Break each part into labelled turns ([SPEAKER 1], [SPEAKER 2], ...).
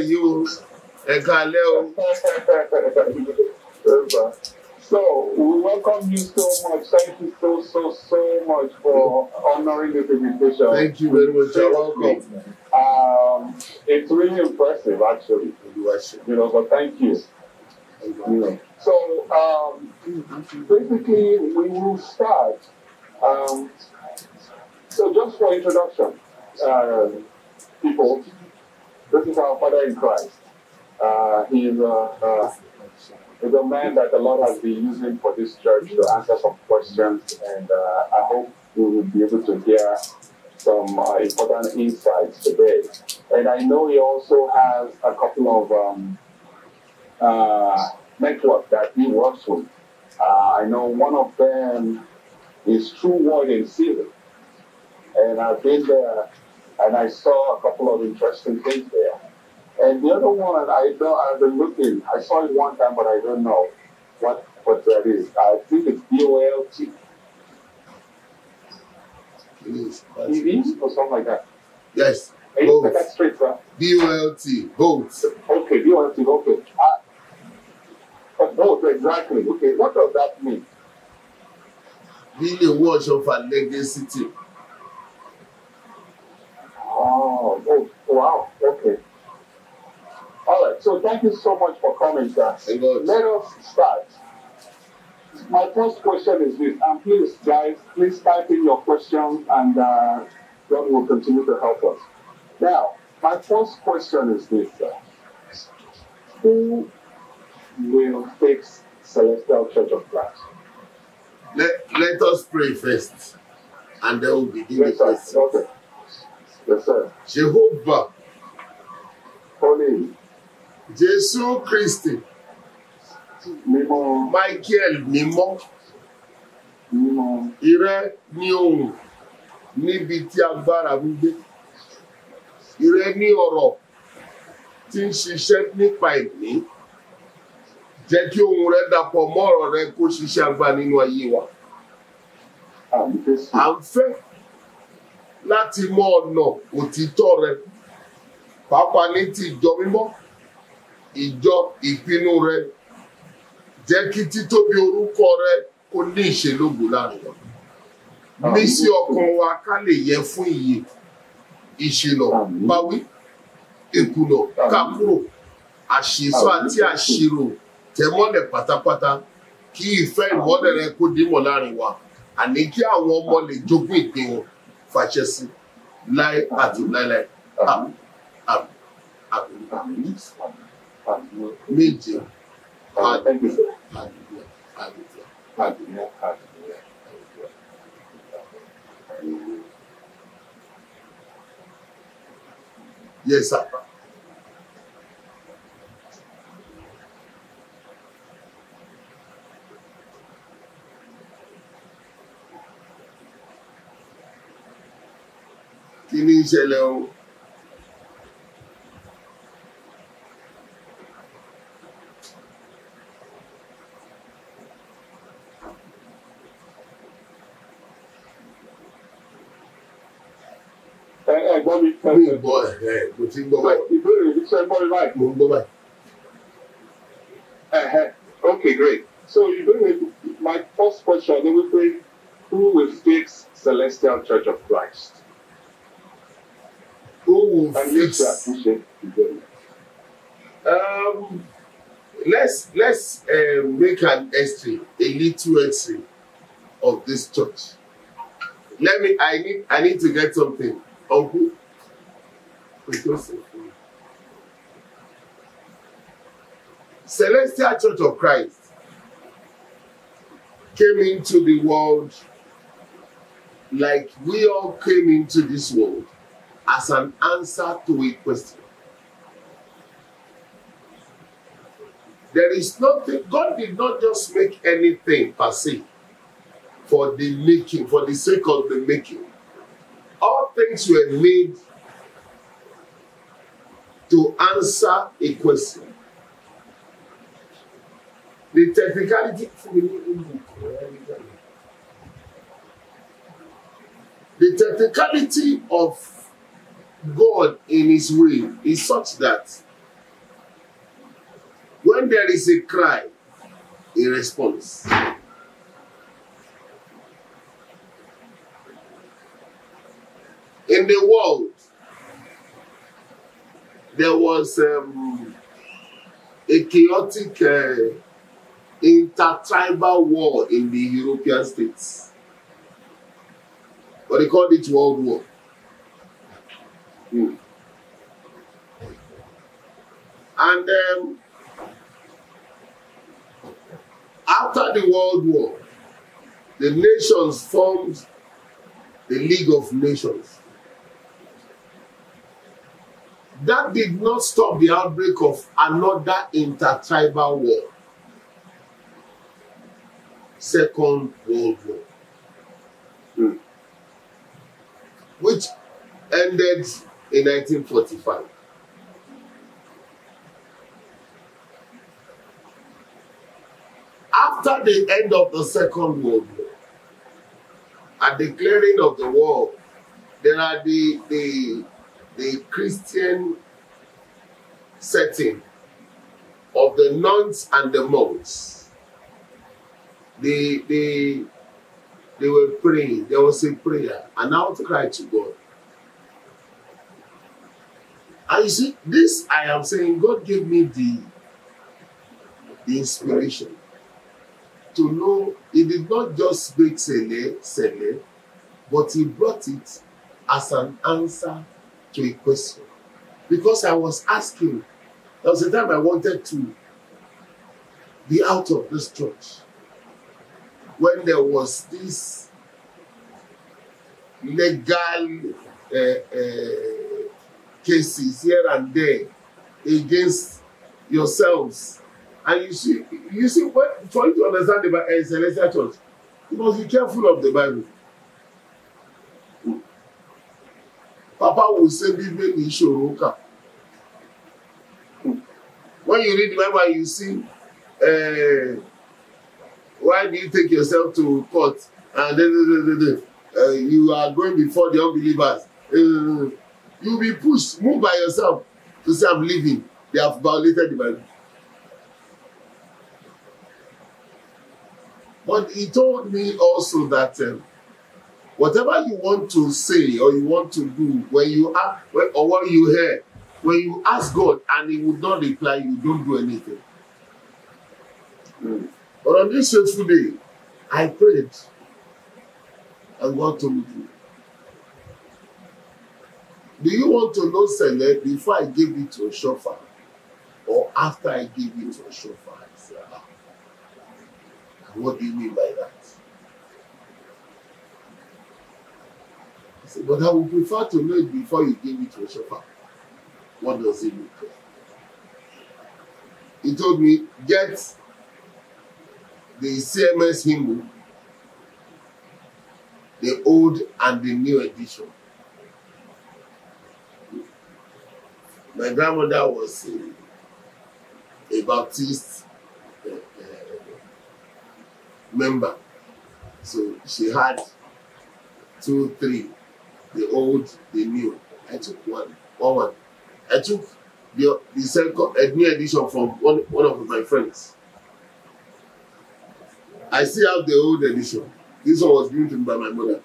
[SPEAKER 1] báyìí o. Ẹ káalẹ́ o.
[SPEAKER 2] So, we welcome you so much. Thank you so much for honoring this invitation.
[SPEAKER 1] Thank you very much. You're welcome.
[SPEAKER 2] It's really impressive, actually. But thank you. So, basically, we will start. So, just for introduction, people, this is our Father in Christ. He's a man that the Lord has been using for this church to answer some questions, and I hope we will be able to hear some important insights today. And I know he also has a couple of networks that he works with. I know one of them is True Word in Season, and I've been there, and I saw a couple of interesting things there. And the other one, I've been looking. I saw it one time, but I don't know what that is. I think it's BOLT. TV or something like that.
[SPEAKER 1] Yes.
[SPEAKER 2] Can you set that straight, sir?
[SPEAKER 1] BOLT. Both.
[SPEAKER 2] Okay, BOLT. Okay. Both, exactly. Okay, what does that mean?
[SPEAKER 1] Being a watch of a legacy.
[SPEAKER 2] Oh, wow. Okay. All right, so thank you so much for coming, sir. Let us start. My first question is this, and please, guys, please type in your questions, and God will continue to help us. Now, my first question is this, sir. Who will fix Celestial Church of Christ?
[SPEAKER 1] Let us pray first, and then we'll begin the questions.
[SPEAKER 2] Okay. Yes, sir.
[SPEAKER 1] Jehovah.
[SPEAKER 2] Foly.
[SPEAKER 1] Jésù Kristi.
[SPEAKER 2] Mímọ́.
[SPEAKER 1] Michael mímọ́.
[SPEAKER 2] Mímọ́.
[SPEAKER 1] Ìrẹ ní ohùn níbi tí agbára ń gbé. Ìrẹ ní ọ̀rọ̀ tí ń ṣiṣẹ́ nípa ẹ̀mí. Jẹ́ kí ohùn rẹ dàpọ̀ mọ́ ọ̀rọ̀ rẹ kó ṣiṣẹ́ agbára nínú ayé wa. À ń fẹ́ láti mọ ọ̀nà òtítọ́ rẹ. Pàápàá ní ti ìjọ mímọ́. Ìjọ ìpinnu rẹ jẹ́ kí títóbi orúkọ rẹ kó ní ìṣelógo láàrin wa. Mí sí ọkàn wa ká lè yẹ fún ìyè ìṣìnà báwí ìkùnà kákúrò àṣìṣọ àti àṣìrò tẹ̀mọ́lẹ̀ pátápátá kí ìfẹ́ ìmọ́lẹ̀ rẹ kó dímọ̀ láàrin wa àní kí àwọn ọmọ lè jogún ìpín wọn fàṣẹ sí láé àti láéláé. Àmín. Méje. Yes, sir. Kí ni ìṣẹ̀lẹ̀ o?
[SPEAKER 2] Okay, great. So my first question, who will fix Celestial Church of Christ?
[SPEAKER 1] Who will fix? Let's make an history, a little history of this church. I need to get something. Uncle. Celestial Church of Christ came into the world like we all came into this world as an answer to a question. There is nothing, God did not just make anything per se for the making, for the sake of the making. All things were made to answer a question. The technicality of God in His way is such that When there is a cry, a response. In the world, there was a chaotic intertribal war in the European states. But they called it World War. And after the World War, the nations formed the League of Nations. That did not stop the outbreak of another intertribal war. Second World War. Which ended in 1945. After the end of the Second World War, at the clearing of the war, there are the Christian setting of the nuns and the monks. They were praying. There was a prayer, an outcry to God. And you see, this I am saying, God gave me the inspiration to know He did not just speak Sele, but He brought it as an answer to a question. Because I was asking, there was a time I wanted to be out of this church. When there was this legal cases here and there against yourselves. And you see, for you to understand the Celestial Church, you must be careful of the Bible. Papa will say, when you read the Bible and you see, why do you take yourself to court and you are going before the unbelievers? You'll be pushed, move by yourself to say, I'm leaving. They have violated the Bible. But he told me also that whatever you want to say or you want to do, when you ask, or what you hear, when you ask God and He would not reply, you don't do anything. But on this fateful day, I prayed, and God told me, do you want to know Sele before I gave it to a shofar, or after I gave it to a shofar? I said, what do you mean by that? I said, but I would prefer to know it before you gave it to a shofar. What does it mean? He told me, get the CMS hymn, the old and the new edition. My grandmother was a Baptist member, so she had 2, 3, the old, the new. I took one. I took the second new edition from one of my friends. I still have the old edition. This one was given to me by my mother.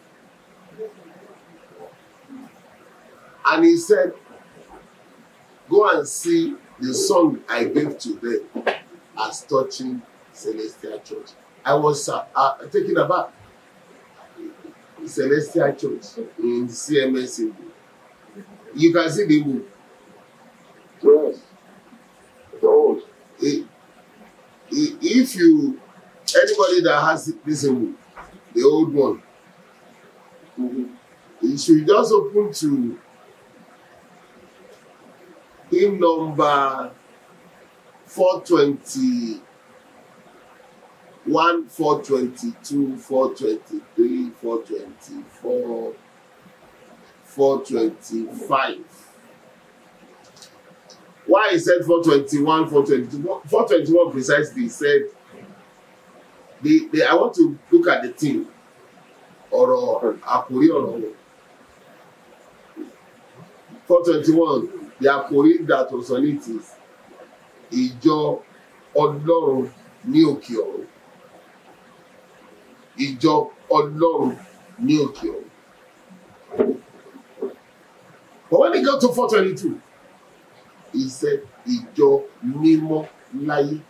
[SPEAKER 1] And he said, go and see the song I gave to them as touching Celestial Church. I was taken aback. Celestial Church in CMS. You can see the book.
[SPEAKER 2] Yes. It's old.
[SPEAKER 1] If you, anybody that has this book, the old one, you should just open to hymn number 421, 422, 423, 424, 425. Why he said 421, 422? 421 precisely said, I want to look at the theme. Or Akuri or 421, the Akuri that was on it is Ijo Ọlọ́run ní òkè ọ̀run. Ìjọ Ọlọ́run ní òkè ọ̀run. But when he got to 422, he said, ìjọ mímọ́ láyé.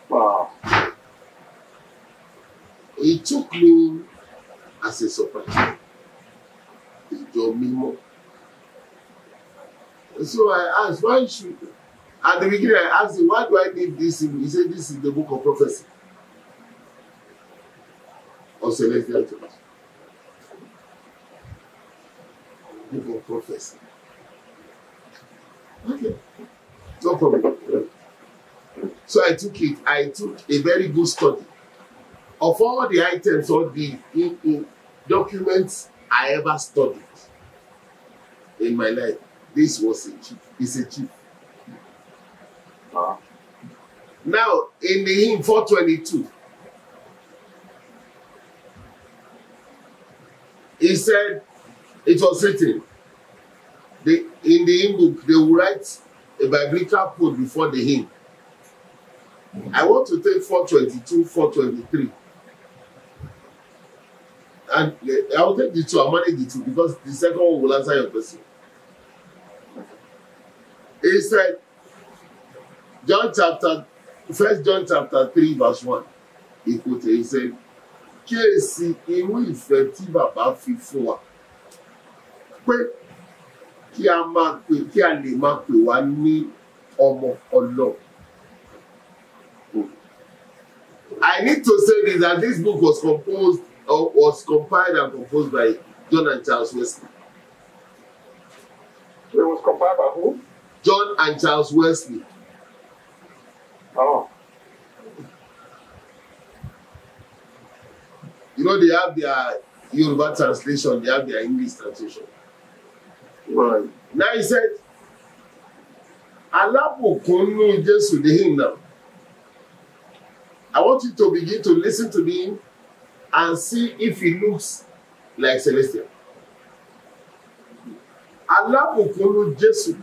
[SPEAKER 2] Wow.
[SPEAKER 1] It took me as a surprise. Ìjọ mímọ́. So I asked, why should, at the beginning I asked him, why do I need this? He said, this is the book of prophecy. Or celestial church. Book of prophecy. Okay. No problem. So I took it. I took a very good study of all the items or the documents I ever studied in my life. This was a chief. It's a chief. Now, in the hymn 422, he said, it was written, in the hymn book, they will write a biblical quote before the hymn. I want to take 422, 423. And I'll take the two, I'll manage the two, because the second one will answer your question. He said, 1 John chapter 3, verse 1. He quoted, he said, kíyèsí inú ìfẹ́ tí bàbá fi fún wa, pé kí a lè máa pè wá ní ọmọ Ọlọ́run. I need to say this, that this book was composed or was compiled and composed by John and Charles Wesley.
[SPEAKER 2] It was compiled by who?
[SPEAKER 1] John and Charles Wesley.
[SPEAKER 2] Oh.
[SPEAKER 1] You know, they have their Yoruba translation, they have their English translation.
[SPEAKER 2] Right.
[SPEAKER 1] Now he said, Alábùkún nú Jésù, the hymn now. I want you to begin to listen to the hymn and see if it looks like celestial. Alábùkún nú Jésù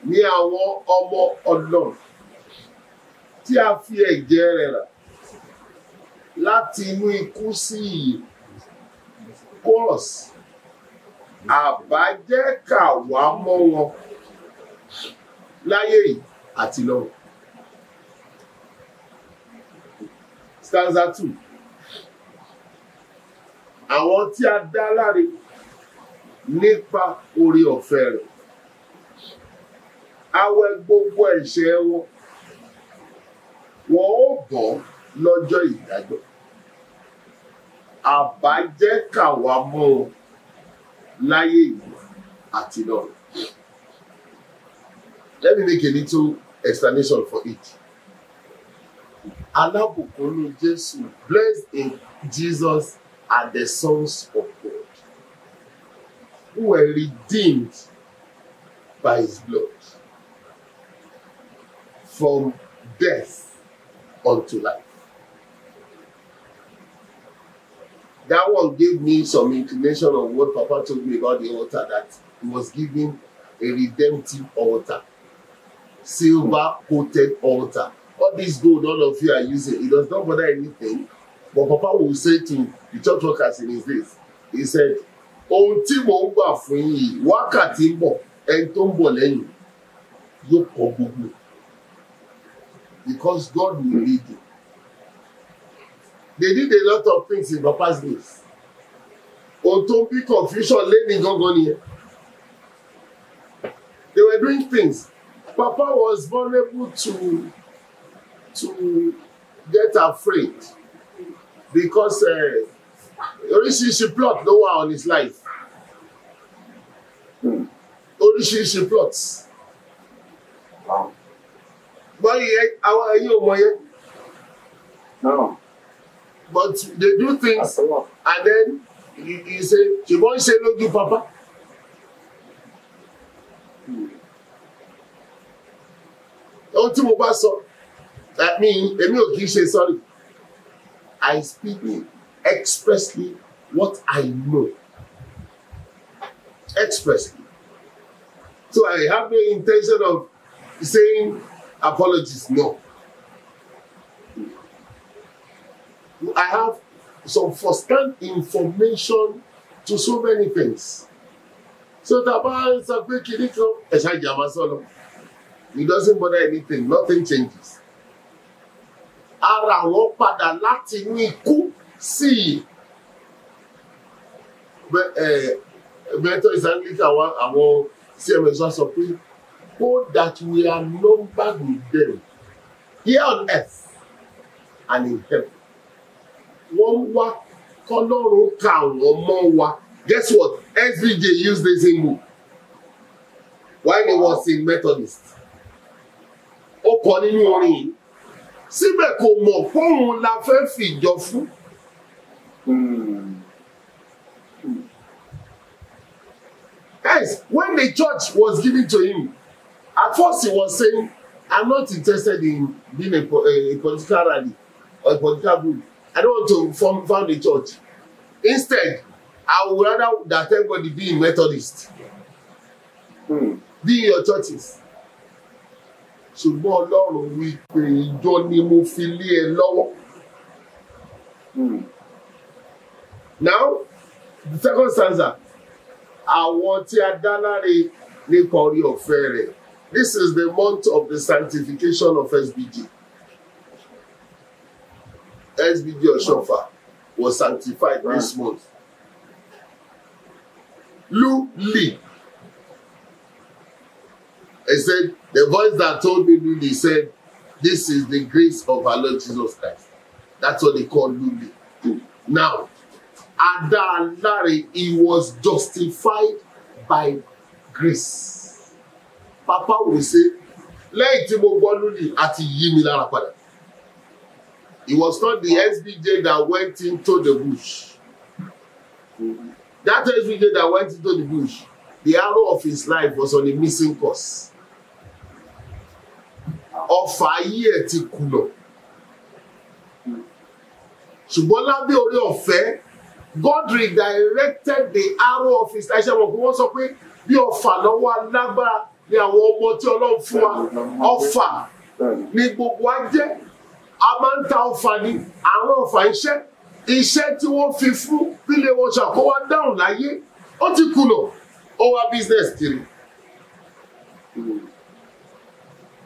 [SPEAKER 1] ní àwọn ọmọ Ọlọ́run tí a fi ẹ̀jẹ̀ rẹ̀ rà láti inú ikú sí ìyè. Chorus. Àbájẹ́ kà wá mọ́ wọn láyé yìí àti lọ́run. Stanza 2. Àwọn tí a dá láre nípa oore ọ̀fẹ́ rẹ̀. A wẹ gbogbo ẹ̀ṣẹ̀ wọn. Wọn ó bọ́ lọ́jọ́ ìdájọ́. Àbájẹ́ kà wá mọ́ wọn láyé yìí àti lọ́run. Let me make a little explanation for it. Alábùkún nú Jésù, blessed in Jesus are the sons of God, who were redeemed by his blood from death unto life. That one gave me some inclination of what Papa told me about the altar, that he was giving a redemptive altar, silver-coated altar. All this gold all of you are using, it does not bother anything. But Papa will say to the church workers in his days, he said, ohun tí mò ń gbà fún yín, wákàtí ń bọ̀, ẹni tó ń bọ̀ lẹ́yìn yóò kọ gbogbo. Because God will lead you. They did a lot of things in Papa's days. Ohun tó ń bí confusion lẹ́ni gangan nìyẹn. They were doing things. Papa was vulnerable to get afraid because oríṣiríṣi plot ló wà on his life. Oríṣiríṣi plots. But àwọn ẹ̀yin ò mọ̀ yẹn.
[SPEAKER 2] No.
[SPEAKER 1] But they do things and then you say, ṣùgbọ́n ṣe lójú Papa. Ohun tí mo bá sọ, èmi ò kì í ṣe sorry. I speak expressly what I know. Expressly. So I have no intention of saying apologies, no. I have some first-hand information to so many things. So it doesn't bother anything, nothing changes. Ara wọn padà láti ní ikú sí mẹ́tọ́ ìsànlíkà àwọn CMS sọ pé so that we are numbered with them here on earth and in heaven. Wọ́n wá kọ́lọ́run ka àwọn ọmọ wa. Guess what? SBJ used the same move while he was in Methodist. Ó kọ nínú orin yìí. Síbẹ̀ kò mọ̀ fóun la fẹ́ fìjọ fún. Guys, when the church was given to him, at first he was saying, I'm not interested in being a political rally or a political group. I don't want to found a church. Instead, I would rather that everybody be in Methodist. Be in your churches. Ṣùgbọ́n Ọlọ́run wí pé ìjọ ni mo fi lé ẹ lọ́wọ́. Now, the second stanza. Àwọn tí a dá láre nípa orí ọ̀fẹ́ rẹ̀. This is the month of the sanctification of SBJ. SBJ Oshofa was sanctified this month. Lee. I said, the voice that told me Luli said, this is the grace of our Lord Jesus Christ. That's what they call Luli. Now, Ada Larry, he was justified by grace. Papa will say, lẹ́yìn tí mo gbọ́ Luli àti yí mi lára padà. It was not the SBJ that went into the bush. That SBJ that went into the bush, the arrow of his life was on a missing course. Ọfà ayé ẹ̀ ti kùnà. Ṣùgbọ́n lábẹ́ orí ọ̀fẹ́, God redirected the arrow of his life. Wọ́n sọ pé bí ọfà lọ́wọ́ alágbára ni àwọn ọmọ tí Ọlọ́run fún wa. Ọfà ni gbogbo wa jẹ́. A máa ń ta ọfà ni àwọn ọfà iṣẹ́ tí wọ́n fi fún bílé wọn ṣàkówá dáhùn láyé. Ó ti kùnà. Ó wá business kiri.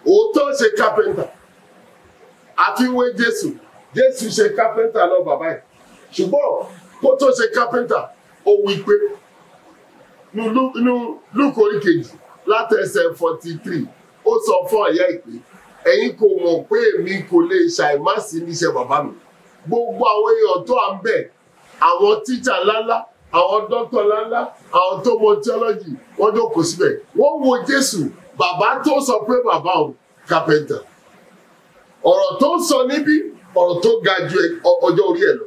[SPEAKER 1] Òótọ́ ṣe carpenter. Àfiwé Jésù ṣe carpenter lọ bàbá ẹ̀. Ṣùgbọ́n kó tó ṣe carpenter, ó wí pé inú Lúùkù orí kejì láti ẹsẹ̀ 43, ó sọ fún ọ̀yá ìpè, ẹ̀yin kò mọ̀ pé èmi kò lè ṣàìmásí níṣẹ́ bàbá mi. Gbogbo àwọn èèyàn tó à ń bẹ̀, àwọn tíṣà ńláńlá, àwọn dókítà ńláńlá, àwọn tó mọ theology, wọ́n jókòó síbẹ̀. Wọ́n wo Jésù, bàbá tó sọ pé bàbá òun carpenter. Ọ̀rọ̀ tó ń sọ níbí, ọ̀rọ̀ tó ga ju ọjọ́ orí ẹ̀ lọ,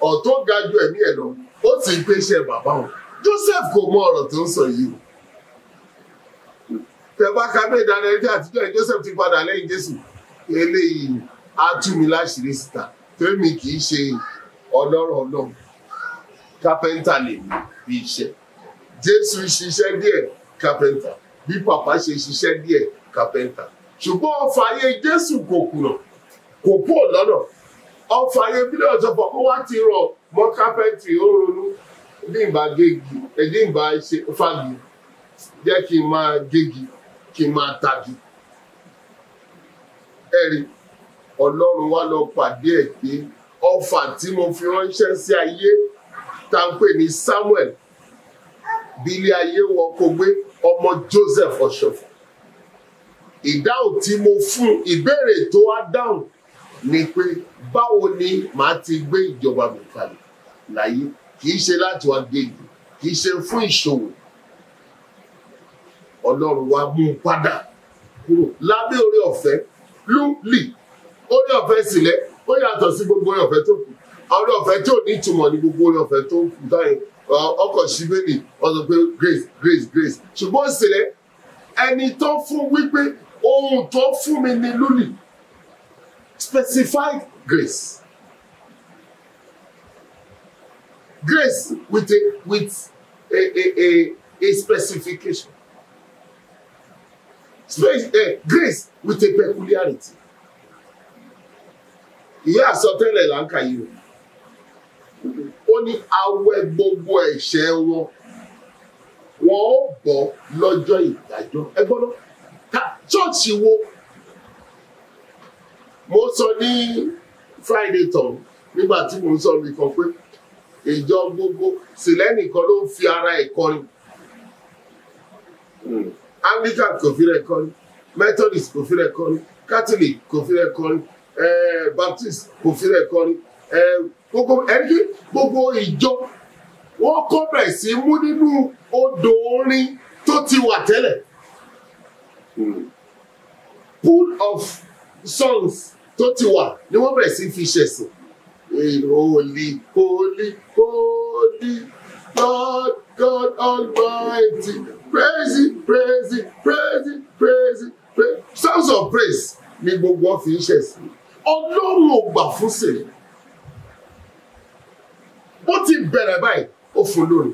[SPEAKER 1] ọ̀rọ̀ tó ga ju ẹ̀mí ẹ̀ lọ, ó sì ń pèsè bàbá òun. Joseph kò mọ ọ̀rọ̀ tó ń sọ yìí. Tẹ̀bá kábẹ́ ìdánilẹ́jọ́ àtijọ́ ẹ̀ Joseph ti padà lẹ́yìn Jésù. Eléyìí á tú mi láṣìírí síta. Tèmi kì í ṣe ọlọ́rọ̀ Ọlọ́run. Carpenter lè mú bí iṣẹ́. Jésù ṣiṣẹ́ díẹ̀ carpenter. Bí pàpá ṣe ṣiṣẹ́ díẹ̀ carpenter. Ṣùgbọ́n ọfà ayé Jésù kò kùnà, kò kúrò lọ́nà. Ọfà ayé bílẹ̀ ọ̀sọ̀fọ̀ kó wá ti rọ̀ mọ́ carpentry ó ronú. Bí n bá gégi, ẹ̀dí n bá ṣe fagi, jẹ́ kí n máa gégi, kí n máa tagi. Ẹ̀rí, Ọlọ́run wá lọ pàdé ẹ̀ pé ọfà tí mo fi ránṣẹ́ sí ayé tá ń pè ní Samuel, bí ilé ayé wọn kò gbé ọmọ Joseph Ọ̀ṣọ́fà. Ìdáhùn tí mo fún ìbéèrè tó wá dáhùn ni pé báwo ni màá ti gbé ìjọba mi kalẹ̀ láyé, kì í ṣe láti wá géègì, kì í ṣe fún ìṣòwò. Ọlọ́run wa mú un padà kúrò lábẹ́ orí ọ̀fẹ́ Lúlì. Orí ọ̀fẹ́ sílẹ̀ ó yàtọ̀ sí gbogbo orí ọ̀fẹ́ tó kù. Orí ọ̀fẹ́ tí ò ní ìtumọ̀ ní gbogbo orí ọ̀fẹ́ tó kù táyìn ọkọ̀ ṣíbélì ọ̀sọ̀ pé grace grace grace. Ṣùgbọ́n sílẹ̀ ẹni tó fún wípé ohun tó fún mi ní Lúlì, specified grace. Grace with a specification. Grace with a peculiarity. Ìyá àsọtẹ́lẹ̀ là ń kà yìí. Ó ní awẹ́ gbogbo ẹ̀ṣẹ̀ wọn. Wọ́n ó bọ̀ lọ́jọ́ ìdájọ́. Ẹ gbọ́dọ̀ ṣọ́ọ̀ṣì wo? Mo sọ ní Friday tán nígbà tí mo ń sọ mi kan pé ìjọ gbogbo sílẹ̀ nìkan ló ń fi ara ẹ̀ kọrin. Anglican kò fi rẹ̀ kọrin, Methodist kò fi rẹ̀ kọrin, Catholic kò fi rẹ̀ kọrin, Baptist kò fi rẹ̀ kọrin, gbogbo ìjọ wọ́n kọ́ bẹ̀rẹ̀ sí mú nínú odò orin tó ti wà tẹ́lẹ̀. Pool of songs tó ti wà ni wọ́n bẹ̀rẹ̀ sí fi ṣẹ̀sìn. Holy, holy, holy, Lord God Almighty. Praise it, praise it, praise it, praise it, praise it. Songs of praise ni gbogbo fi ń ṣẹ̀sìn. Ọlọ́run ò gbà fún sílẹ̀. Ó ti bẹ̀rẹ̀ báyìí, ó fún lórí.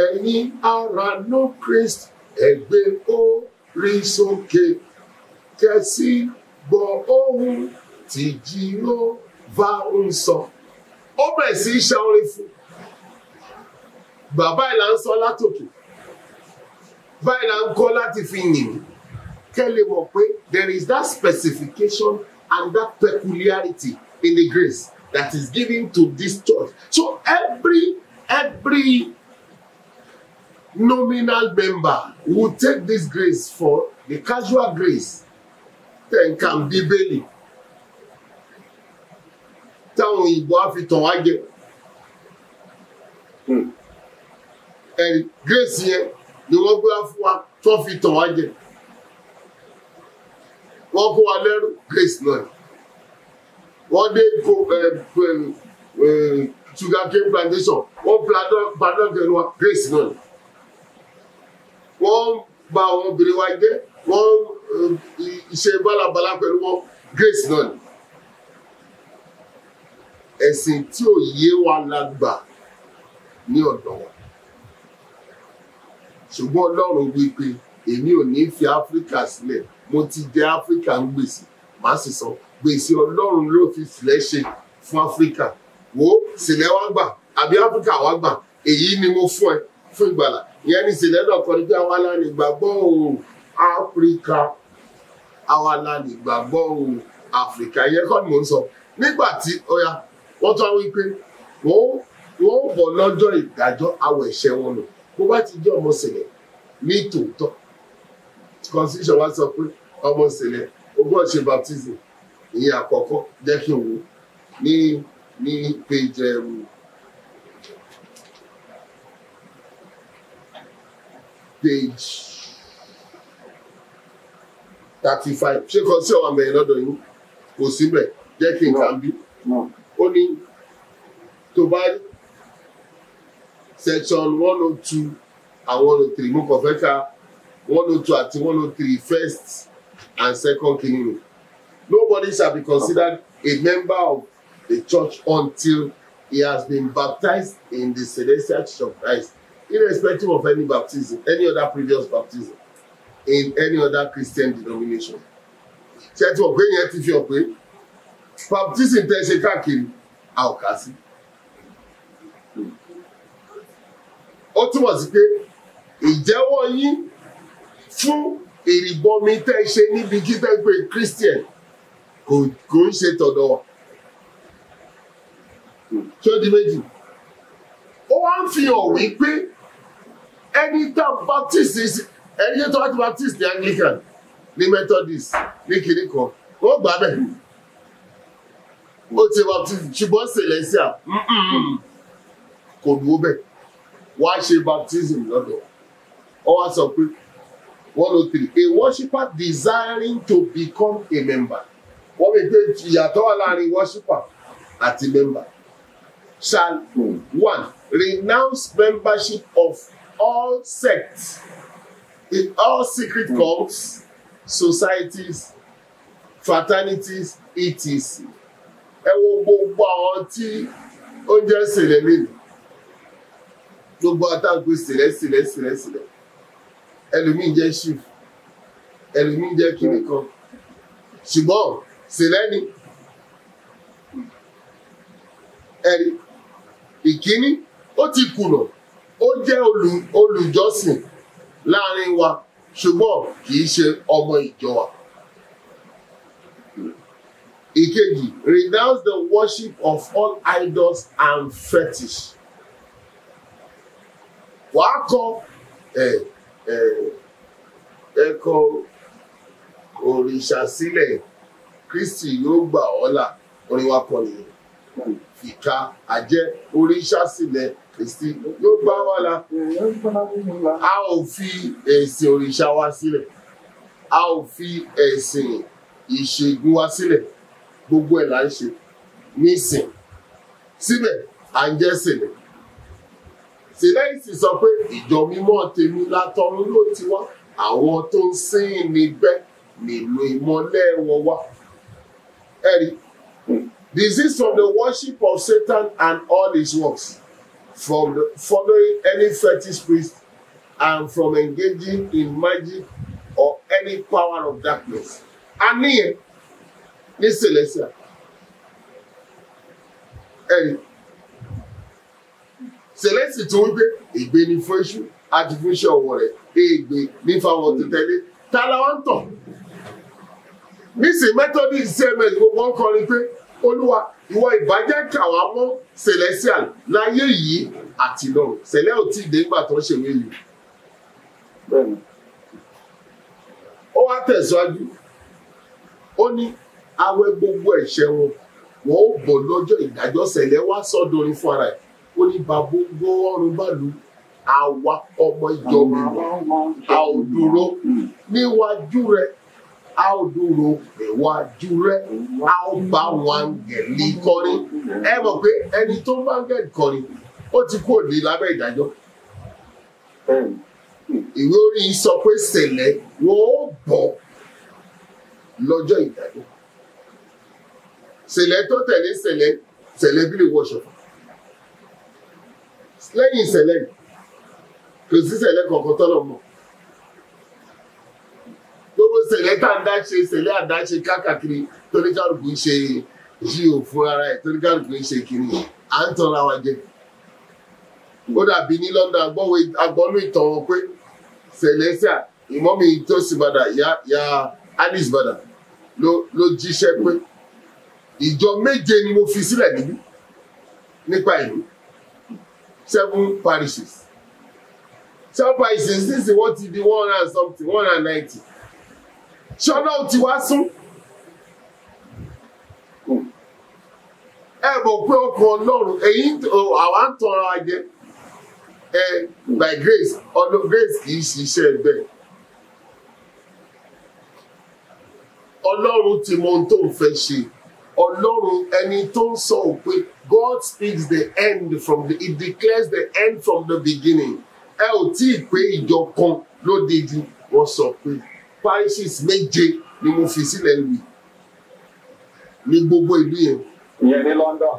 [SPEAKER 1] Ẹ̀yin ará no Christ, ẹgbẹ́ orí sókè. Kẹ̀sí gbọ́ ohùn tí Jèhófà ń sọ. Ó bẹ̀rẹ̀ sí í ṣe orin fún. Bàbá ìlà ń sọ látòkè. Báyìí là ń kọ́ láti fi yìn. Kẹ́ lè mọ̀ pé there is that specification and that peculiarity in the grace that is given to this church. So every nominal member will take this grace for the casual grace. Then can be Bíbélì. Táwọn òyìnbó á fi tàn wá jẹ. Grace yẹn ni wọ́n gbé wá fún wa tó fi tàn wá jẹ. Wọ́n kó wa lẹ́rú grace náà. Wọ́n dé sugar cane plantation. Wọ́n padà kẹnu wa grace náà. Wọ́n bà àwọn obìnrin wa jẹ́. Wọ́n ṣe bálabàlá pẹ̀lú wọn grace náà. Ẹ̀sìn tí ò yé wa lágbà ní ọ̀dọ̀ wa. Ṣùgbọ́n Ọlọ́run wí pé èmi ò ní fi Áfíríkà sílẹ̀. Mo ti jẹ Áfíríkà ń gbèsè. Màá sì san gbèsè Ọlọ́run ló fi sílẹ̀ ṣe fún Áfíríkà. Wo sílẹ̀ wá gbà àbí Áfíríkà wá gbà. Èyí ni mo fún ẹ fún ìgbàlà. Ìyẹn ní sílẹ̀ náà kọ́ ni pé àwa la ní ìgbàgbọ́ òun Áfíríkà. Àwa la ní ìgbàgbọ́ òun Áfíríkà. Ìyẹn kọ́ ni mò ń sọ. Nígbà tí ọya wọ́n tún wí pé wọ́n bọ̀ lọ́jọ́ ìdájọ́ àwọ̀ ẹ̀ṣẹ̀ wọn nù. Bó bá ti jẹ́ ọmọ sílẹ̀ ní tòótọ́. Constitution wa sọ pé ọmọ sílẹ̀ ó gbọ́dọ̀ ṣe baptism. Ìyẹn àkọ́kọ́ jẹ́ kí n wò ní page 35. Ṣé kan sí ọ̀wà mẹ́rin lọ́dọ̀ yín? Kò síbẹ̀ jẹ́ kí n kà ń bí. Ó ní tó bá section 102 and 103 mo kàn fẹ́ ka 102 àti 103 first and second kìíní. Nobody shall be considered a member of the church until he has been baptized in the celestial church of Christ, irrespective of any baptism, any other previous baptism in any other Christian denomination. Ṣé tí wọ́n pé yẹn ti fi hàn pé baptism tẹ́ ṣe káàkiri a ò kà sí. Ó túmọ̀ sí pé ìjẹ́wọ́ yín fún ìrìbọmi tẹ́ ṣe níbi kí tẹ́ pé Christian kò ń ṣe tọ̀dọ̀ wa. Ṣé ó di méjì? Ó wá ń fi hàn wípé ẹni tá Baptist ẹni tó wá ti Baptist ní Anglican ní Methodist ní kìíní kan ó gbà bẹ́ẹ̀. Ó ti Baptist ṣùgbọ́n Celestial kò dúró bẹ́ẹ̀. Wá ṣe baptism lọ́dọ̀. Ó wá sọ pé 103 a worshipper desiring to become a member. Wọ́n wí pé ìyàtọ̀ wà láàrin worshipper àti member. Shall 1 renounce membership of all sects in all secret cults, societies, fraternities, etc. Ẹ wo gbogbo àwọn tí ó ń jẹ́ sílẹ̀ nínú. Gbogbo àtàgbé sílẹ̀. Ẹlòmíì jẹ́ chief, ẹlòmíì jẹ́ kíní kan ṣùgbọ́n sẹlẹ́ni ẹ̀rí ìkíní ó ti kùnà ó jẹ́ olùjọ́sìn láàrin wa ṣùgbọ́n kì í ṣe ọmọ ìjọ wa. Ìkejì, renounce the worship of all idols and fetish. Wàá kọ ẹ̀kọ́ òrìṣà sílẹ̀, Kristi yóò gbà ọ́ là, orin wa kọ nìyẹn. Fìkà àjẹ́ òrìṣà sílẹ̀, Kristi yóò gbà wá là. A ò fi ẹ̀sìn òrìṣà wa sílẹ̀, a ò fi ẹ̀sìn ìṣègùn wa sílẹ̀. Gbogbo ẹ̀ là ń ṣe nísìn síbẹ̀ à ń jẹ́ sèlè. Sèlè sì sọ pé ìjọ mímọ́ tèmi látọ̀run ló ti wá, àwọn tó ń sìn níbẹ̀ nínú ìmọ́lẹ̀ wọn wá. Ẹ̀rí, this is from the worship of Satan and all his works, from the following any fetish priest and from engaging in magic or any power of darkness. Àníyàn ní Celestia ẹ̀rí Celestia tó ń gbé ègbé ní fún èṣù àti fún iṣẹ́ ọwọ́ rẹ̀ ègbé ní fáwọn tó tẹ̀lé ta la wá ń tọ̀ nísìnyí Methodist CMS gbogbo ń kọrin pé Olúwa ìwọ ìbàjẹ́ kàwá mọ́ Celestia láyé yìí àti lọ́run Celestia ò tí ì dé nígbà tó ń ṣèwé yìí ó wá tẹ̀síwájú ó ní awẹ́ gbogbo ẹ̀ṣẹ̀ wọn wọn ó bọ̀ lọ́jọ́ ìdájọ́ Celestia wá sọ́dọ̀rin fún ara ẹ̀ ó ní bàbá ọrùn bàlú àwa ọmọ ìjọ mi a ò dúró níwájú rẹ a ò dúró níwájú rẹ a ó bá wọn áńgẹ́lì kọrin. Ẹ mọ̀ pé ẹni tó bá áńgẹ́lì kọrin ó ti kúrò ní lábẹ́ ìdájọ́. Ìwé orin sọ pé Celestia wọn ó bọ̀ lọ́jọ́ ìdájọ́. Celestia tó tẹ̀lé Celestia bí lè wọṣọ. Lẹ́yìn Celestia kò sí Celestia kankan tọ́lọ̀ mọ́. Gbogbo Celestia tá a dá ṣe Celestia àdáṣe káàkiri toríkàlùkù ń ṣe jíò fún ara ẹ̀ toríkàlùkù ń ṣe kiri à ń tanra wa jẹ. Ó dàbí ní London agbọ́nú ìtàn wọn pé Celestia ìmọ̀mí tó sì padà ya Alice Bada ló jíṣẹ́ pé ìjọ méje ni mo fi sílẹ̀ níbí nípa ìlú 7 parishes. 7 parishes nísìnyí wọ́n ti di 100 and something 190. ṣọ́nà ti wá sún. Ẹ mọ̀ pé ọkàn Ọlọ́run èyí àwa ń tọrọ ajẹ́ by grace ọdún grace kì í ṣiṣẹ́ bẹ́ẹ̀. Ọlọ́run ti mọ ohun tó ń fẹ́ ṣe. Ọlọ́run ẹni tó ń sọ pé God speaks the end he declares the end from the beginning. Ẹ ò tí ì pé ìjọ kan lódidi wọ́n sọ pé parishes méje ni mo fi sílẹ̀ lù ní gbogbo ìlú yẹn.
[SPEAKER 2] Ìyẹn ní London.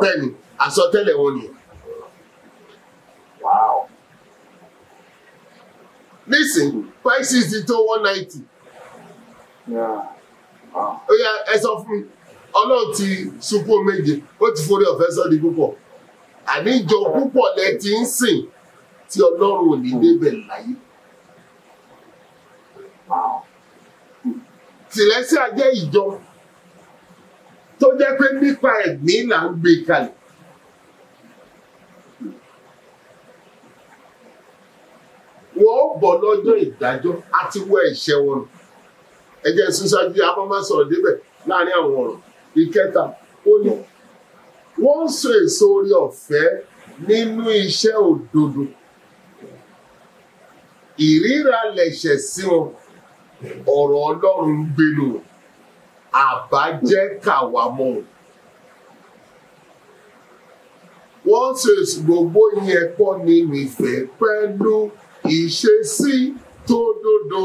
[SPEAKER 1] Bẹ́ẹ̀ni àsọtẹ́lẹ̀ wọn nìyẹn.
[SPEAKER 2] Wow.
[SPEAKER 1] Nísìnyí parishes ti tó 190. Ó yá ẹ sọ fún mi Ọlọ́run ti sunkún méje ó ti forí ọ̀fẹ́ sọ di púpọ̀ àní ìjọ púpọ̀ lẹ ti ń sìn tí Ọlọ́run ò ní débẹ̀ láyé. Celestia jẹ́ ìjọ tó jẹ́ pé nípa ẹ̀mí là ń gbé kalẹ̀. Wọ́n ó bọ̀ lọ́jọ́ ìdájọ́ àti wọ ẹ̀ṣẹ̀ wọn. Ẹ jẹ́ sísájú abọ́má sọ̀rọ̀ débẹ̀ láàrin àwọn ọ̀rọ̀. Ìkẹta ó ní wọ́n ń so èso orí ọ̀fẹ́ nínú iṣẹ́ òdodo. Ìríra lẹ̀ṣẹ̀ sí wọn ọ̀rọ̀ Ọlọ́run ń gbénu àbájẹ́ kàwá mọ́ wọn. Wọ́n ń so èso gbogbo yẹn pọ̀ nínú ìfẹ́ pẹ̀lú ìṣesí tó dodo.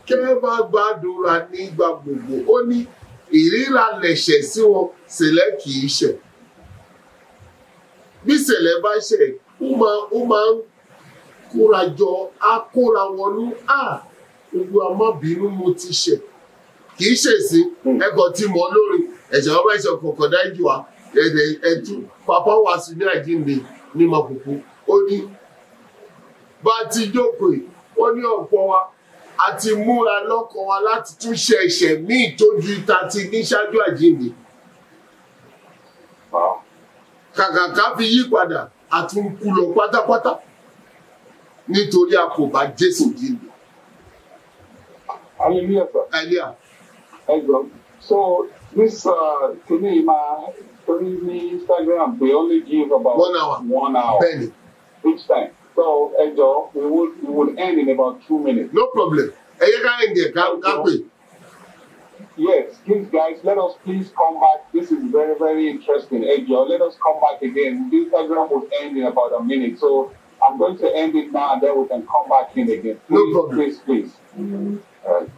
[SPEAKER 1] Kẹ́ bá gbàdúrà nígbà gbogbo ó ní ìríra lẹ̀ṣẹ̀ sí wọn Celestia kì í ṣẹ̀. Bí Celestia bá ṣẹ̀ ó máa ń kóra jọ á kóra wọnú gbogbo amọ́bìnú mo ti ṣẹ̀ kì í ṣèṣì ẹ̀kọ́ tí mo lórí ẹ̀ṣẹ̀ ọba ẹ̀ṣẹ̀ kọ̀ọ̀kan dájú wa ẹ̀tú papa wa sí ní àjíǹde ní Màkòkò ó ní bá ti jókòó ó ní ọ̀pọ̀ wa àti múra lọ́kàn wa láti tún ṣe ẹ̀ṣẹ̀ míì tó ju ìta ti ní ṣáájú àjíǹde kàkà ká fi yí padà àtúnkù lọ pátápátá nítorí a kò bá Jésù jíǹde.
[SPEAKER 2] Hallelujah, sir.
[SPEAKER 1] Hallelujah.
[SPEAKER 2] So this Instagram, they only give about
[SPEAKER 1] 1 hour.
[SPEAKER 2] 1 hour.
[SPEAKER 1] Penny.
[SPEAKER 2] Each time. So we would end in about 2 minutes.
[SPEAKER 1] No problem.
[SPEAKER 2] Yes, please guys, let us please come back. This is very, very interesting. Ejo, let us come back again. Instagram will end in about a minute. So I'm going to end it now and then we can come back in again. Please,
[SPEAKER 1] no problem.
[SPEAKER 2] Please. All right.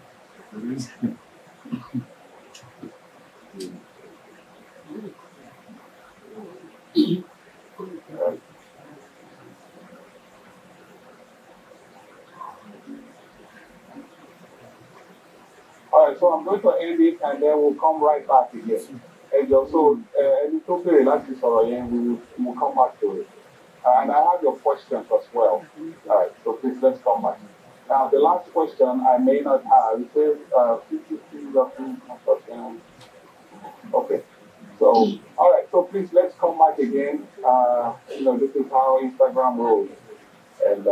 [SPEAKER 2] All right, so I'm going to end it and then we'll come right back again. And also, we will come back to it. And I have your questions as well. All right, so please let's come back. Now, the last question I may not have, it says, okay. So, all right, so please let's come back again. This is how Instagram rolls. And,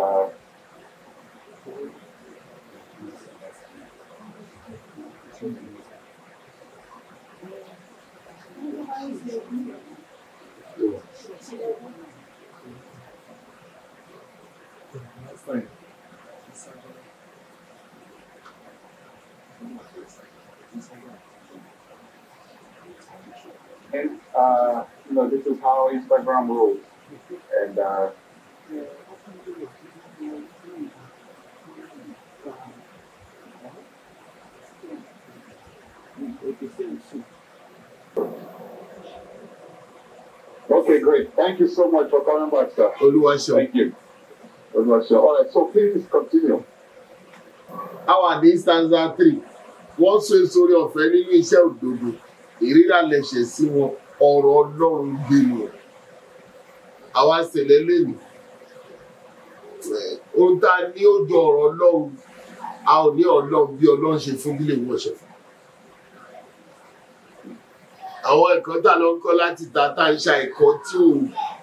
[SPEAKER 2] this is how Instagram rolls. And okay, great. Thank you so much for coming back, sir. Thank you. All right, so please continue.
[SPEAKER 1] Our stanza 3. Wọ́n sọ sórí ọ̀fẹ́ nínú iṣẹ́ òdodo. Ìríra lẹ̀ṣẹ̀ sí wọn, ọ̀rọ̀ Ọlọ́run gbénu. Àwa ṣẹlẹ̀ lẹ́nu. Ohun tá a ní ó jọ ọ̀rọ̀ Ọlọ́run, a ò ní Ọlọ́run bí Ọlọ́run ṣe fún bílẹ̀ wọ́n ṣe fún. Àwọn ẹ̀kọ́ tá lọ ń kọ́ láti ta tá ń ṣa ẹ̀kọ́ tí ò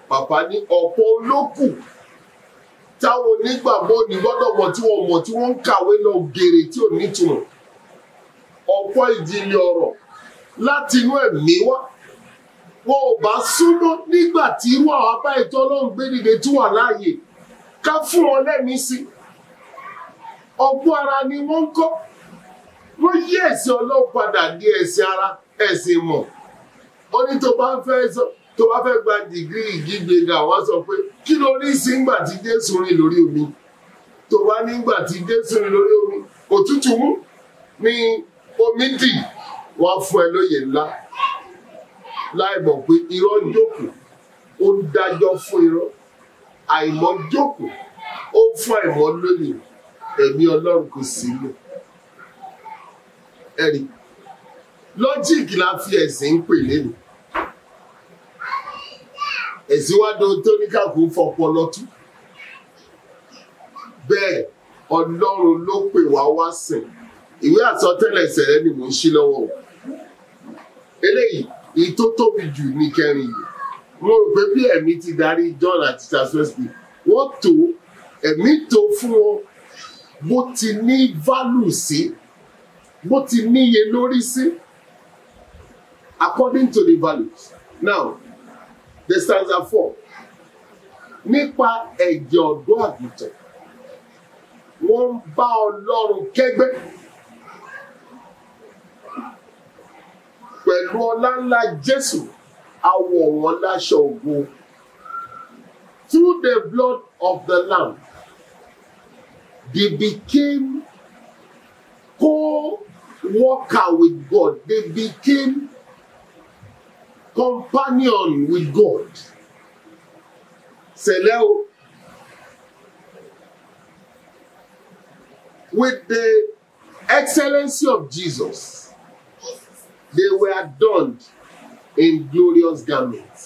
[SPEAKER 1] pàpà ní ọ̀pọ̀ olókù táwọn onígbàgbọ́ ní gbọ́dọ̀ mọ̀ tí wọ́n ń kàwé lọ gèrè tí ò nítumọ̀. Ọ̀pọ̀ ìjìnlẹ̀ ọ̀rọ̀ láti inú ẹ̀mí wá. Wọn ò bá súnmọ́ nígbà tí irú àwọn abá ètò Ọlọ́run gbé dìde tí wà láàyè. Ká fún wọn lẹ́mìí sí. Ọgbọ́n ara ni wọ́n ń kọ́. Wọ́n yí ẹ̀sìn Ọlọ́run padà di ẹ̀sìn ara, ẹ̀sìn mọ̀. Ó ní tó bá fẹ́ gba dìgírì gígbéga wọ́n sọ pé kí ló rí sí ńgbà tí Jésù rìn lórí omi. Tó bá nígbà tí Jésù rìn lórí omi, òtútù mú ní omi dì wọ́n fún ẹ lóye ńlá. Láì mọ̀ pé irọ́ jókòó, ó ń dájọ́ fún irọ́. Àìmọ̀ jókòó, ó ń fún àìmọ̀ lóye. Ẹ̀mí Ọlọ́run kò sí lò. Ẹ̀rí. Lọ́jíìkì la fi ẹ̀sìn ń pè lẹ́nu. Ẹ̀sìn wá dán tó ní kàkó fọpọlọ tú. Bẹ́ẹ̀ Ọlọ́run ló pè wá sìn. Ìwé àsọtẹ́lẹ̀ ìṣẹ̀lẹ̀ ni mò ń ṣí lọ́wọ́. Eléyìí, èyí tó tóbi jù ní kẹrin yìí. Mo rò pé bí ẹ̀mí ti darí John àti Taswesi, wọ́n tó ẹ̀mí tó fún wọn bó ti ní value sí, bó ti níye lórí sí. According to the values. Now, the stanza 4. Nípa ẹ̀jẹ̀ ọ̀dọ́ àgùntàn, wọ́n ń bá Ọlọ́run kẹ́gbẹ́. Pẹ̀lú ọlá ńlá Jésù, a wọ̀ wọ́n láṣọ ògo. Through the blood of the Lamb, they became co-worker with God. They became companion with God. Sẹ̀lẹ̀ o. with the excellency of Jesus, they were adorned in glorious garments.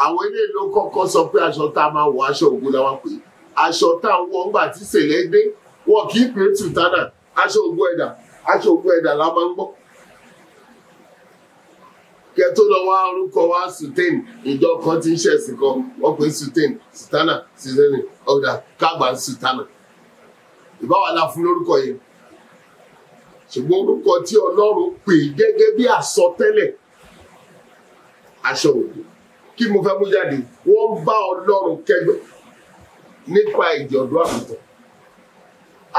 [SPEAKER 1] Àwọn ilé ló kọ́kọ́ sọ pé aṣọ tá a máa wọ aṣọ ògo la wá pé aṣọ tá a wọ ńgbà tí sèlé dé wọn kì í pè é sùtánà aṣọ ògo ẹ̀dà la máa ń gbọ́. Kẹ tó lọ wá orúkọ wá sùtẹ́nì ìjọ kan tí ń ṣẹ̀sìn kan wọ́n pè é sùtẹ́nì sùtánà sùtẹ́nì ọ̀dà kágbà sùtánà. Ìbáwá la fún lórúkọ yẹn. Ṣùgbọ́n orúkọ tí Ọlọ́run pè gẹ́gẹ́ bí àsọtẹ́lẹ̀ aṣọ ògo. Kí mo fẹ́ mú jáde? Wọ́n bá Ọlọ́run kẹ́gbẹ́ nípa ìjọ̀dún àgùntàn.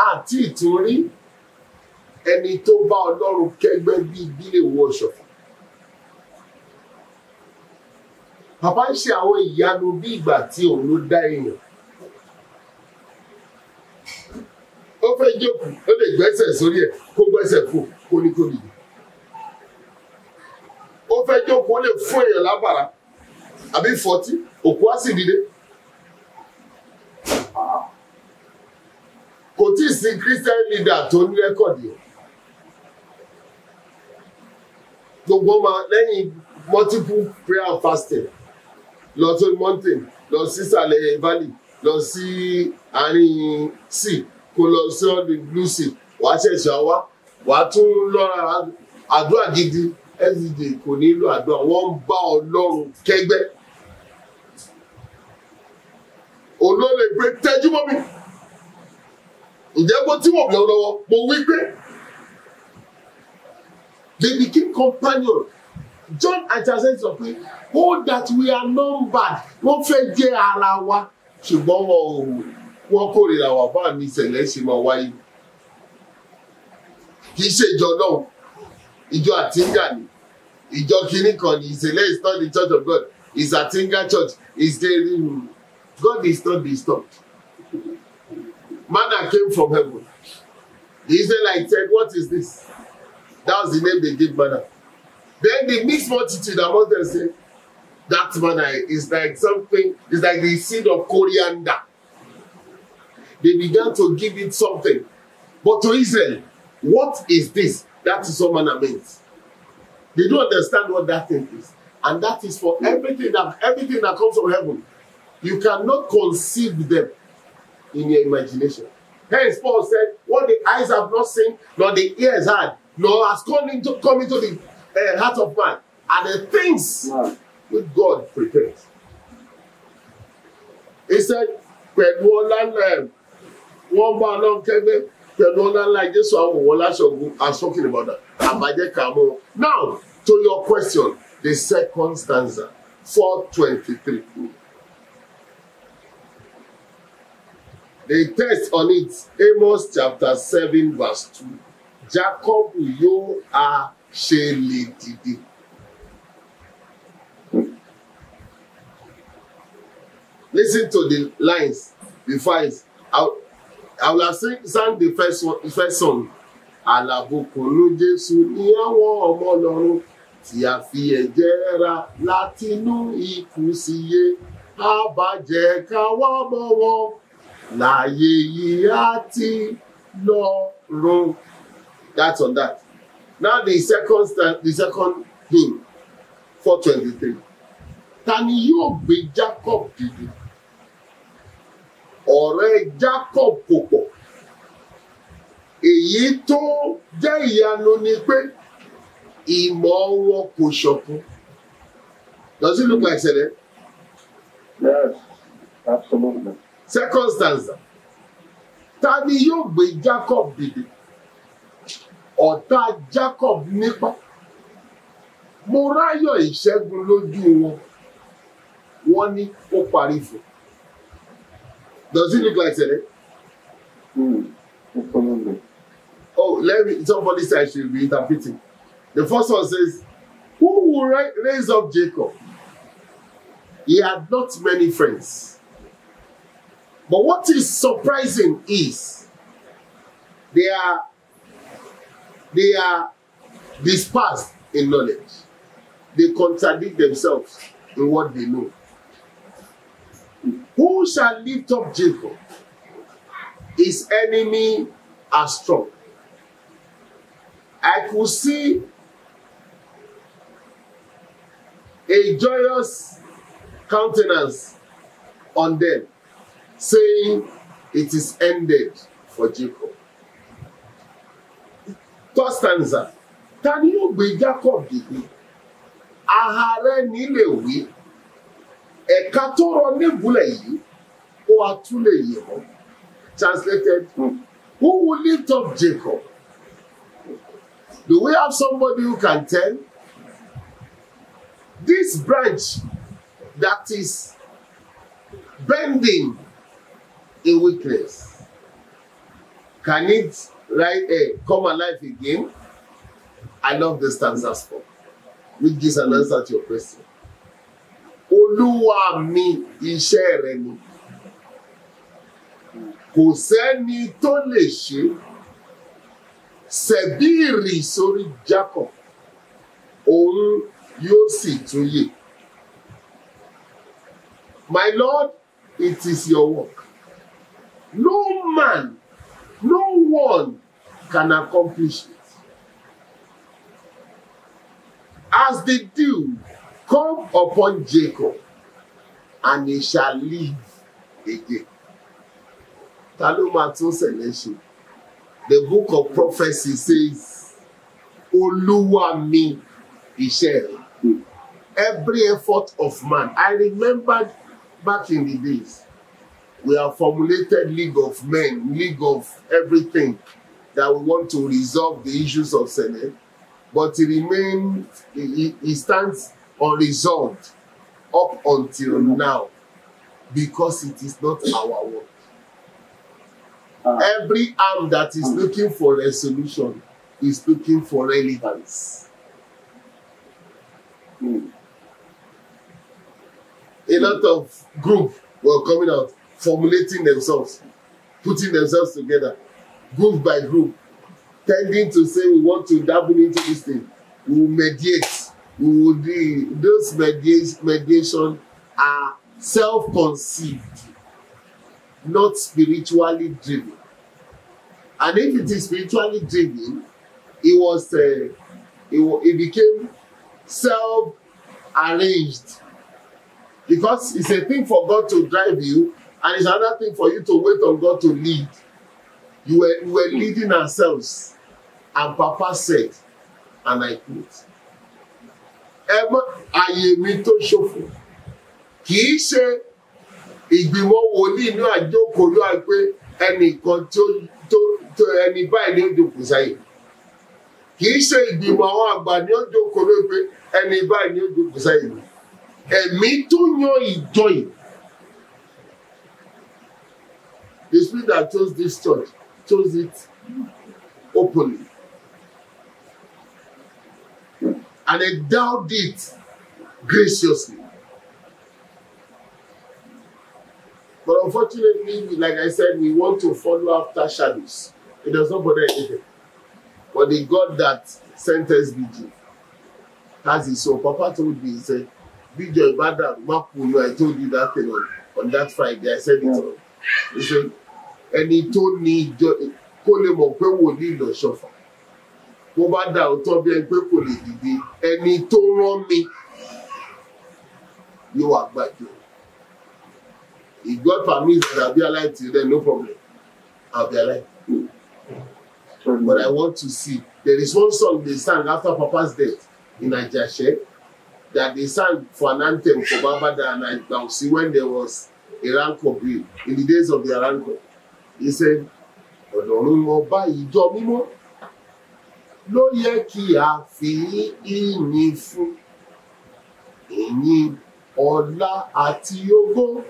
[SPEAKER 1] Àti ìtúrí ẹni tó bá Ọlọ́run kẹ́gbẹ́ bí ìbílẹ̀ wọ ṣọ̀fọ̀. Bàbá ń ṣe àwọn ìyanu bí ìgbà tí òun ló dá èèyàn. Ó fẹ́ jókòó, ó lè gbẹ́sẹ̀ sórí ẹ̀, kó gbẹ́sẹ̀ fò, kó ní kó dìde. Ó fẹ́ jókòó, ó lè fún èèyàn lábàrá, àbí 40, òkú á sì dìde. Kò tí ì sí Christian leader tó ní rẹ́kọ̀dì ẹ̀. Gbogbo ọmọ lẹ́yìn multiple prayer and fasting. Lọ sí mountain, lọ sí ìsàlẹ̀ valley, lọ sí àárín sea, kó lọ sí the blue sea, wàá ṣẹ̀ṣẹ̀ wá, wàá tún lọ́ra àdúrà gidi, SDJ kò nílò àdúrà, wọ́n ń bá Ọlọ́run kẹ́gbẹ́. Olóòlè pé tẹ́jú mọ́ mi. Ǹjẹ́ bó tí mo bẹ̀ lọ́wọ́, mo wí pé they became companion. John Anchorage sọ pé oh that we are numbered, wọ́n fẹ́ jẹ́ ara wa ṣùgbọ́n wọ́n kórìíra wà bá mi ìṣẹ̀lẹ̀ ṣe máa wáyé. Kì í ṣe ìjọ náà, ìjọ Àtìngà ni, ìjọ kìíní kan ni, ìṣẹ̀lẹ̀ is not the church of God, it's Àtìngà church, it's the God is not disturbed. Manna came from heaven. The Israelites said, what is this? That was the name they gave manna. Then the mixed multitude among them said, that manna is like something, it's like the seed of coriander. They began to give it something. But to Israel, what is this? That is what manna means. They don't understand what that thing is. And that is for everything that comes from heaven. You cannot conceive them in your imagination. Hence, Paul said, what the eyes have not seen, nor the ears heard, nor has come into the heart of man, are the things which God prepares. He said, pẹ̀lú ọlá ńlá wọ́n bá Ọlọ́run kẹ́gbẹ́, pẹ̀lú ọlá ńlá Jésù àwọn wọlá ṣọ̀gùn. I'm talking about that. Àbájẹ́ kàmú. Now, to your question, the second stanza, 4:23. The text on it, Amos chapter 7 verse 2. Jacob yóò á ṣe lè dìde. Listen to the lines before I will sing the first song. Àlàbùkún Jésù ní àwọn ọmọ Ọlọ́run tí a fi ẹ̀jẹ̀ rà látinú ikú síyè. Àbájẹ́ ká wá mọ́ wọn láyé yìí àti lọ́run. That's on that. Now the second hymn, 4:23. Ta ni yóò gbé Jacob dìde? Ọ̀rẹ́ Jacob kò pọ̀. Èyí tó jẹ́ ìyanu ni pé ìmọ̀ wọn kò ṣọ̀kan. Does it look like Sele?
[SPEAKER 2] Yes, absolutely.
[SPEAKER 1] Second stanza. Ta ni yóò gbé Jacob dìde? Ọ̀tá Jacob nípa. Mo ráyọ̀ ìṣẹ́gun lójú wọn. Wọ́n ní ó parí fún. Does it look like Sele?
[SPEAKER 2] Absolutely.
[SPEAKER 1] Oh, somebody say I should be interpreting. The first one says, who will raise up Jacob? He had not many friends. But what is surprising is they are dispersed in knowledge. They contradict themselves in what they know. Who shall lift up Jacob? his enemy are strong. I could see a joyous countenance on them, saying, it is ended for Jacob. Third stanza. Ta ni yóò gbé Jacob dìde? Ààrẹ nílé wí. Ẹ̀ka tó rọ níbùlẹ̀ yìí, ó wá tún lè yẹ̀ mọ́. Translated, who will lift up Jacob? Do we have somebody who can tell? This branch that is bending in weakness, can it come alive again? I love the stanzas for, which gives an answer to your question. Olúwa mi iṣẹ́ rẹ ni, kò sẹ́ni tó lè ṣe, ṣẹ̀bíìrì sórí Jacob, òun yóò sì tún yè. My Lord, it is your work. No man, no one can accomplish it. As the dew come upon Jacob, and he shall live again. Ta ló máa tún ṣẹlẹ̀ ṣe? The book of prophecy says, Olúwa mi iṣẹ́ rẹ̀. Every effort of man. I remembered back in the days, we have formulated league of men, league of everything, that we want to resolve the issues of Senate, but it remains, it stands unresolved up until now, because it is not our work. Every arm that is looking for resolution is looking for relevance. A lot of groups were coming out, formulating themselves, putting themselves together, group by group, tending to say we want to dabble into this thing. We will mediate. We will do those mediation are self-conceived, not spiritually driven. And if it is spiritually driven, it became self-arranged. Because it's a thing for God to drive you, and it's another thing for you to wait on God to lead. We were leading ourselves, and Papa said, and I quote, Emma ayé mi tó ṣòfò, kì í ṣe ìgbìmọ̀ wòlíì inú àjókòó ló wà pé ẹnìkan tó ẹni báyìí ní òjòkó sáyé. Kì í ṣe ìgbìmọ̀ àwọn àgbà ní òjòkó ló pé ẹni báyìí ní òjòkó sáyé. Ẹ̀mí tó yan ìjọ yìí. The spirit that chose this church chose it openly. And endowed it graciously. But unfortunately, like I said, we want to follow after shadows. It does not bother anything. But the God that sent SBG has his own. Papa told me, he said, BJ Bada, I told you that thing on that Friday. I said it all. He said, and he told me, Kole mo pe wòlíì lọ ṣọ̀fà. Bó bá dà ó tọ́ bí ẹni pé kò lè dìde, ẹni tó rán mi yóò wá gbàjọ. If God permits that I'll be alive till then, no problem. I'll be alive. But I want to see. There is one song they sang after Papa's death in Ajashe that they sang for an anthem for Babada and Bausi when there was a Aranko bill, in the days of the Aranko. He said, Ọlọ́run ọba ìjọ mímọ́ ló yẹ kí a fi ìyìn fún, ìyìn ọlá àti ògo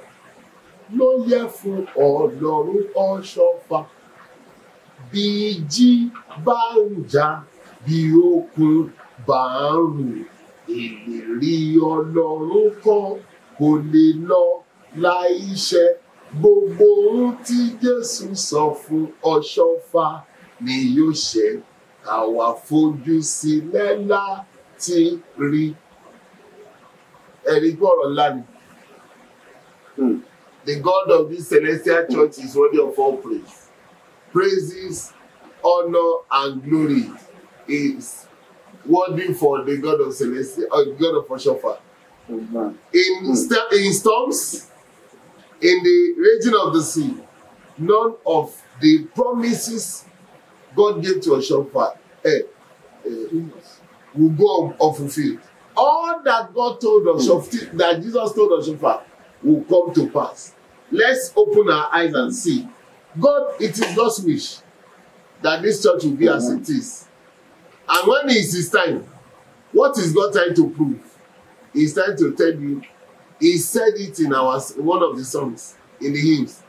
[SPEAKER 1] ló yẹ fún Ọlọ́run ọ̀ṣọ́fà. Bí ìjì bá ń jà, bí òkun bá ń rù, ìlérí Ọlọ́run kan kò lè lọ láìṣẹ. Gbogbo ohun tí Jésù sọ fún ọ̀ṣọ́fà ni yóò ṣẹ. Àwa fojú sílẹ̀ láti rí. Ẹ̀rí gbọ́rọ̀ ńlá ni. The God of this celestial church is worthy of all praise. praises, honor, and glory is worthy for the God of Celestia, or God of Shofar. In storms, in the raging of the sea, none of the promises God gave to a Shofar will go unfulfilled. All that God told us, that Jesus told us, Shofar, will come to pass. Let's open our eyes and see. God, it is God's wish that this church will be as it is. And when it is his time, what is God trying to prove? He's trying to tell you, he said it in one of the songs, in the hymns.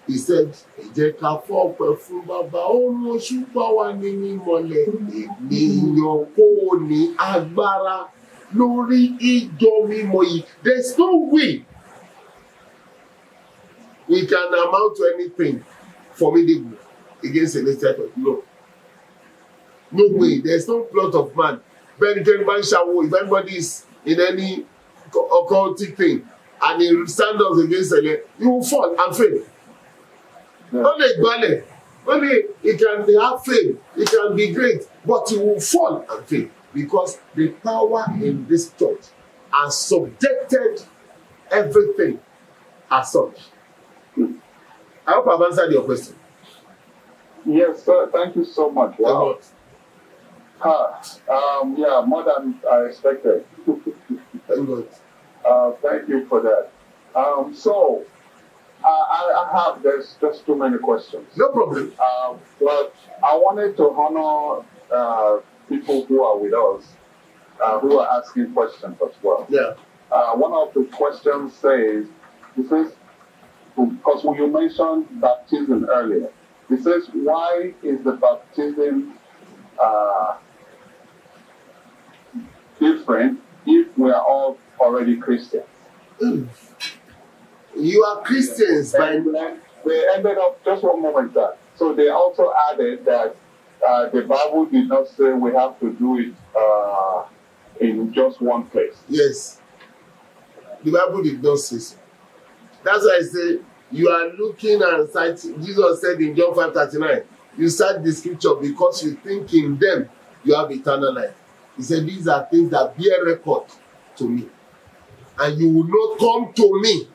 [SPEAKER 1] He said, there's no way we can amount to anything formidable against a nature. No. No way. There's no plot of man. If anybody is in any occultic thing and he stands up against it, you will fall and fail. Yeah. Only it can have fame, it can be great, but you will fall and fail because the power in this church has subjected everything as such. I hope I've answered your question.
[SPEAKER 2] Yes, sir. Thank you so much. Wow. Yeah, more than I expected.
[SPEAKER 1] Thank God.
[SPEAKER 2] Thank you for that. So, there's just too many questions.
[SPEAKER 1] No problem.
[SPEAKER 2] But I wanted to honor people who are with us, who are asking questions as well.
[SPEAKER 1] Yeah.
[SPEAKER 2] One of the questions says, because you mentioned baptism earlier, it says, why is the baptism different if we are all already Christians?
[SPEAKER 1] You are Christians,
[SPEAKER 2] but they ended up, just one moment, sir. So they also added that the Bible did not say we have to do it in just one place.
[SPEAKER 1] Yes. The Bible did not say so. That's why I say you are looking and citing. Jesus said in John 5:39, you cite the scripture because you think in them you have eternal life. He said, these are things that bear record to me. And you will not come to me.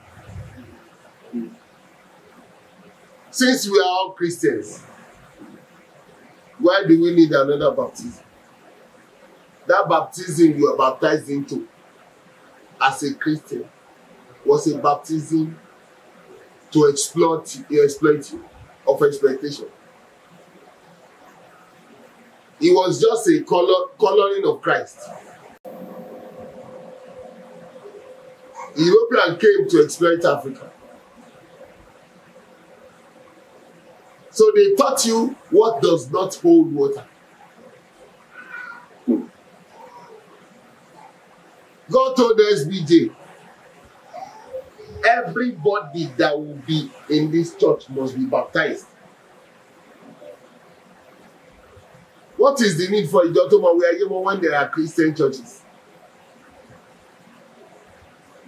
[SPEAKER 1] Since we are all Christians, why do we need another baptism? That baptism you are baptized into as a Christian was a baptism to exploit you, of exploitation. It was just a coloring of Christ. Europeans came to exploit Africa. So they taught you what does not hold water. God told SBJ, everybody that will be in this church must be baptized. What is the need for Ijotoma when there are Christian churches?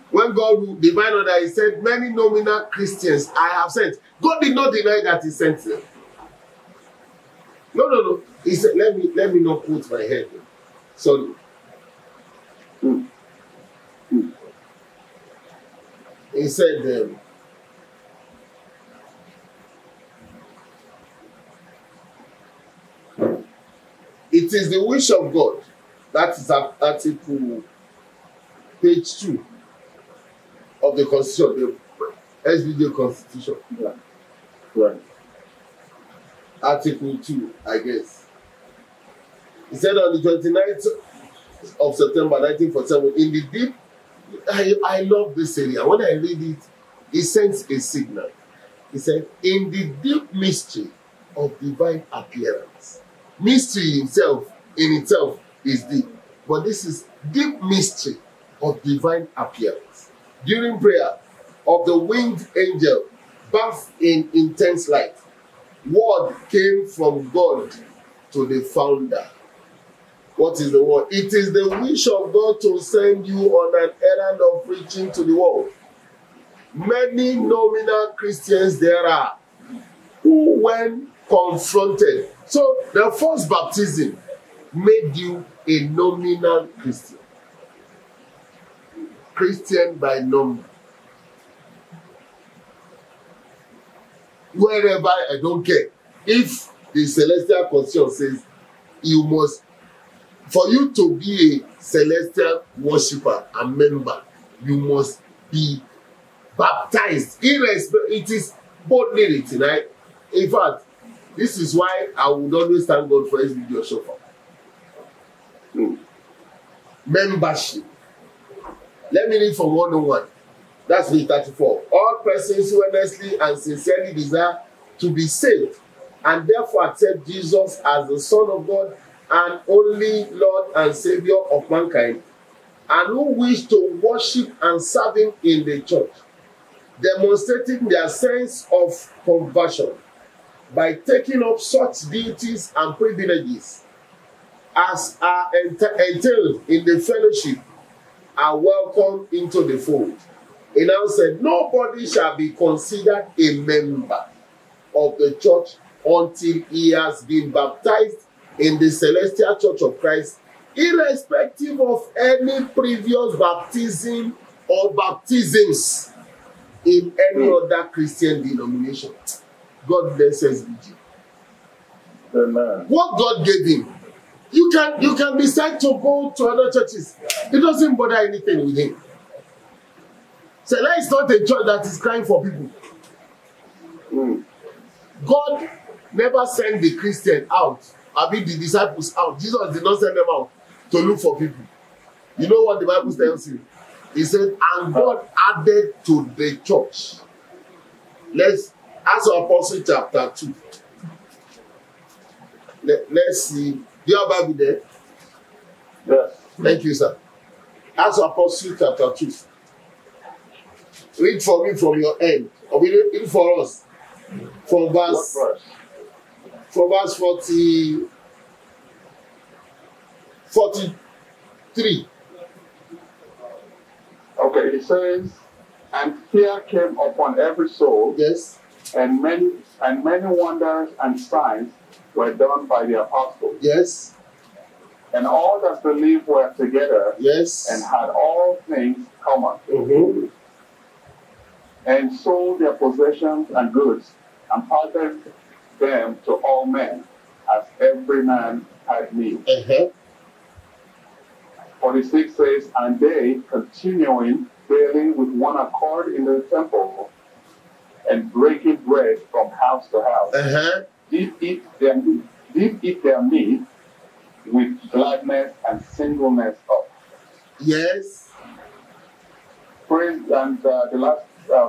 [SPEAKER 1] When God divine order, he said, many nominal Christians I have sent. God did not deny that he sent them. No. He said, let me not put my head in. Sorry. He said, it is the wish of God. That is article page 2 of the Constitution, the SBJ Constitution.
[SPEAKER 2] Yeah. Right.
[SPEAKER 1] Article 2, I guess. He said on the 29th of September 1947, in the deep, I love this area. When I read it, he sends a signal. He said, in the deep mystery of divine appearance. Mystery in itself is deep. But this is deep mystery of divine appearance. During prayer of the winged angel, bathed in intense light, word came from God to the founder. What is the word? It is the wish of God to send you on an errand of preaching to the world. Many nominal Christians there are, who, when confronted, so the first baptism made you a nominal Christian. Christian by number. Wherever, I don't care. If the celestial constitution says you must, for you to be a celestial worshipper and member, you must be baptized. It is boldly written, right? In fact, this is why I would always thank God for his video show. Membership. Let me read from 101. That's verse 34. All persons who earnestly and sincerely desire to be saved and therefore accept Jesus as the Son of God and only Lord and Savior of mankind, and who wish to worship and serve him in the church, demonstrating their sense of conversion by taking up such duties and privileges as are entailed in the fellowship, are welcomed into the fold. He now said, nobody shall be considered a member of the church until he has been baptized in the celestial church of Christ, irrespective of any previous baptism or baptisms in any other Christian denomination. God bless SBG.
[SPEAKER 2] Amen.
[SPEAKER 1] What God gave him, you can decide to go to other churches. It doesn't bother anything with him. Selah is not a church that is crying for people. God never sent the Christian out. I mean the disciples out. Jesus did not send them out to look for people. You know what the Bible tells you? He said, and God added to the church. Let's Acts of Apostles chapter 2. Let's see. Do you have Bible there?
[SPEAKER 2] Yes.
[SPEAKER 1] Thank you, sir. Acts of Apostles chapter 2. Read for me from your end. Or read for us. From verse 43.
[SPEAKER 2] Okay, it says, and fear came upon every soul.
[SPEAKER 1] Yes.
[SPEAKER 2] And many wonders and signs were done by the apostles.
[SPEAKER 1] Yes.
[SPEAKER 2] And all that believed were together.
[SPEAKER 1] Yes.
[SPEAKER 2] And had all things common. And sold their possessions and goods, and parted them to all men, as every man had need. 46 says, and they, continuing daily with one accord in the temple, and breaking bread from house to house, did eat their meat with gladness and singleness of.
[SPEAKER 1] Yes.
[SPEAKER 2] Praise, and the last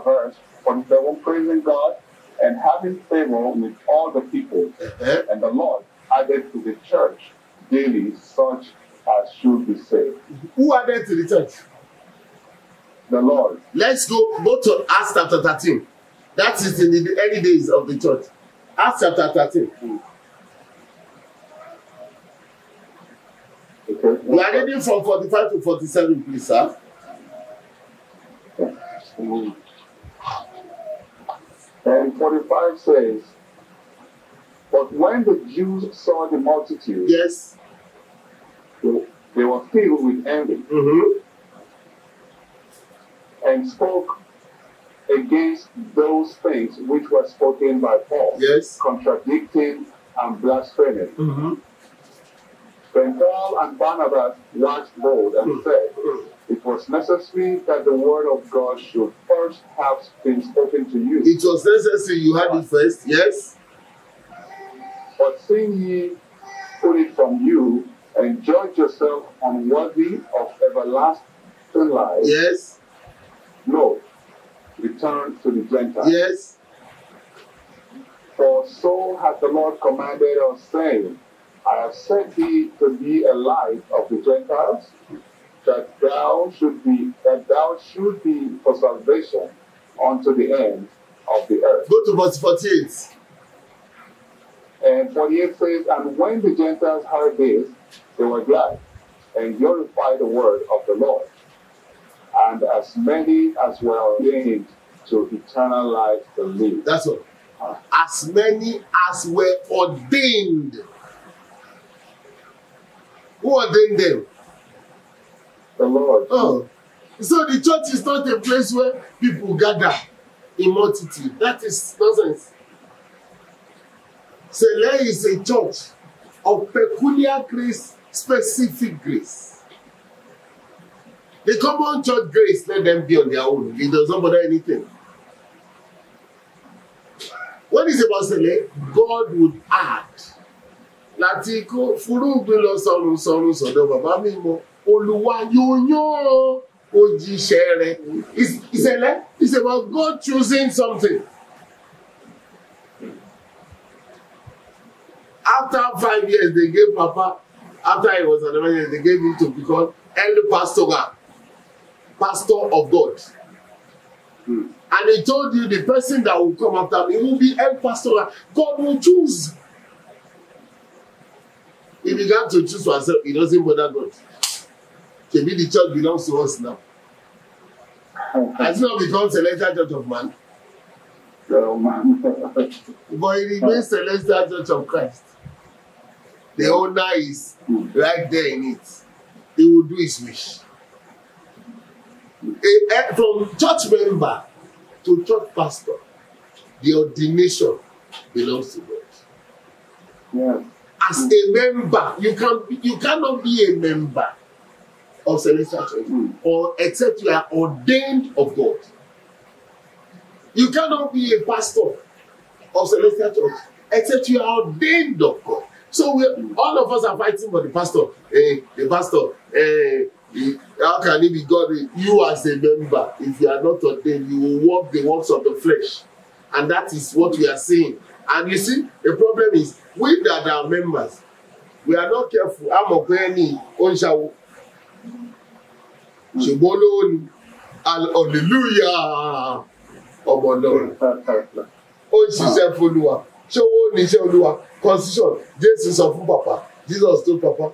[SPEAKER 2] verse, 47, praising God and having favor with all the people, and the Lord added to the church daily such as should be saved.
[SPEAKER 1] Who added to the church?
[SPEAKER 2] The Lord.
[SPEAKER 1] Let's go to Acts chapter 13. That is in the early days of the church. Acts chapter 13. Okay. We are reading from 45 to 47, please, sir.
[SPEAKER 2] And 45 says, but when the Jews saw the multitude,
[SPEAKER 1] yes,
[SPEAKER 2] they were filled with envy, and spoke against those things which were spoken by Paul,
[SPEAKER 1] yes,
[SPEAKER 2] contradicting and blaspheming. Then Paul and Barnabas waxed bold and said, it was necessary that the word of God should first have been spoken to you.
[SPEAKER 1] It was necessary you had it first, yes.
[SPEAKER 2] But seeing ye put it from you, and judge yourself unworthy of everlasting life,
[SPEAKER 1] yes,
[SPEAKER 2] no, return to the Gentiles.
[SPEAKER 1] Yes.
[SPEAKER 2] For so hath the Lord commanded us, saying, I have set thee to be a light of the Gentiles, that thou should be for salvation unto the end of the earth.
[SPEAKER 1] Go to verse 48.
[SPEAKER 2] And 48 says, and when the Gentiles heard this, they were glad, and glorified the word of the Lord. And as many as were ordained to eternal life believed.
[SPEAKER 1] That's all. as many as were ordained. Who ordained them?
[SPEAKER 2] The Lord.
[SPEAKER 1] Oh. So the church is not a place where people gather in multitude. That is nonsense. Sele is a church of peculiar grace, specific grace. The common church grace, let them be on their own. It does not bother anything. When it's about Sele, God would add. Latiko, furugbin lọ sọrun sọ́dọ̀ bàbá mi mọ. Olúwa yóò òjíṣẹ́ rẹ̀. It's about God choosing something. After 5 years, they gave Papa, after he was an evangelist, they gave him to become elder pastor of God. And he told you the person that will come after me will be elder pastor. God will choose. He began to choose for himself. He doesn't bother God. Maybe the church belongs to us now. Has it not become Celestial Church of Man?
[SPEAKER 2] No, man.
[SPEAKER 1] But it remains Celestial Church of Christ. The owner is right there in it. He will do his wish. From church member to church pastor, the ordination belongs to God.
[SPEAKER 2] Yeah.
[SPEAKER 1] As a member, you cannot be a member of Celestial Church or except you are ordained of God. You cannot be a pastor of Celestial Church except you are ordained of God. So all of us are fighting for the pastor. How can he be God? You as a member, if you are not ordained, you will walk the works of the flesh. And that is what we are seeing. And you see, the problem is, we that are members, we are not careful. I'm a penny on show. Hallelujah. Oh my Lord. Oh, she said, Folua. Show only Olua. Constitution. Jesus sọ fún Papa. Jesus told Papa.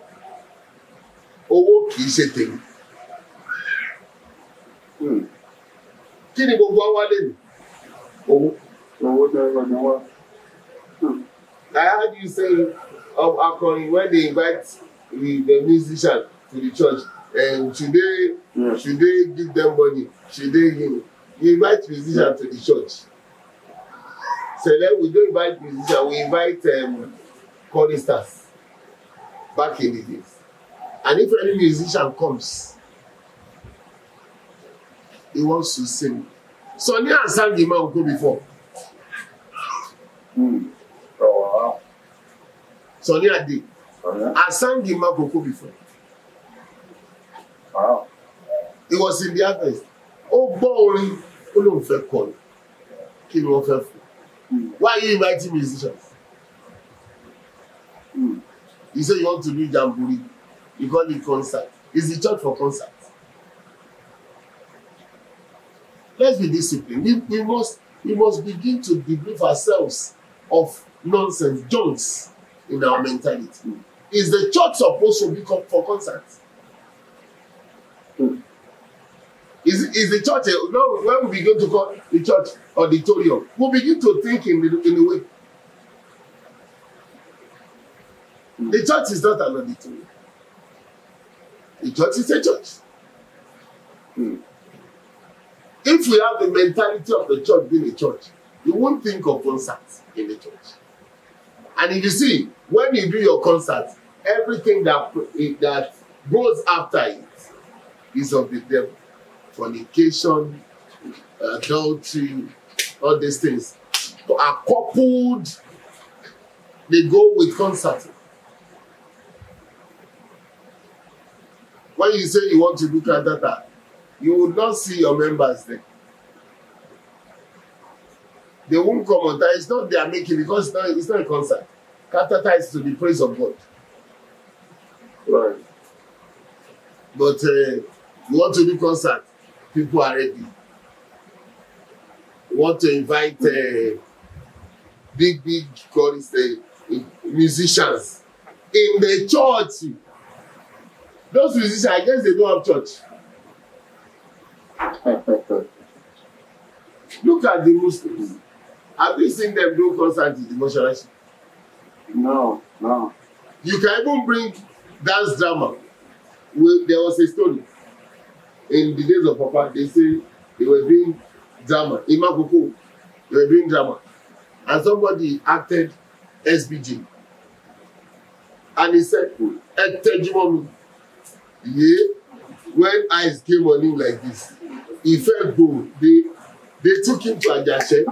[SPEAKER 1] Owó kìí ṣe tèmi. Kí ni gbogbo wa lè ní? Owó.
[SPEAKER 2] Owó tẹ́lẹ̀ ni wá.
[SPEAKER 1] I heard you say Akọrin when they invite the musician to the church, and should they give them money? Should they give? You invite musician to the church. So then we don't invite musicians, we invite choristers back in the days. And if any musician comes, he wants to sing. Sonia and sang the man go before.
[SPEAKER 2] Oh, wow.
[SPEAKER 1] Sonia did. I sang the man go before.
[SPEAKER 2] Wow.
[SPEAKER 1] It was in the harvest. Oh, boring. Oh, no, fair call. King of fair. Why are you inviting musicians? You say you want to do jamboree. You call it concert. It's the church for concert. Let's be disciplined. We must begin to debrief ourselves of nonsense, junks in our mentality. Is the church supposed to be for concerts? Is the church, when we begin to call the church auditorium, we'll begin to think in a way. The church is not an auditorium. The church is a church. If we have the mentality of the church being a church, you won't think of concerts in the church. And if you see, when you do your concert, everything that goes after it is of the devil. Fornication, adultery, all these things are coupled. They go with concert. When you say you want to do cantata, you will not see your members there. They won't come on time. It's not they are making, because it's not a concert. Cantata is to the praise of God. Right. But you want to do concert, people are ready. You want to invite big choristers, musicians in the church. Those musicians, I guess they don't have church. Look at the Muslims. Have you seen them do concert in the mortuary?
[SPEAKER 2] No.
[SPEAKER 1] You can even bring dance drama. There was a story in the days of Papa. They say they were doing drama. In Makoko, they were doing drama. And somebody acted SBG. And he said, yeah. When eyes came on him like this, he felt bold. They took him to Ajashe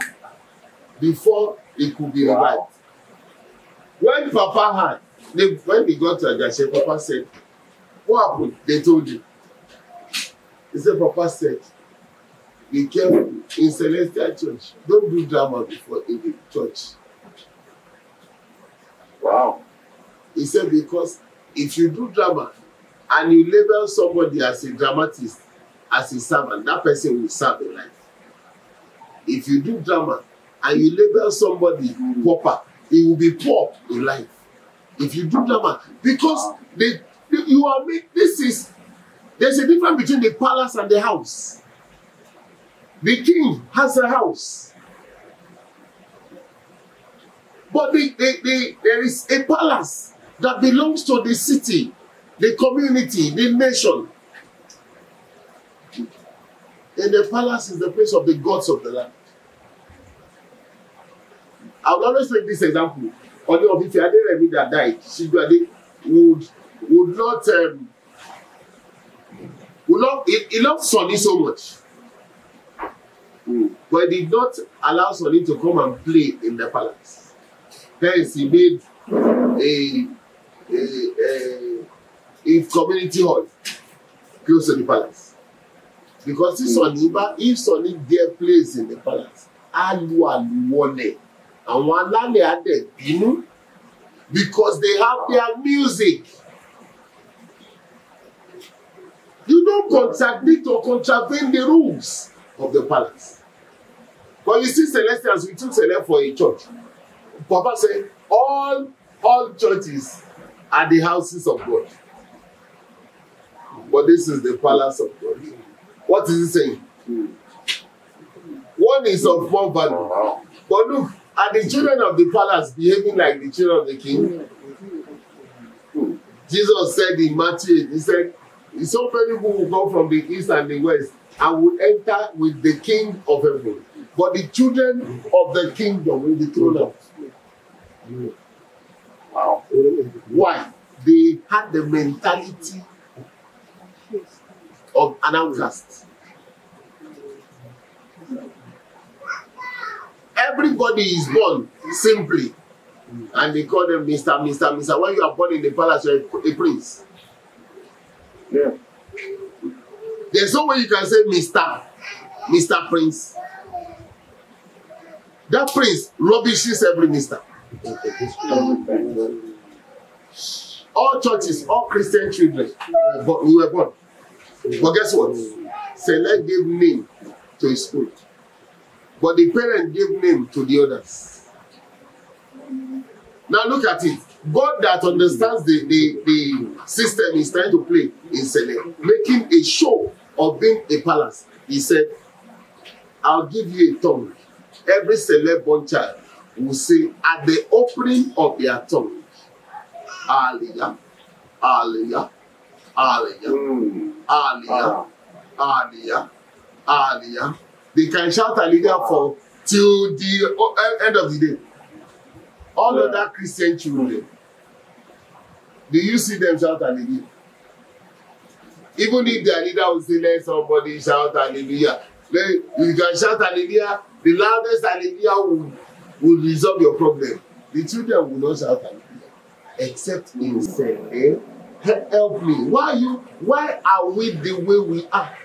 [SPEAKER 1] before he could be revived. When Papa when he got to Ajashe, Papa said, what happened? They told him. He said, Papa said, be careful in Celestial Church. Don't do drama before in the church.
[SPEAKER 2] Wow.
[SPEAKER 1] He said, because if you do drama and you label somebody as a dramatist, as a servant, that person will serve in life. If you do drama and you label somebody pauper, he will be poor in life. If you do drama, because there's a difference between the palace and the house. The king has a house. But there is a palace that belongs to the city, the community, the nation. And the palace is the place of the gods of the land. I would always take this example. Although if Ademola that died, Shigwade would not, he loved Sonny so much. But he did not allow Sonny to come and play in the palace. Hence, he made a community hall close to the palace. Because if Sonny dare plays in the palace, because they have their music. You don't contradict or contravene the rules of the palace. But you see, Celestials, we took Celeste for a church. Papa said, all churches are the houses of God. But this is the palace of God. What is he saying? One is of more value. But look, are the children of the palace behaving like the children of the king? Jesus said in Matthew, he said, so many people will come from the east and the west and will enter with the king of heaven. But the children of the kingdom will be thrown out. Wow. Why? They had the mentality of an outcast. Everybody is born simply. And they call them Mr. When you are born in the palace, you are a prince. Yeah. There's no way you can say Mr. Prince. That prince rubbishes every mister. All churches, all Christian children, we were born. But guess what? Select gave name to his school. But the parent gave name to the others. Now look at it. God that understands the system is trying to play in Select, making a show of being a palace. He said, I'll give you a tongue. Every Select born child will say at the opening of their tongue, Aliyah, Aliyah, Aliyah, Aliyah, Aliyah, Aliyah. They can shout Aliyah for till the end of the day. All other Christian children, do you see them shout Aliyah? Even if their leader will say, let somebody shout Hallelujah. You can shout Hallelujah. The loudest Hallelujah will resolve your problem. The children will not shout Hallelujah. Except in saying, help me. Why are we the way we are?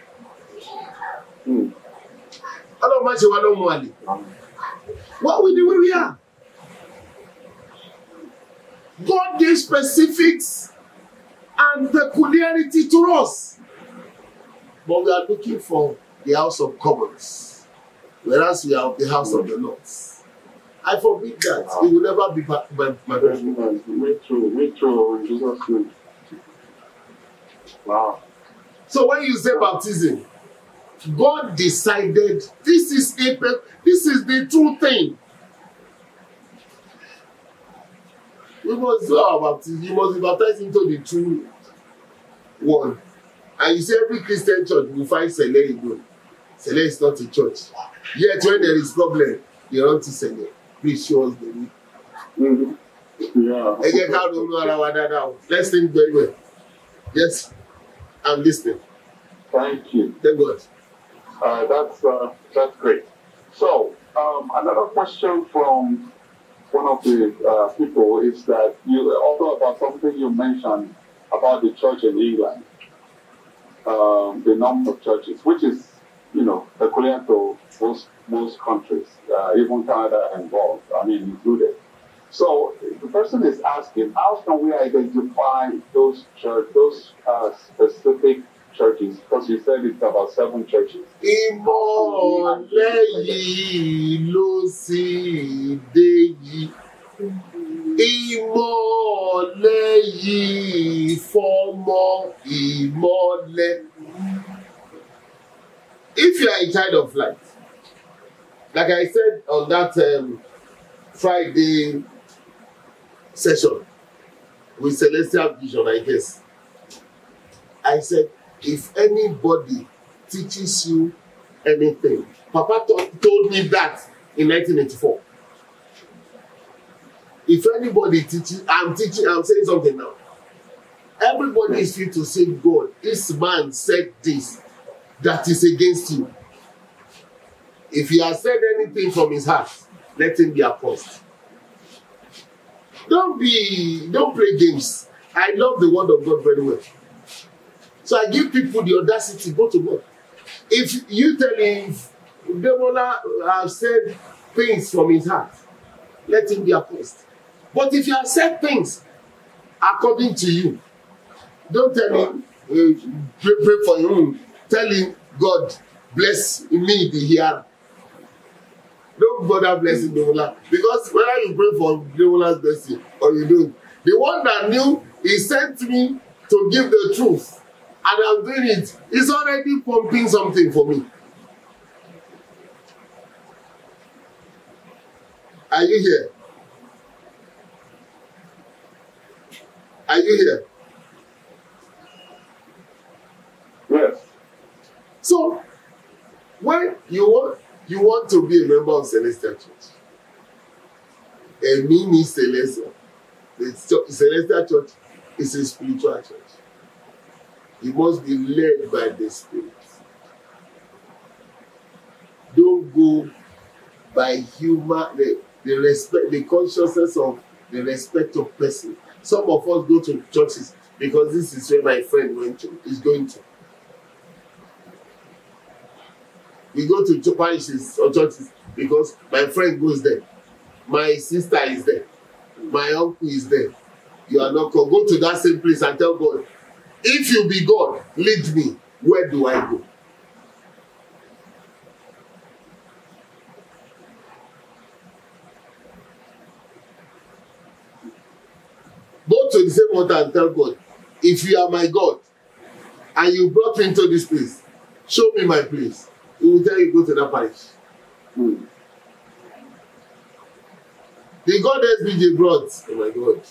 [SPEAKER 1] Why are we the way we are? God gave specifics and peculiarity to us. But we are looking for the House of Commons, whereas we are of the House of the Lords. I forbid that. It will never be my person. Me too, in Jesus' name. Wow. So when you say baptism, God decided this is the true thing. We must do our baptism. You must be baptized into the true one. And you see, every Christian church will find Sele in. Sele is not a church. Yet when there is problem, they run to Sele. Please show us the way.
[SPEAKER 2] Yeah.
[SPEAKER 1] Let's think very well. Yes, I'm listening.
[SPEAKER 2] Thank you.
[SPEAKER 1] Thank God.
[SPEAKER 2] That's great. So another question from one of the people is that you also about something you mentioned about the church in England, the number of churches, which is peculiar to most countries, even Canada involved. I mean included. So the person is asking, how can we identify those specific churches? Because you said it's about 7 churches.
[SPEAKER 1] Ìmọ́lẹ̀ yìí ló sì dé yìí. Ìmọ́lẹ̀ yìí fọ́mọ ìmọ́lẹ̀. If you are a child of light, like I said on that Friday session with Celestial Vision, I guess, I said, if anybody teaches you anything, Papa told me that in 1984. If anybody teaches, I'm saying something now. Everybody is free to say, God, this man said this, that is against you. If he has said anything from his heart, let him be accursed. Don't play games. I love the word of God very well. So I give people the audacity, go to God. If you tell him, Ademola has said things from his heart, let him be accursed. But if you have said things according to you, don't tell him, pray for him. Tell him, God, bless me, the hearer. Don't bother blessing Ademola. Because whether you pray for Ademola's blessing or you don't, the one that knew he sent me to give the truth, and I'm doing it, he's already pumping something for me. Are you here? Are you here?
[SPEAKER 2] Yes.
[SPEAKER 1] So, when you want to be a member of Celestial Church, a mini Celestial, the Celestial Church is a spiritual church. You must be led by the Spirit. Don't go by the respect, the consciousness of the respect of person. Some of us go to churches because this is where my friend is going to. We go to parishes or churches because my friend goes there. My sister is there. My uncle is there. You are not going to go to that same place and tell God, if you be God, lead me. Where do I go? Go to the same altar and tell God, if you are my God and you brought me into this place, show me my place. He will tell you, go to that parish. The God SBJ brought, oh my God.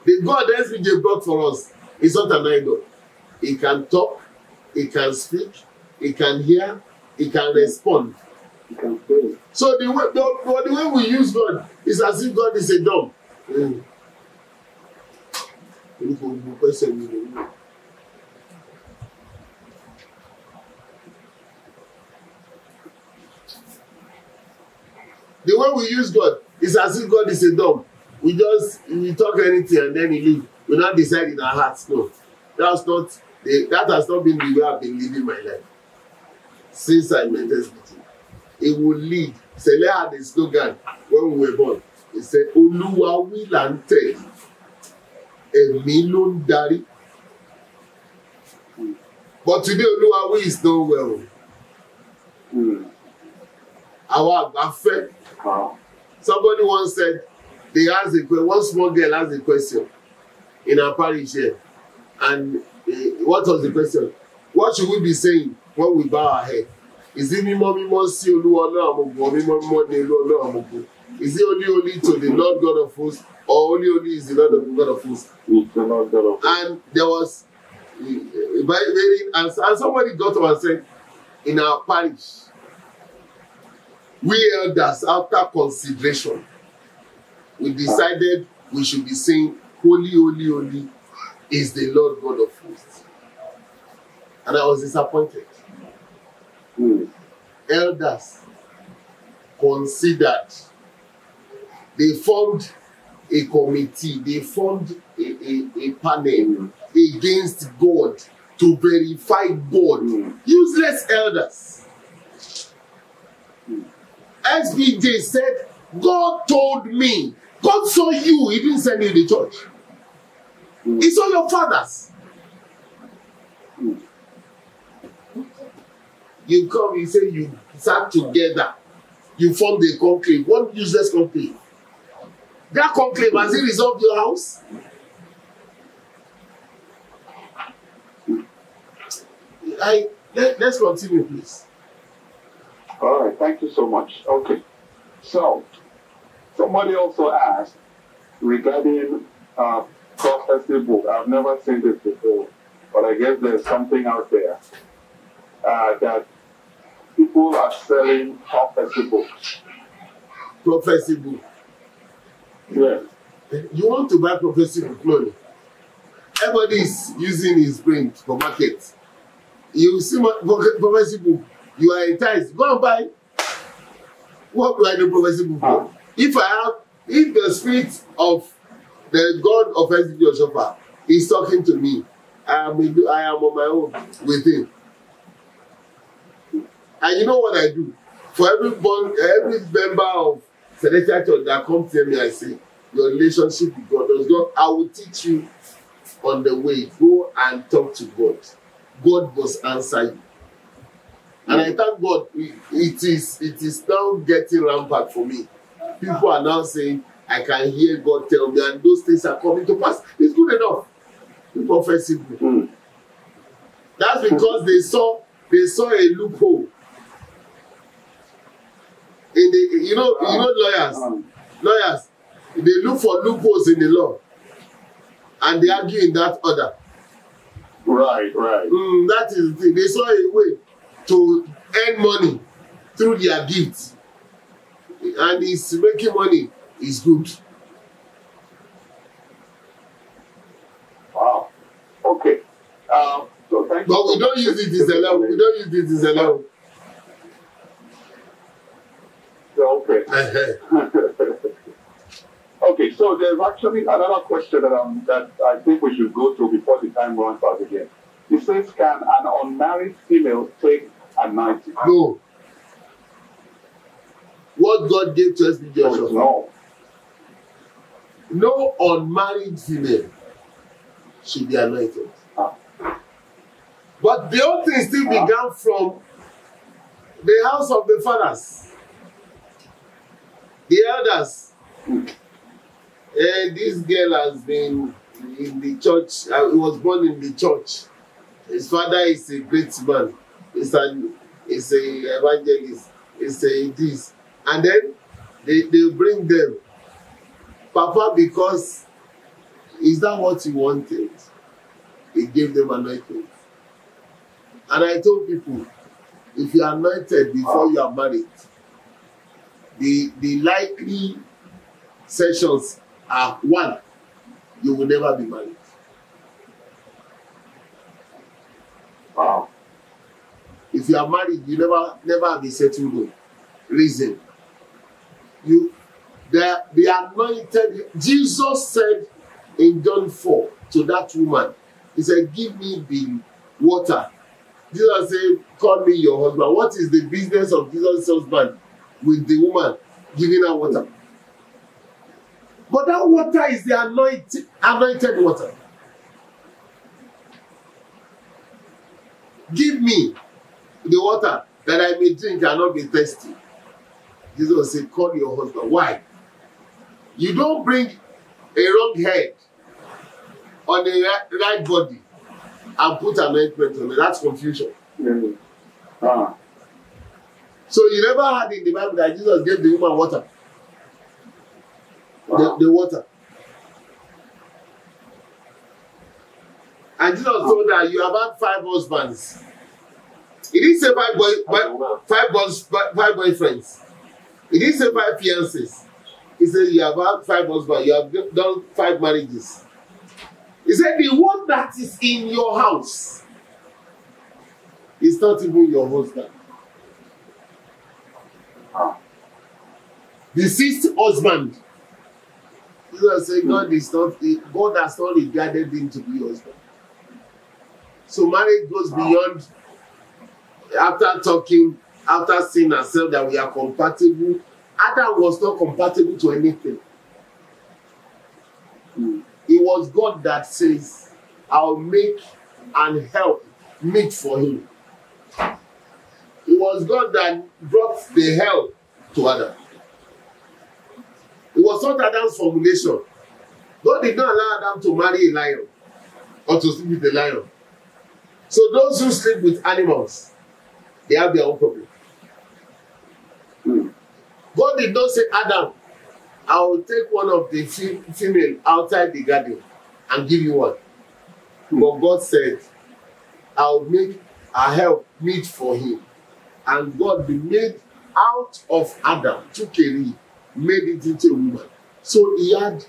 [SPEAKER 1] The God SBJ brought for us is not an idol. He can talk, he can speak, he can hear, he can respond. He can pray. So the way we use God is as if God is a dumb. The way we use God is as if God is a dumb. We talk anything and then he leave. We not decide in our hearts. No, that has not been the way I've been living my life since I met SBT. It will lead. Sele had a slogan when we were born. He said, Oluwa wi la n tẹ̀, èmi ló ń darí. But today Oluwa wi is not well. Our àgbàfẹ́. Somebody once said, one small girl asked a question in our parish here. And what was the question? What should we be saying when we bow our head? Is it Mimo Si Oluwa Is it only to the Lord God of hosts, or only is the Lord God of hosts? And there was and somebody got up and said, in our parish, we elders, after consideration, we decided we should be saying, Holy, holy, holy is the Lord God of hosts. And I was disappointed. Elders considered. They formed a committee, they formed a panel against God to verify God. Useless elders. SBJ said, God told me. God saw you, he didn't send you to the church. He saw your fathers. You come, you say you sat together, you formed a conclave. What useless conclave? That conclave, has it resolved your house? Let's continue, please.
[SPEAKER 2] All right, thank you so much. Okay, so somebody also asked regarding prophecy book. I've never seen this before, but I guess there's something out there that people are selling prophecy books.
[SPEAKER 1] Prophecy book.
[SPEAKER 2] Yes.
[SPEAKER 1] You want to buy prophecy book? No. Everybody is using his brain for market. You see my prophecy book, you are enticed. Go and buy. What do I do prophecy book for? If the spirit of the God of SDG Oshofa is talking to me, I am on my own with him. And you know what I do? For every member of Celestial Church that comes to me, I say, your relationship with God, I will teach you on the way. Go and talk to God. God must answer you. And I thank God, it is now getting rampant for me. People are now saying, I can hear God tell me, and those things are coming to pass. It's good enough. The prophecy. That's because they saw a loophole. In the lawyers, they look for loopholes in the law, and they argue in that order.
[SPEAKER 2] Right.
[SPEAKER 1] That is the thing. They saw a way to earn money through their gifts, and it's making money is good.
[SPEAKER 2] Wow. Okay. So thank you.
[SPEAKER 1] But we don't use it as a level. We don't use it as a level.
[SPEAKER 2] Okay. Okay, so there's actually another question that I think we should go through before the time runs out again. It says, can an unmarried female take anointing?
[SPEAKER 1] No. What God gave to us,
[SPEAKER 2] no.
[SPEAKER 1] No unmarried female should be anointed. But the whole thing still began from the house of the fathers. The elders. This girl has been in the church. He was born in the church. His father is a great man. He's an evangelist. He's a this. And then they bring them. Papa, because is that what he wanted? He gave them anointing. And I told people, if you are anointed before you are married, the likely sessions are 1, you will never be married.
[SPEAKER 2] Wow.
[SPEAKER 1] If you are married, you never be settled home. Reason. The anointed, Jesus said in John 4 to that woman, he said, give me the water. Jesus said, call me your husband. What is the business of Jesus' husband with the woman giving her water? But that water is the anointed water. Give me the water that I may drink and not be thirsty. Jesus said, call your husband. Why? You don't bring a wrong head on the right body and put anointment on it. That's confusion. So you never heard in the Bible that Jesus gave the woman water. Wow. The water. And Jesus told her, you have had 5 husbands. He didn't say 5 boyfriends. He didn't say 5 fiancés. He said, you have had 5 husbands. You have done 5 marriages. He said, the one that is in your house is not even your husband. The 6th husband. Jesus said, God has not regarded him to be your husband. So marriage goes beyond, after talking, after seeing ourselves that we are compatible. Adam was not compatible to anything. It was God that says, I'll make and help meet for him. It was God that brought the help to Adam. It was not Adam's formulation. God did not allow Adam to marry a lion or to sleep with a lion. So those who sleep with animals, they have their own problem. God did not say, Adam, I will take one of the female outside the garden and give you one. But God said, I will make a help meet for him. And God made out of Adam, took a rib, made it into a woman. So he had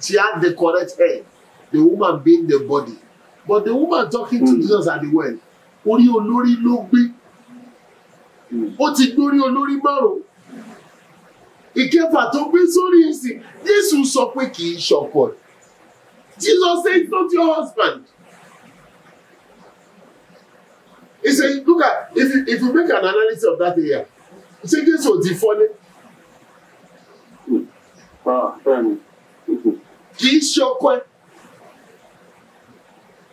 [SPEAKER 1] she had the correct head, the woman being the body. But the woman talking to Jesus at the well, orí olórí ló gbé. Ó ti gbórí olórí márùn. Ìkẹfà tó gbé sórí ìsìn, Jésù sọ pé kì í ṣọkọ. Jesus said, it's not your husband. He said, look at, if you make an analysis of that area, he said, this was the funny. Kì í ṣọkọ.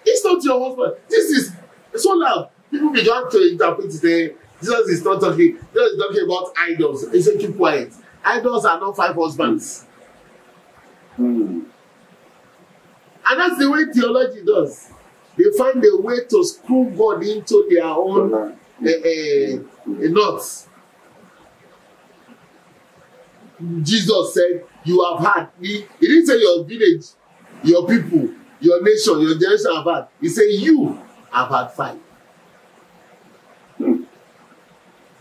[SPEAKER 1] It's not your husband. This is so loud. People began to interpret it. Jesus is not talking. Jesus is talking about idols. He said, keep quiet. Idols are not 5 husbands. And that's the way theology does. They find a way to screw God into their own knots. Jesus said, you have had. He didn't say your village, your people, your nation, your generation have had. He said, you have had 5.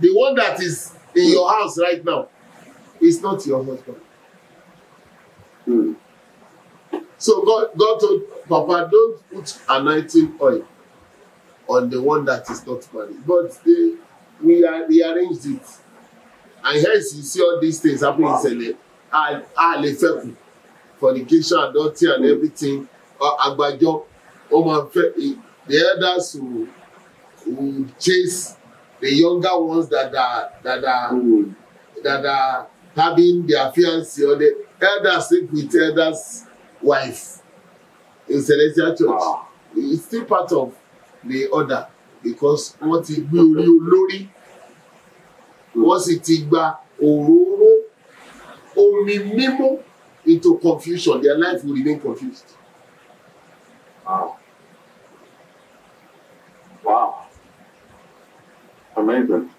[SPEAKER 1] The one that is in your house right now is not your husband. So God told Papa, don't put anointing oil on the one that is not married. But we arranged it. And hence you see all these things happening in Sele. Fornication, adultery, and everything. Agbajo, the elders who chase the younger ones that are having their fiancé, or the elders sleep with elders' wife in Celestial Church. It's still part of the order, because wọ́n ti gbé orí olórí, wọ́n sì ti gba òróró omi mímọ́ into confusion. Their life will remain confused.
[SPEAKER 2] Wow. Amazing.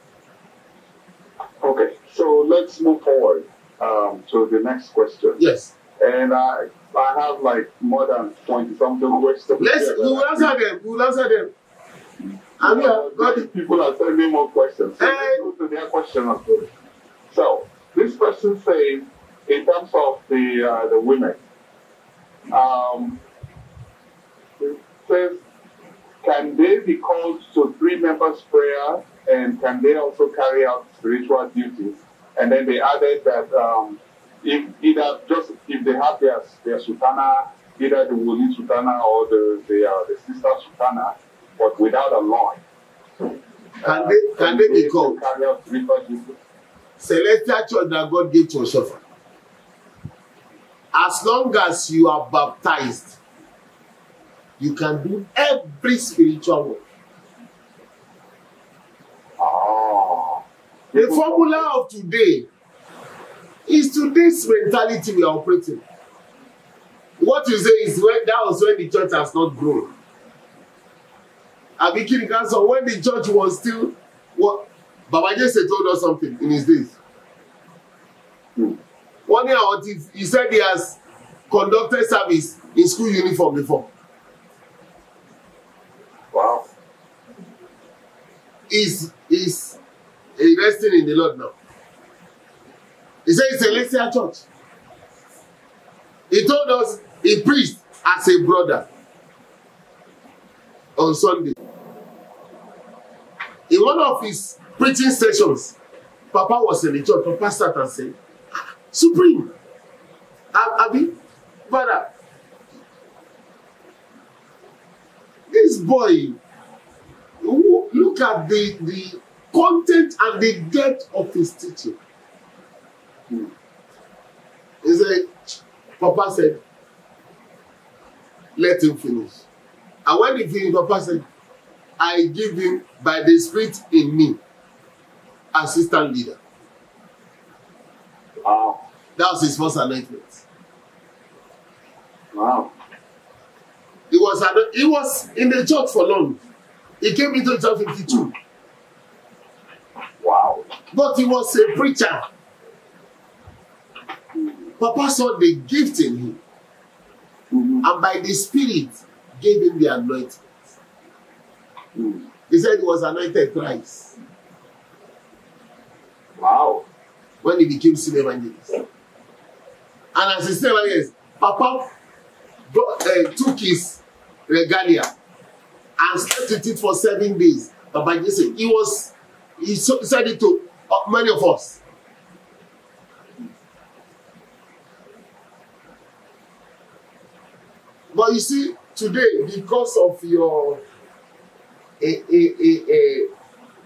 [SPEAKER 2] Okay, so let's move forward to the next question.
[SPEAKER 1] Yes.
[SPEAKER 2] And I have like more than 20-something questions.
[SPEAKER 1] We'll answer them.
[SPEAKER 2] People are sending more questions. So let's go to their question. So this person says, in terms of the women, it says, can they be called to 3 members prayer, and can they also carry out spiritual duties? And then they added that if they have their sutana, either the woolly sutana or the sister sutana, but without a loin,
[SPEAKER 1] can they be called?
[SPEAKER 2] Carry out spiritual duties?
[SPEAKER 1] Celestial Church that God gave to Oshofa. As long as you are baptized, you can do every spiritual work. The formula of today is today's mentality we are operating. What you say is that was when the church has not grown. When the church was still Baba Jesse told us something in his days. One year, he said he has conducted service in school uniform before.
[SPEAKER 2] Wow.
[SPEAKER 1] He's resting in the Lord now. He said it's a Celestial church. He told us he preached as a brother on Sunday. In one of his preaching sessions, Papa was in the church. Papa sat and said, Supreme, Abi, Father, this boy, look at the content and the depth of his teaching. He said, Papa said, let him finish. And when he finished, Papa said, I give him by the Spirit in me, assistant leader.
[SPEAKER 2] Wow.
[SPEAKER 1] That was his first anointment.
[SPEAKER 2] Wow.
[SPEAKER 1] He was in the church for long. He came into the church 52.
[SPEAKER 2] Wow.
[SPEAKER 1] But he was a preacher. Papa saw the gift in him. And by the Spirit gave him the anointing. He said he was anointed thrice.
[SPEAKER 2] Wow.
[SPEAKER 1] When he became senior evangelist. And as a senior evangelist, Papa took his regalia and slept with it for 7 days. Papa just said, he said it to many of us. But you see, today, because of your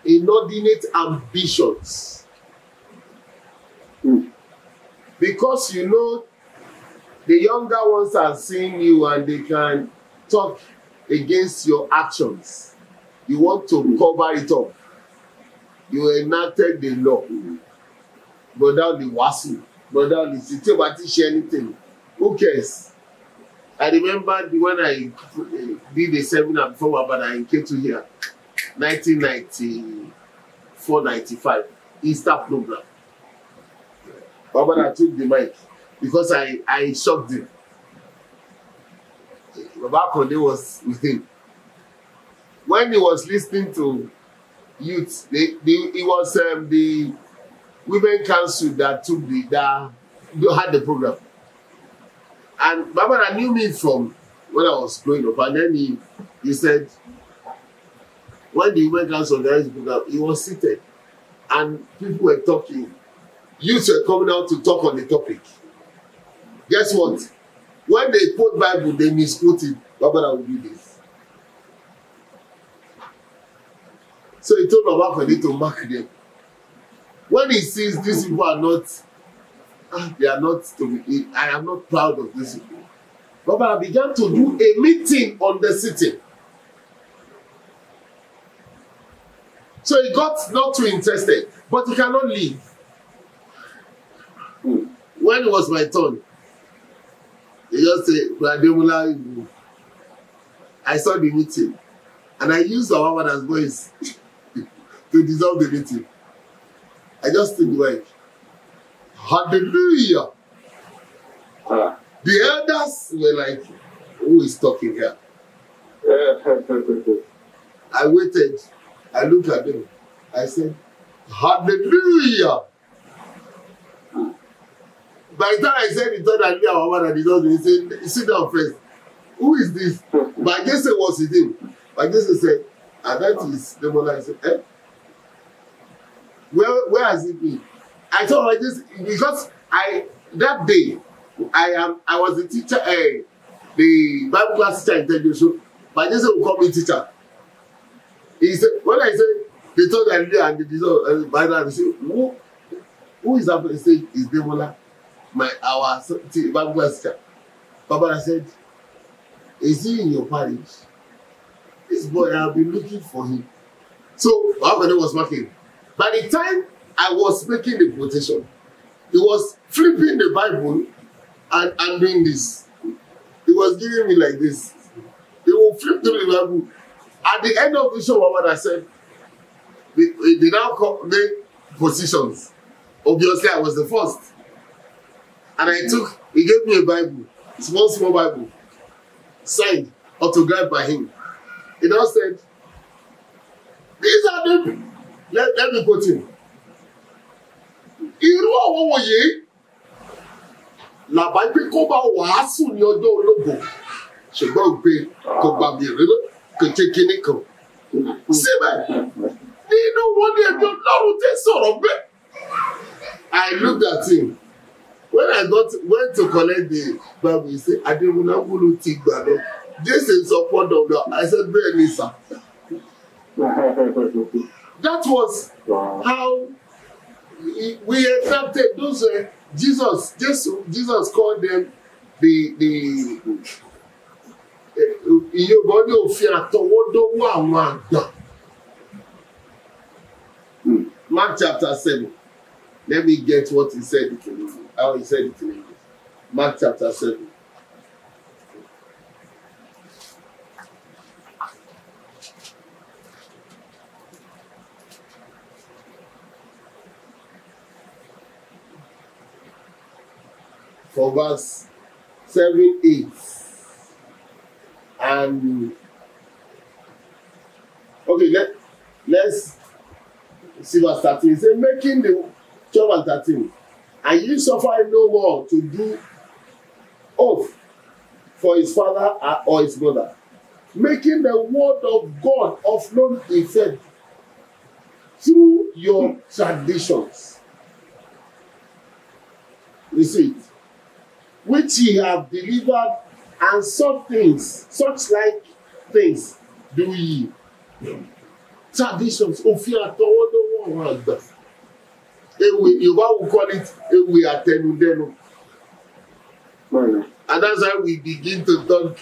[SPEAKER 1] inordinate ambitions, because you know the younger ones are seeing you and they can talk against your actions, you want to cover it up. You enacted the law. Brother, the wasu, brother, the city, but share anything. Who cares? I remember when I did a seminar before, but I came to here, 1994-95, Easter program. But I took the mic because I shocked him. Baba Konde was with him. When he was listening to youth, it was the Women Council that had the program. And Baba knew me from when I was growing up. And then he said, when the Women Council organized the program, he was seated and people were talking. Youths were coming out to talk on the topic. Guess what? When they quote Bible, they misquoted. Baba will do this. So he told Baba Konde to mark them. When he sees these people are not, they are not to be, I am not proud of these people. Baba began to do a meeting on the city. So he got not too interested, but he cannot leave. When it was my turn, he just said, Ademola, I saw the meeting, and I used our mother's voice to dissolve the meeting. I just think like, hallelujah. The elders were like, who is talking here? I waited. I looked at them. I said, hallelujah. By the time I said it, thought I knew our mother did not. He said, sit down first. Who is this? But I guess it was with him. But I guess he said, and that is Ademola. I said, eh? Where has it been? I thought I just, because that day, I was the teacher, the Bible class teacher in television, but I just said, we call me teacher. He said, when I said, they told I knew and they did by now, they said, who is that? He said, it's Ademola, our Bible class teacher. Papa said, is he in your parish? This boy, I've been looking for him. So, Papa was marking. By the time I was making the quotation, he was flipping the Bible and doing this. He was giving me like this. He will flip through the Bible. At the end of the show, my mother said, they now make positions. Obviously, I was the first. And he gave me a Bible, small Bible, signed, autographed by him. He now said, these are them. Let me quote him. Irú àwọn wọ̀nyí làbá pé kó bá wàásù ní ọjọ́ ológo ṣùgbọ́n ògbé kò gbàgbé rírọ́ kò ṣe kíní kan. Síbẹ̀ nínú wọn ní ẹjọ́ lọ́rùn tẹ́ sọ̀rọ̀ bẹ́ẹ̀. I looked at him. When I went to collect the Bible, he said, Ademola Bolaji gbà lọ. This is support of the. I said, bẹ́ẹ̀ ni sir. That was how we accepted those. Jesus called them the Yorùbá ní òfin àtọwọ́dọ́wọ́ àwọn àgbà. Mark chapter 7. Let me get what he said in English. How he said it in English. Mark chapter 7. For verse 7, 8. And okay, let's see verse 13. He said, making the 12 and 13. And you suffer no more to do oath for his father or his mother, making the word of God of no effect through your traditions. You see it? Which ye have delivered, and such like things do ye. Traditions. You will call it ewe atenudenu. And that's why we begin to talk,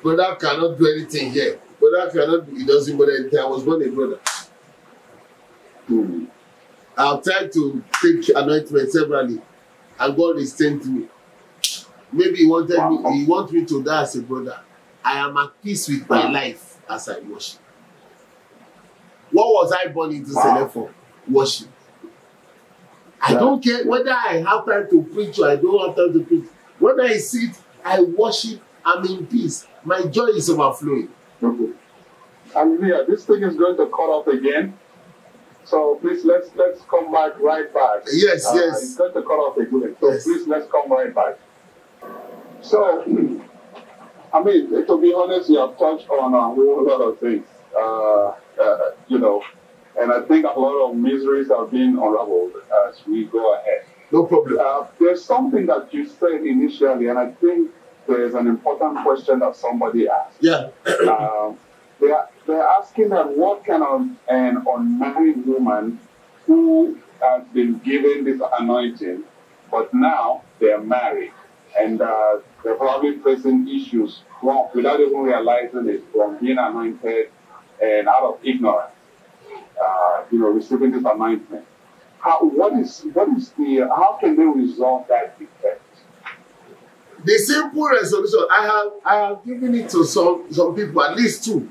[SPEAKER 1] brother cannot do anything here. Brother cannot do, it doesn't matter anything. I was born a brother. I've tried to take anointment severally, and God restrained me. Maybe he wants me to die as a brother. I am at peace with my life as I worship. What was I born into select for? Worship. I don't care whether I have time to preach or I don't have time to preach. When I sit, I worship, I'm in peace. My joy is overflowing.
[SPEAKER 2] Hallelujah. This thing is going to cut off again. So please let's come back right back.
[SPEAKER 1] Yes.
[SPEAKER 2] It's going to cut off again. So please let's come right back. So, I mean, to be honest, you have touched on a whole lot of things, and I think a lot of miseries are being unraveled as we go ahead.
[SPEAKER 1] No problem.
[SPEAKER 2] There's something that you said initially, and I think there's an important question that somebody asked.
[SPEAKER 1] Yeah.
[SPEAKER 2] They're asking that what kind of an unmarried woman who has been given this anointing, but now they're married, and they're probably facing issues without even realizing it, from being anointed and out of ignorance, receiving this anointment. How can they resolve that defect?
[SPEAKER 1] The simple resolution, I have given it to some people, at least two,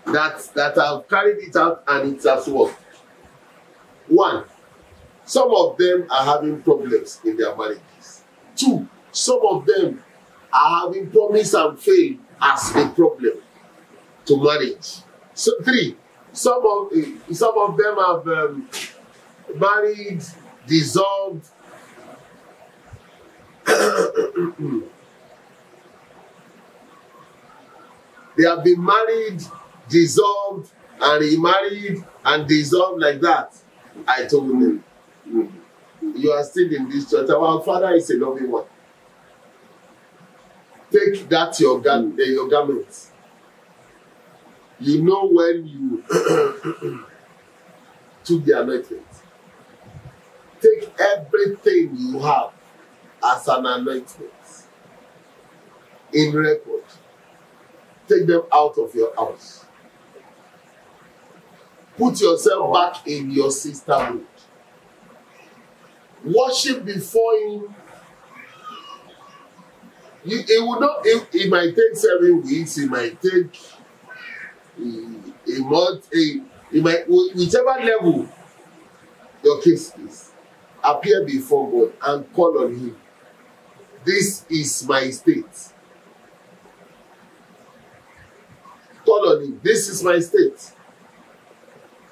[SPEAKER 1] that have carried it out and it has worked. One, some of them are having problems in their marriages. Two, some of them are having promise and fail as a problem to marriage. So, three, some of them have married, dissolved. They have been married, dissolved, and remarried, and dissolved like that. I told them, you are still in this church. Our Father is a loving one. Take that your garment. You know when you took the anointment. Take everything you have as an anointment in record. Take them out of your house. Put yourself back in your sisterhood. Worship before him. It might take 7 weeks. It might take a month. Whichever level your case is, appear before God and call on him. This is my state. Call on him. This is my state.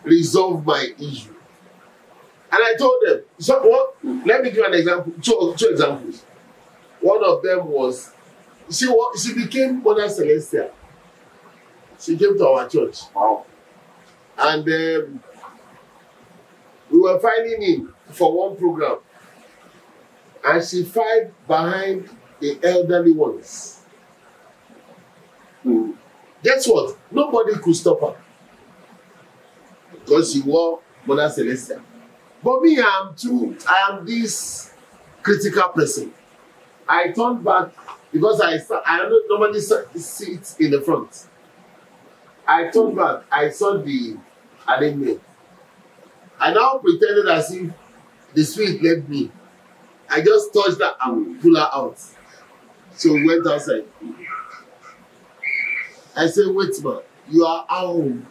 [SPEAKER 1] Resolve my issue. And I told them, so what? Let me give an example. Two examples. One of them was, she became Mother Celestia. She came to our church.
[SPEAKER 2] Wow.
[SPEAKER 1] And we were filing in for one program. And she filed behind the elderly ones. Guess what? Nobody could stop her. Because she wore Mother Celestia. But me, I am this critical person. I turned back because I don't normally sit in the front. I turned back. I saw the arrangement. I now pretended as if the spirit led me. I just touched that and pulled her out. So we went outside. I said, wait, man, you are old.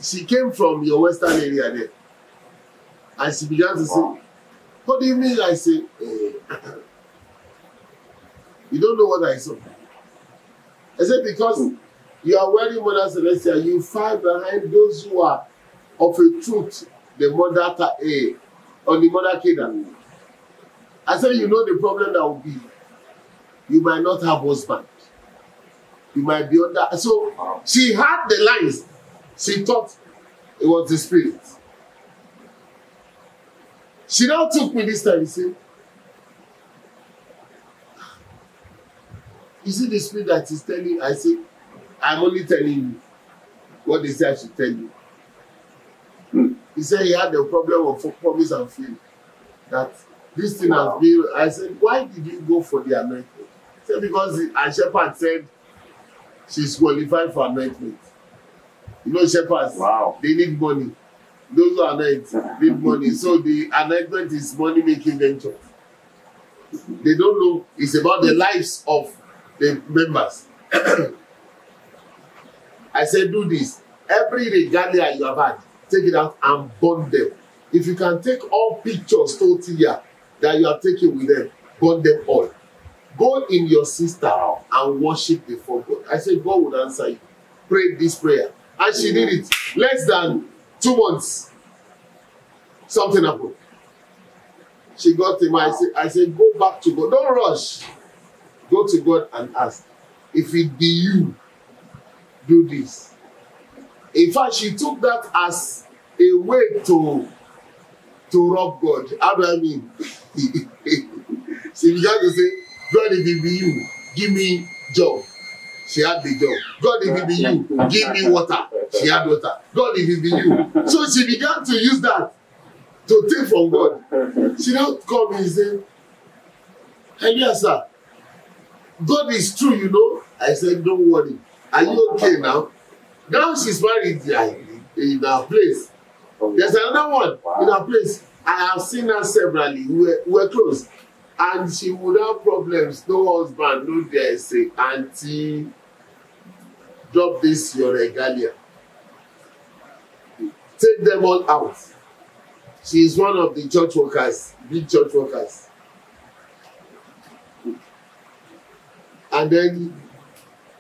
[SPEAKER 1] She came from your western area there. And she began to say, what do you mean? I said, you don't know what I saw. I said, because you are wearing Mother Celestia, you fight behind those who are of a truth, the mother or the mother Kedan. I said, you know the problem that will be. You might not have husband. You might be under. So she had the lines. She thought it was the spirit. She now took me this time and said, you see the spirit that is telling? I said, I'm only telling you what they say I should tell you. He said he had a problem of promise and faith. That this thing has been. I said, why did you go for the anointment? He said, because a shepherd said she's qualified for anointment. You know, shepherds, they need money. Those who anoint need money. So the anointment is money-making venture. They don't know it's about the lives of the members. I said, do this. Every regalia you have had, take it out and burn them. If you can take all pictures totally here that you have taken with them, burn them all. Go in your sister and worship before God. I said, God would answer you. Pray this prayer. And she did it. Less than 2 months. Something happened. She got him. I said, go back to God. Don't rush. Go to God and ask. If it be you, do this. In fact, she took that as a way to rob God. How do I mean? She began to say, God, if it be you, give me job. She had the job. God, if it be you, give me water. She had water. God, if it be you. So she began to use that to take from God. She now come and say, yes, sir. God is true, you know. I said, don't worry. Are you okay now? Now she's married in our place. There's another one in our place. I have seen her severally. We're close. And she would have problems. No husband, no dare say, auntie, drop this your regalia. Take them all out. She is one of the church workers, big church workers. And then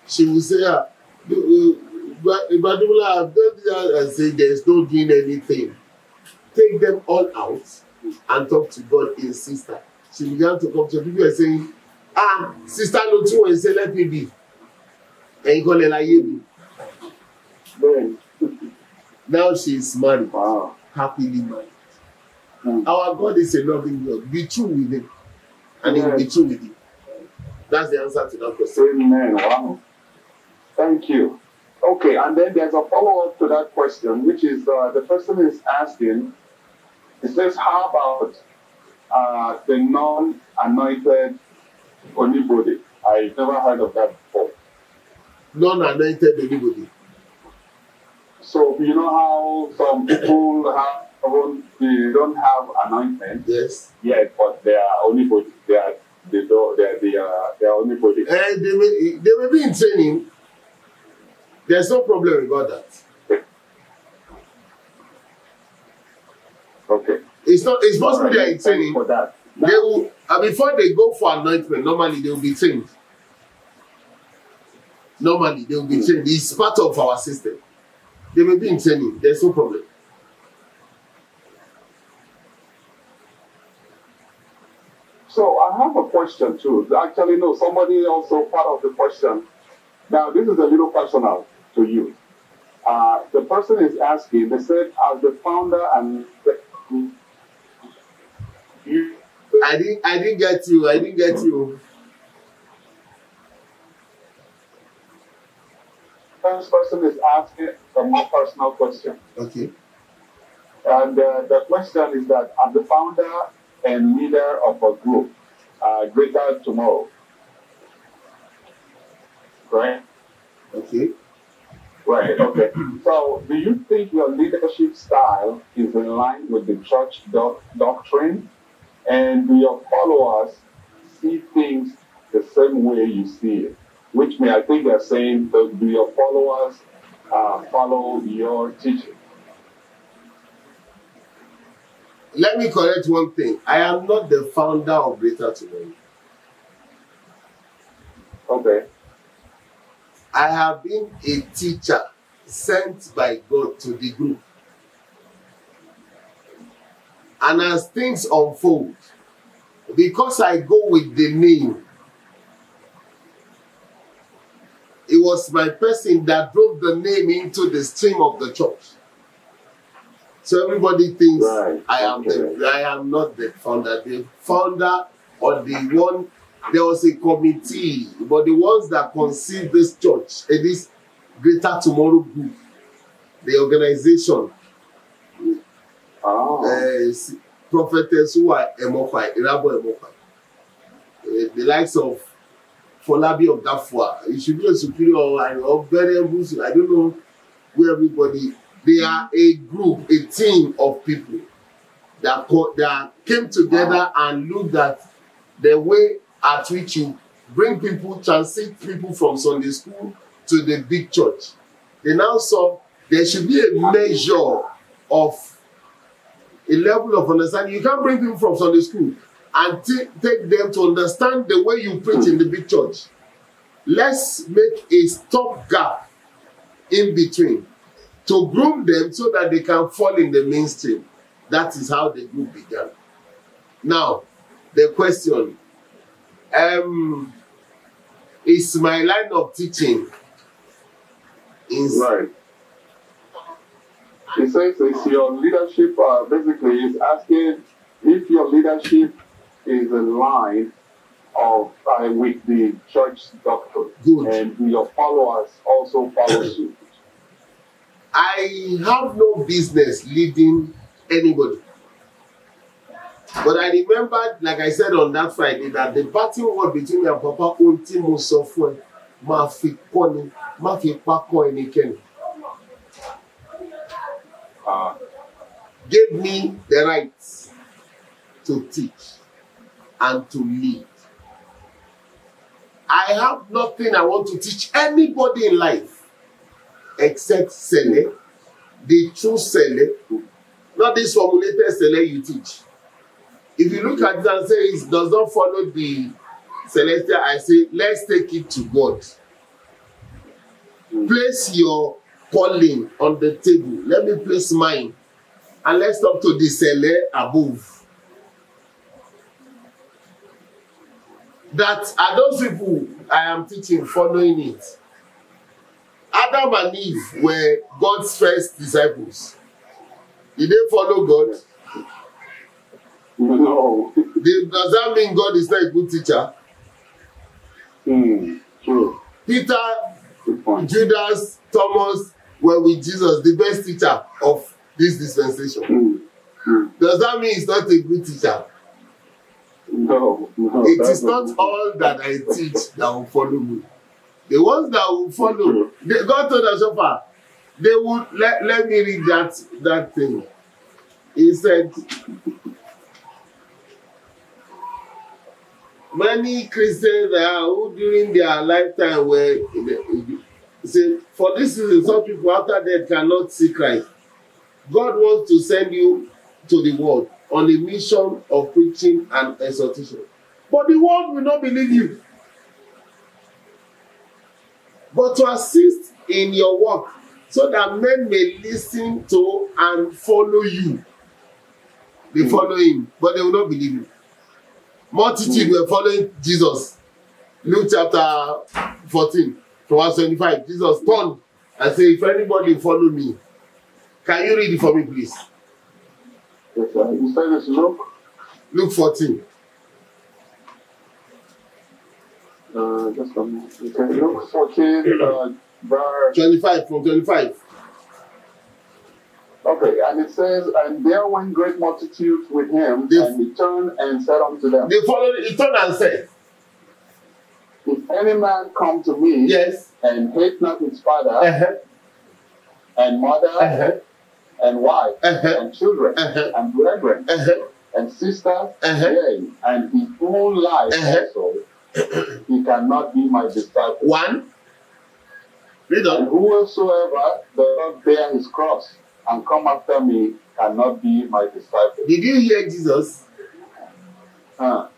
[SPEAKER 1] she will say, Ademola, I've done that, and say there's no doing anything. Take them all out and talk to God in sister. She began to come to people and saying, sister Lotu, and say, let me be. And you call her now she is married, happily married. Our God is a loving God. Be true with him, and he will be true with you. That's the answer to that question.
[SPEAKER 2] Amen. Wow. Thank you. Okay, and then there's a follow-up to that question, which is the person is asking, it says, how about the non-anointed anybody? I've never heard of that before.
[SPEAKER 1] Non-anointed anybody. So,
[SPEAKER 2] you know how some people they don't have anointment?
[SPEAKER 1] Yes.
[SPEAKER 2] Yet, but they are anybody. They are anybody.
[SPEAKER 1] They may be in training. There's no problem about that.
[SPEAKER 2] Okay.
[SPEAKER 1] It's possible they are in training.
[SPEAKER 2] For that.
[SPEAKER 1] They will, before they go for anointment, normally they will be trained. Normally they will be trained. It's part of our system. They may be in training. There's no problem.
[SPEAKER 2] So I have a question too. Actually, no, somebody also part of the question. Now, this is a little personal to you. The person is asking, they said, as the founder and you.
[SPEAKER 1] I didn't get you.
[SPEAKER 2] This person is asking a more personal question.
[SPEAKER 1] Okay.
[SPEAKER 2] And the question is that I'm the founder and leader of a group, Greater Tomorrow. Right?
[SPEAKER 1] Okay.
[SPEAKER 2] Right, okay. So, do you think your leadership style is in line with the church doctrine? And do your followers see things the same way you see it? Which may, I think they're saying, do your followers follow your teaching?
[SPEAKER 1] Let me correct one thing. I am not the founder of Greater Tomorrow.
[SPEAKER 2] Okay.
[SPEAKER 1] I have been a teacher sent by God to the group. And as things unfold, because I go with the name, it was my person that drove the name into the stream of the church. So everybody thinks I am not the founder. The founder or the one, there was a committee, but the ones that conceived this church, this Greater Tomorrow group, the organization, prophetess who are Emokwai, Irabo Emokwai, the likes of Foly of Dafwa, it should be a superior or very I don't know where everybody. They are a group, a team of people that came together and looked at the way at which you bring people, transit people from Sunday school to the big church. They now saw there should be a measure of a level of understanding. You can't bring people from Sunday school and take them to understand the way you preach in the big church. Let's make a stopgap in between to groom them so that they can fall in the mainstream. That is how the group began. Now, the question is my line of teaching is
[SPEAKER 2] right. He says it's your leadership, basically is asking if your leadership is in line with the church doctrine.
[SPEAKER 1] Good.
[SPEAKER 2] And your followers also follow suit.
[SPEAKER 1] I have no business leading anybody. But I remember, like I said on that Friday, that the parting word between me and Papa Unti Musofwe, Mafi Koni, Mafi Pako Eniken, gave me the right to teach and to lead. I have nothing I want to teach anybody in life except Sele, the true Sele, not this formulated Sele you teach. If you look at it and say it does not follow the celestial, I say let's take it to God. Place your calling on the table. Let me place mine. And let's talk to the Sele above. That are those people I am teaching following it. Adam and Eve were God's first disciples. Did they follow God?
[SPEAKER 2] No.
[SPEAKER 1] Does that mean God is not a good teacher?
[SPEAKER 2] True.
[SPEAKER 1] Peter, Judas, Thomas were with Jesus, the best teacher of this dispensation. Does that mean he's not a good teacher?
[SPEAKER 2] No.
[SPEAKER 1] It is not all that I teach that will follow me. The ones that will follow, God told us so far, they would let me read that thing. He said, many Christians who during their lifetime were He said, for this reason, some people after death cannot see Christ. God wants to send you to the world on a mission of preaching and exhortation. But the world will not believe you. But to assist in your work so that men may listen to and follow you. They follow him, but they will not believe him. Multitude were following Jesus. Luke chapter 14, from verse 25. Jesus turned and said, if anybody follow me, can you read it for me, please?
[SPEAKER 2] Yes, sir. You said it's Luke?
[SPEAKER 1] Luke 14.
[SPEAKER 2] Just a minute. Okay, Luke 14, verse
[SPEAKER 1] 25, from 25.
[SPEAKER 2] Okay, and it says, and there went great multitudes with him, and he turned and said unto them,
[SPEAKER 1] They followed, he turned and said,
[SPEAKER 2] if any man come to me,
[SPEAKER 1] yes,
[SPEAKER 2] and hate not his father, and mother, and wife, and children, and brethren, and sisters, yea, and his own life also, he cannot be my disciple.
[SPEAKER 1] One. Read on.
[SPEAKER 2] And whosoever does not bear his cross and come after me cannot be my disciple.
[SPEAKER 1] Did you hear Jesus? The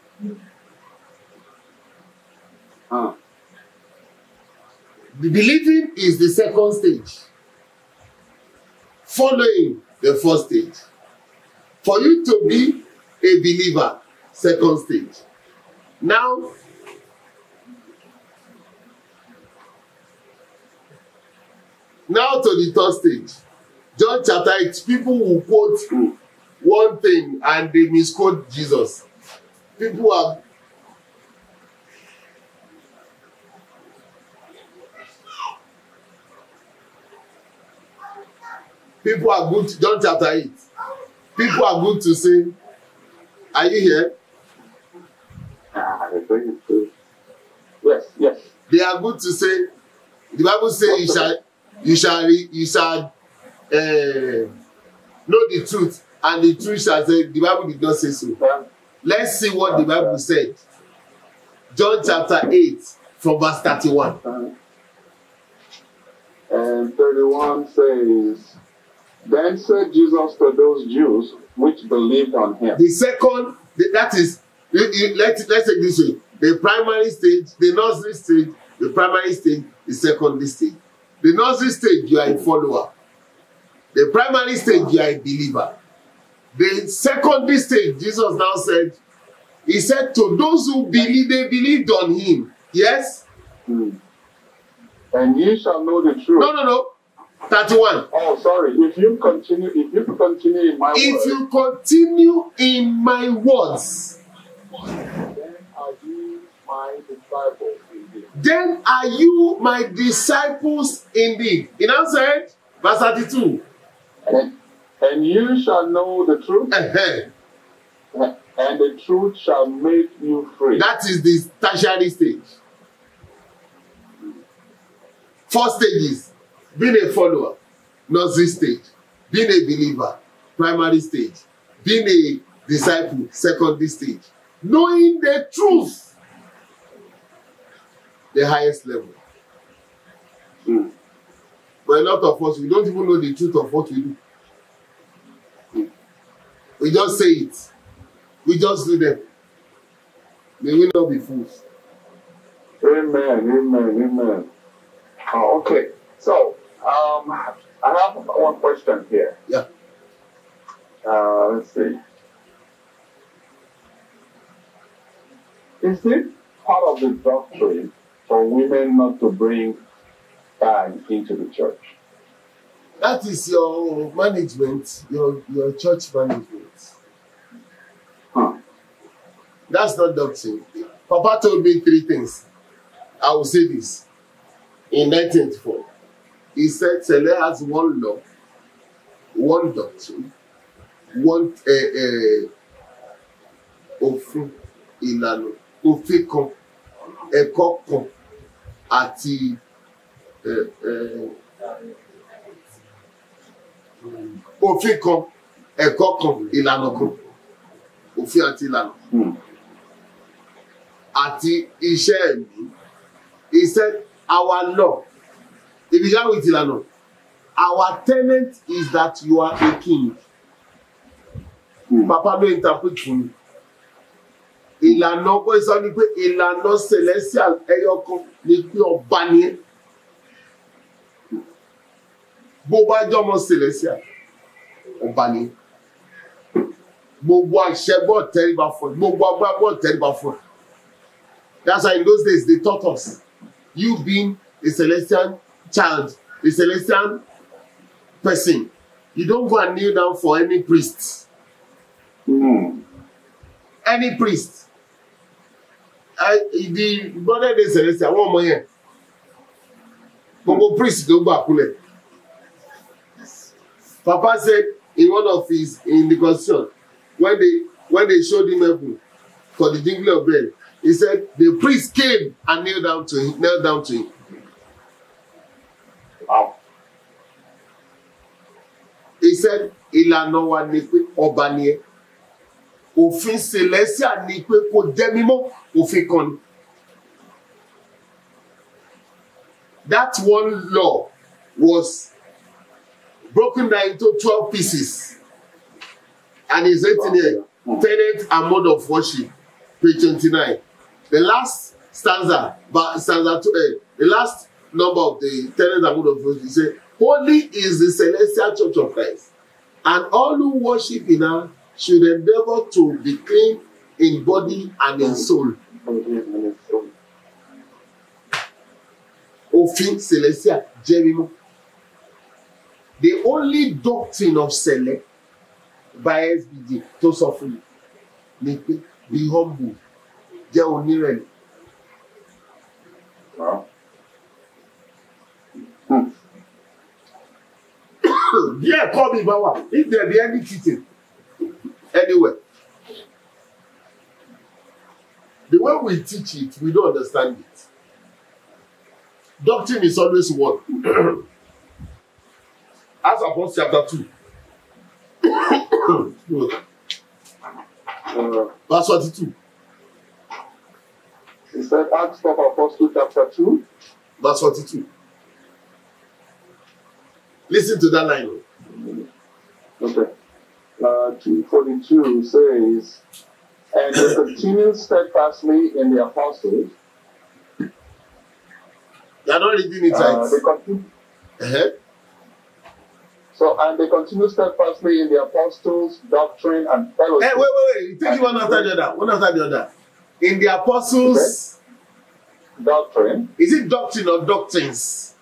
[SPEAKER 1] believing is the second stage. Following the first stage. For you to be a believer, second stage. Now, to the third stage. John chapter 8, people will quote one thing and they misquote Jesus. People are good to, John chapter 8. People are good to say, are you here?
[SPEAKER 2] Yes.
[SPEAKER 1] They are good to say, the Bible says you shall know the truth, and the truth shall say, the Bible did not say so. Let's see what the Bible said. John chapter 8, from verse 31.
[SPEAKER 2] And 31 says, then said Jesus to those Jews which believed on him.
[SPEAKER 1] The second, that is, let's take this way. The primary stage, the nursery stage, the primary stage, the secondary stage. The nursery stage, you are a follower. The primary stage, you are a believer. The secondary stage, Jesus now said, he said to those who believe, they believed on him. Yes?
[SPEAKER 2] And ye shall know the truth.
[SPEAKER 1] No. 31.
[SPEAKER 2] Oh, sorry. If you continue in my words.
[SPEAKER 1] If you continue in my words.
[SPEAKER 2] Then are you my disciples indeed.
[SPEAKER 1] Then are you my disciples indeed. He now said, verse 32.
[SPEAKER 2] And you shall know the truth. And the truth shall make you free.
[SPEAKER 1] That is the tertiary stage. First stage is being a follower, nursery stage. Being a believer, primary stage. Being a disciple, secondary stage. Knowing the truth, the highest level. But a lot of us, we don't even know the truth of what we do. We just say it. We just do them. May we not be fools.
[SPEAKER 2] Amen. Okay. So, I have one question here.
[SPEAKER 1] Yeah.
[SPEAKER 2] Let's see. Is it part of the doctrine for women not to bring bags into the church?
[SPEAKER 1] That is your management, your church management. That's not doctrine. Papa told me 3 things. I will say this. In 1984, he said Sele has one law, one doctrine, one òfin ìlànà, òfin kan, ẹ̀kọ́ kan, àti òfin kan, ẹ̀kọ́ kan, ìlànà kan, òfin àti ìlànà. Àti iṣẹ́ mi. He said our law It began with Ilano. Our tenet is that you are a king. Papa no interpret for me. Ìlànà bó sọ ni pé ìlànà celestial ẹyọkan ni pé ọba ni ẹ́. Bó bá jọmọ celestial ọba ni ẹ́. Gbogbo àṣẹgbọ́ tẹríba fún ẹ. Gbogbo agbábọ́ tẹríba fún ẹ. That's why in those days they taught us, you being a celestial child, a celestial person, you don't go and kneel down for any priest. Any priest. The brother de celestial, one more year. Gbogbo priest don't go akule. Papa said in one of his in the constitution, when they showed him heaven for the jingling of bell, he said the priest came and knelt down to him. Wow. He said, ìlànà wa ni pé ọba ni ẹ́. Òfin celestial ni pé kò jẹ́ mímọ́, òfin kan ni. That one law was broken down into 12 pieces. And it's written here, tenet and mode of worship, page 29. The last stanza, stanza 2, the last number of the tenet and mode of worship, say, holy is the celestial church of Christ, and all who worship in her should endeavor to be clean in body and in soul. Òfin celestial jẹ́ mímọ́. The only doctrine of Cele by SBD tó sọ fún mi ni pé be humble, jẹ́ onírẹ̀lẹ̀. Yeah, call me Bawa. If there be any cheating anywhere, the way we teach it, we don't understand it. Doctrine is always one. As Apostles chapter 2. Verse 42.
[SPEAKER 2] He said, Acts of Apostles chapter 2.
[SPEAKER 1] Verse 42. Listen to that line.
[SPEAKER 2] Okay. 2:42 says, and they continued steadfastly in the apostles.
[SPEAKER 1] You are not reading it right.
[SPEAKER 2] So, and they continued steadfastly in the apostles' doctrine and fellowship.
[SPEAKER 1] Hey, wait. Take it one after the other. One after the other. In the apostles'
[SPEAKER 2] doctrine.
[SPEAKER 1] Is it doctrine or doctrines?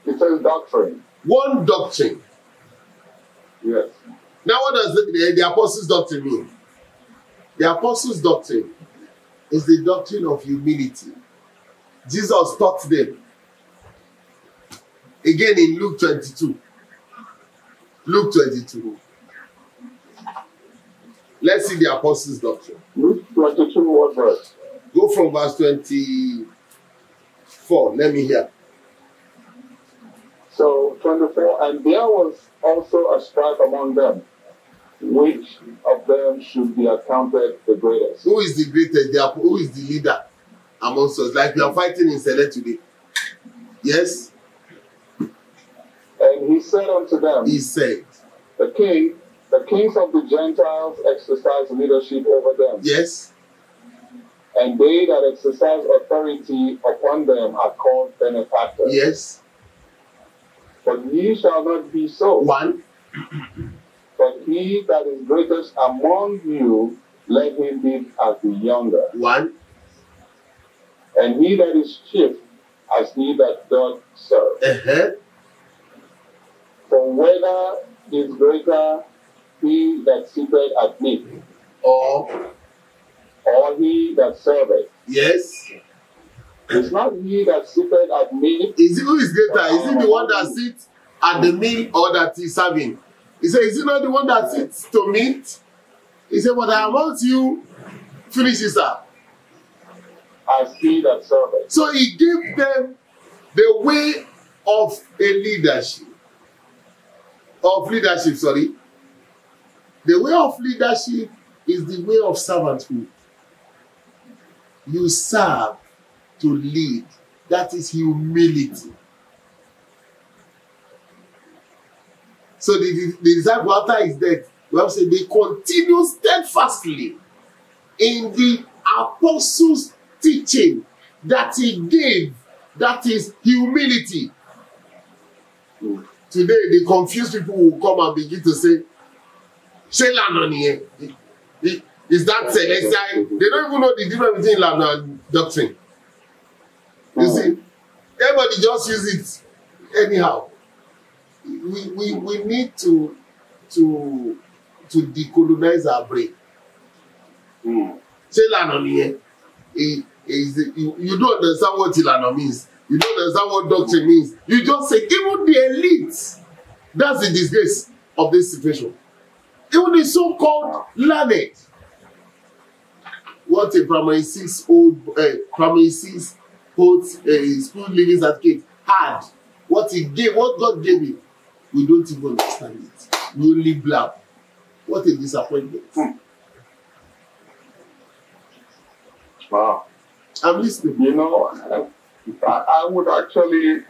[SPEAKER 2] It says doctrine.
[SPEAKER 1] One doctrine.
[SPEAKER 2] Yes.
[SPEAKER 1] Now, what does the apostles' doctrine mean? The apostles' doctrine is the doctrine of humility. Jesus taught them. Again in Luke 22. Luke 22. Let's see the apostles' doctrine.
[SPEAKER 2] Luke 22, what verse?
[SPEAKER 1] Go from verse 24. Let me hear.
[SPEAKER 2] So, 24, and there was also a strife among them, which of them should be accounted the greatest.
[SPEAKER 1] Who is the greatest? Who is the leader amongst us? Like we are fighting in Cele today. Yes?
[SPEAKER 2] And he said unto them,
[SPEAKER 1] he said,
[SPEAKER 2] the kings of the Gentiles exercise leadership over them.
[SPEAKER 1] Yes.
[SPEAKER 2] And they that exercise authority upon them are called benefactors.
[SPEAKER 1] Yes.
[SPEAKER 2] But ye shall not be so.
[SPEAKER 1] One.
[SPEAKER 2] But he that is greatest among you, let him be as the younger.
[SPEAKER 1] One.
[SPEAKER 2] And he that is chief, as he that doth serve. For whether is greater he that sitteth at meat, or he that serveth?
[SPEAKER 1] Yes.
[SPEAKER 2] It's not he that sitteth at meat.
[SPEAKER 1] Is it who is greater? Is it the one that sits at the meal or that is serving? He said, is it not the one that sits to meat? He said, but I want you finish this up.
[SPEAKER 2] As he that serveth.
[SPEAKER 1] So he gave them the way of a leadership. The way of leadership is the way of servanthood. You serve to lead. That is humility. So the disciple after his death, we have said they continue steadfastly in the apostles' teaching that he gave, that is humility. Today, the confused people will come and begin to say, is that celestial? They don't even know the difference between Lana and doctrine. You see, everybody just use it anyhow. We need to decolonize our brain. Say Lana, you don't understand what Ilana means. You don't understand what doctrine means. You just say, even the elite. That's the disgrace of this situation. Even the so-called learned. What a primary six school living certificate had. What he gave, what God gave him, we don't even understand it. We only blab. What a disappointment.
[SPEAKER 2] Wow.
[SPEAKER 1] I'm listening.
[SPEAKER 2] You know, I would actually,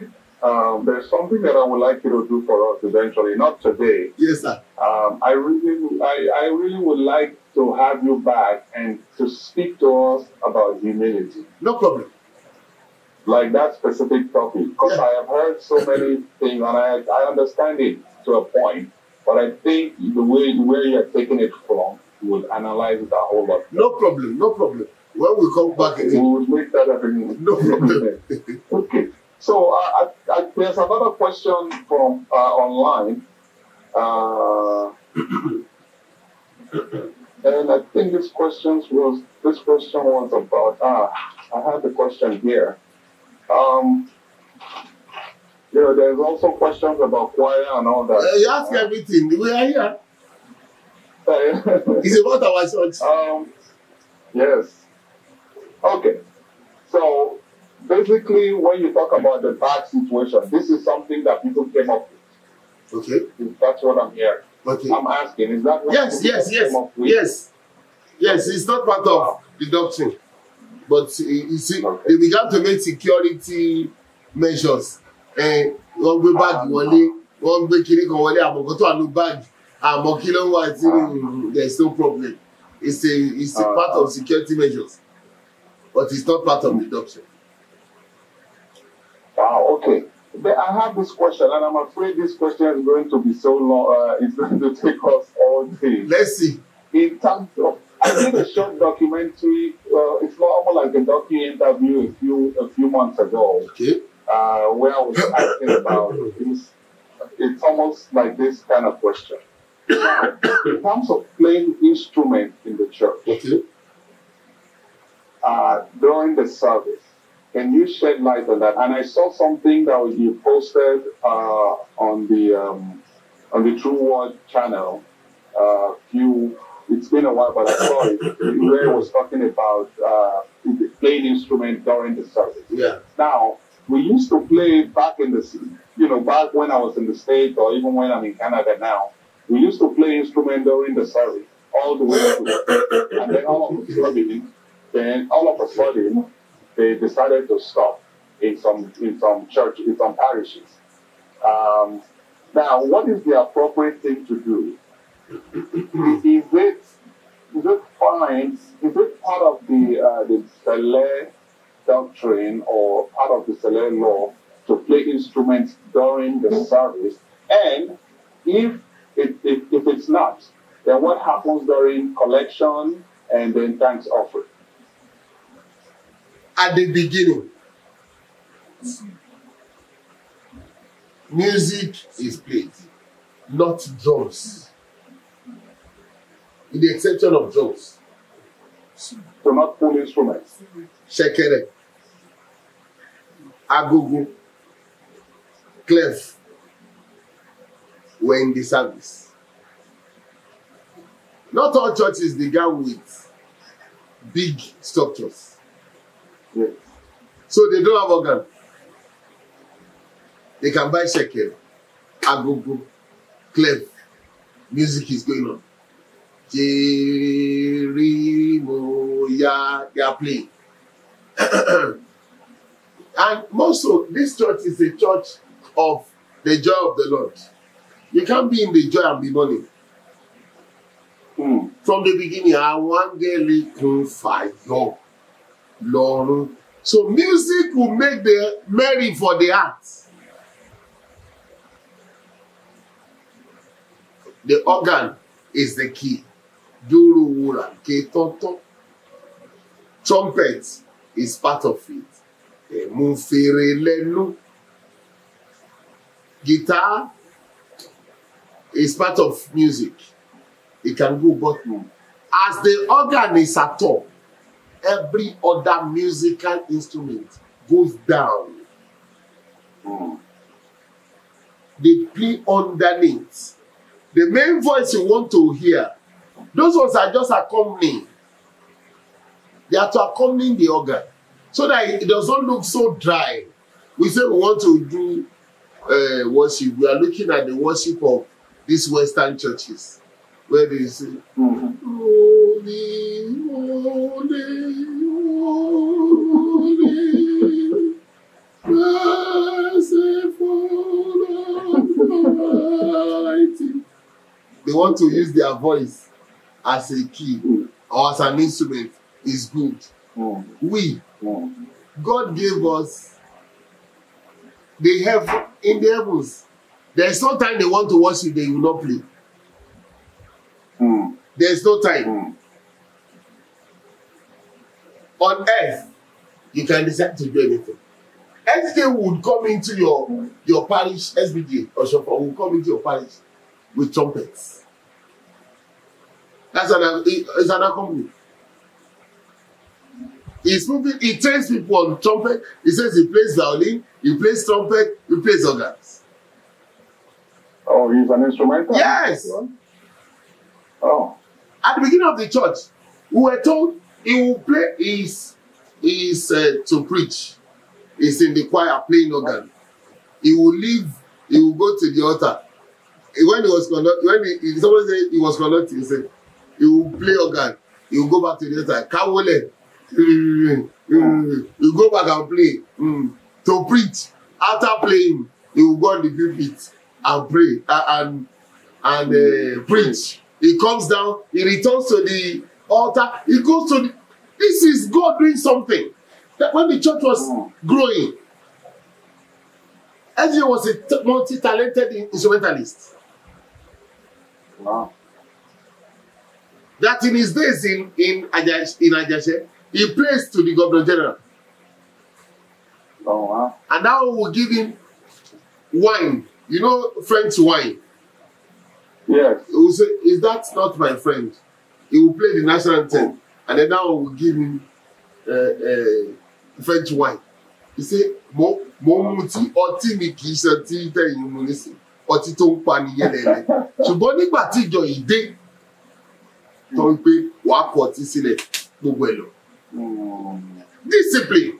[SPEAKER 2] there's something that I would like you to do for us eventually, not today.
[SPEAKER 1] Yes, sir.
[SPEAKER 2] I really would like to have you back and to speak to us about humility.
[SPEAKER 1] No problem.
[SPEAKER 2] Like that specific topic. Because I have heard so many things and I understand it to a point, but I think the way where you're taking it from, you would analyze it a whole lot.
[SPEAKER 1] No problem, no problem. When we come back again,
[SPEAKER 2] we will make that happen.
[SPEAKER 1] No problem.
[SPEAKER 2] Okay. So there's another question from online. And I think this question was about I have the question here. You know, there's also questions about choir and all that.
[SPEAKER 1] You ask everything. We are here. It's about our church.
[SPEAKER 2] Yes. Okay. So basically, when you talk about the bad situation, this is something that people came up with.
[SPEAKER 1] Okay.
[SPEAKER 2] That's what I'm hearing.
[SPEAKER 1] Okay.
[SPEAKER 2] I'm asking, is that what
[SPEAKER 1] Yes. Yes, it's not part of the doctrine. But you see, they began to make security measures. And one way bag, one way killing, one way I'm going to a new bag. I'm killing what there's no problem. It's a part of security measures. But it's not part of the doctrine.
[SPEAKER 2] Wow, okay. I have this question, and I'm afraid this question is going to be so long. It's going to take us all day.
[SPEAKER 1] Let's see.
[SPEAKER 2] In terms of, I did a short documentary. It's more like a docu-interview a few months ago.
[SPEAKER 1] Okay.
[SPEAKER 2] Where I was asking about this. It's almost like this kind of question. Now, in terms of playing instruments in the church,
[SPEAKER 1] okay.
[SPEAKER 2] During the service, can you shed light on that? And I saw something that you posted on the True Word channel. It's been a while, but I saw it where it was talking about playing instrument during the service.
[SPEAKER 1] Yeah.
[SPEAKER 2] Now, we used to play back in the, back when I was in the States or even when I'm in Canada now. We used to play instrument during the service all the way through, and then all of a sudden, they decided to stop in some churches, in some parishes. Now, what is the appropriate thing to do? Is it fine? Is it part of the Saleh doctrine or part of the Saleh law to play instruments during the service? And if it's not, then what happens during collection and then thanks offering?
[SPEAKER 1] At the beginning, music is played, not drums. With the exception of drums.
[SPEAKER 2] So not full instruments.
[SPEAKER 1] Shekere, agogo, clef were in the service. Not all churches began with big structures.
[SPEAKER 2] Yes.
[SPEAKER 1] So they don't have organ. They can buy shekel, agogo, clef. Music is going on. Jerimoya, they are playing. And most of this church is a church of the joy of the Lord. You can't be in the joy and be mourning. From the beginning, I want to fight. Lord. So music will make the merry for the heart. The organ is the key. Trumpet is part of it. Guitar is part of music. It can go both. As the organ is at top, every other musical instrument goes down. They play underneath. The main voice you want to hear, those ones are just accompanying. They are to accompany the organ so that it doesn't look so dry. We say we want to do worship. We are looking at the worship of these Western churches where they say, Holy, holy, holy, merciful Almighty. They want to use their voice as a key or as an instrument. Is good. God gave us the heaven in the heavens. There's no time they want to worship, they will not play. There's no time. On earth, you can decide to do anything. SK would come into your parish, SBJ or Shopper will come into your parish with trumpets. That's it's an company. He's moving, he trains people on trumpet. He says he plays violin, he plays trumpet, he plays organs.
[SPEAKER 2] Oh, he's an instrumental?
[SPEAKER 1] Yes.
[SPEAKER 2] Oh.
[SPEAKER 1] At the beginning of the church, we were told he will play to preach. He's in the choir playing organ. He will leave, he will go to the altar. When he was conducting, someone said he was conducting, he said, he will play organ. He will go back to the altar. Kawole. You go back and play to preach. After playing, you will go on the pulpit and pray and preach. He comes down, he returns to the altar, he goes to the. This is God doing something. That when the church was growing, SJ was a multi-talented instrumentalist.
[SPEAKER 2] Wow.
[SPEAKER 1] That in his days in Ajashe, he plays to the Governor General.
[SPEAKER 2] Oh, wow.
[SPEAKER 1] And now we'll give him wine. You know French wine?
[SPEAKER 2] Yes.
[SPEAKER 1] He will say, is that not my friend? He will play the national anthem. And then now we'll give him French wine. He say, Mo muti oti mi kì í ṣe tí tẹ̀yin mu nísìn. Ọtí tó ń pa ni yẹlẹlẹ. Ṣùgbọ́n nígbà tí ìjọ yìí dé, tó ń pé wàá kọ ọtí sílẹ̀ gbogbo ẹ̀ lọ. Discipline.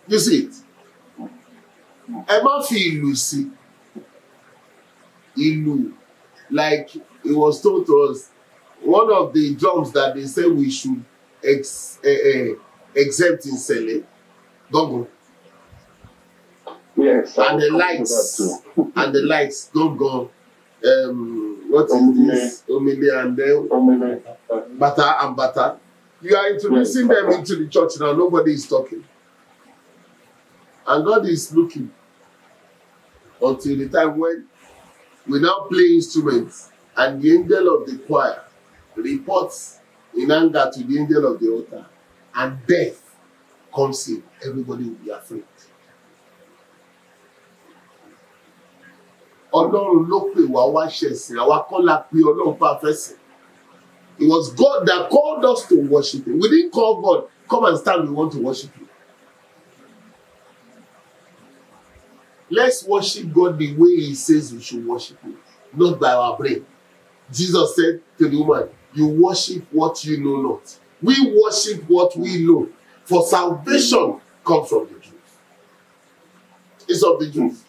[SPEAKER 1] You see it? Ẹ má fi ìlù sí. Ìlù, like it was told to us, one of the drums that they said we should exempt in Sele, gongo.
[SPEAKER 2] Yes.
[SPEAKER 1] And the lights, gongo. What is this? Omele and then Bata and Bata. You are introducing them into the church now. Nobody is talking. And God is looking until the time when we now play instruments and the angel of the choir reports in anger to the angel of the altar, and death comes in. Everybody will be afraid. Ọlọ́run ló pè wá wá ṣẹ̀sìn, àwa kọ́ la pè Ọlọ́run pa fẹ́ sìn. It was God that called us to worship Him. We didn't call God, come and stand, we want to worship you. Let's worship God the way He says we should worship Him, not by our brain. Jesus said to the woman, you worship what you know not. We worship what we know. For salvation comes from the Jews. It's of the Jews.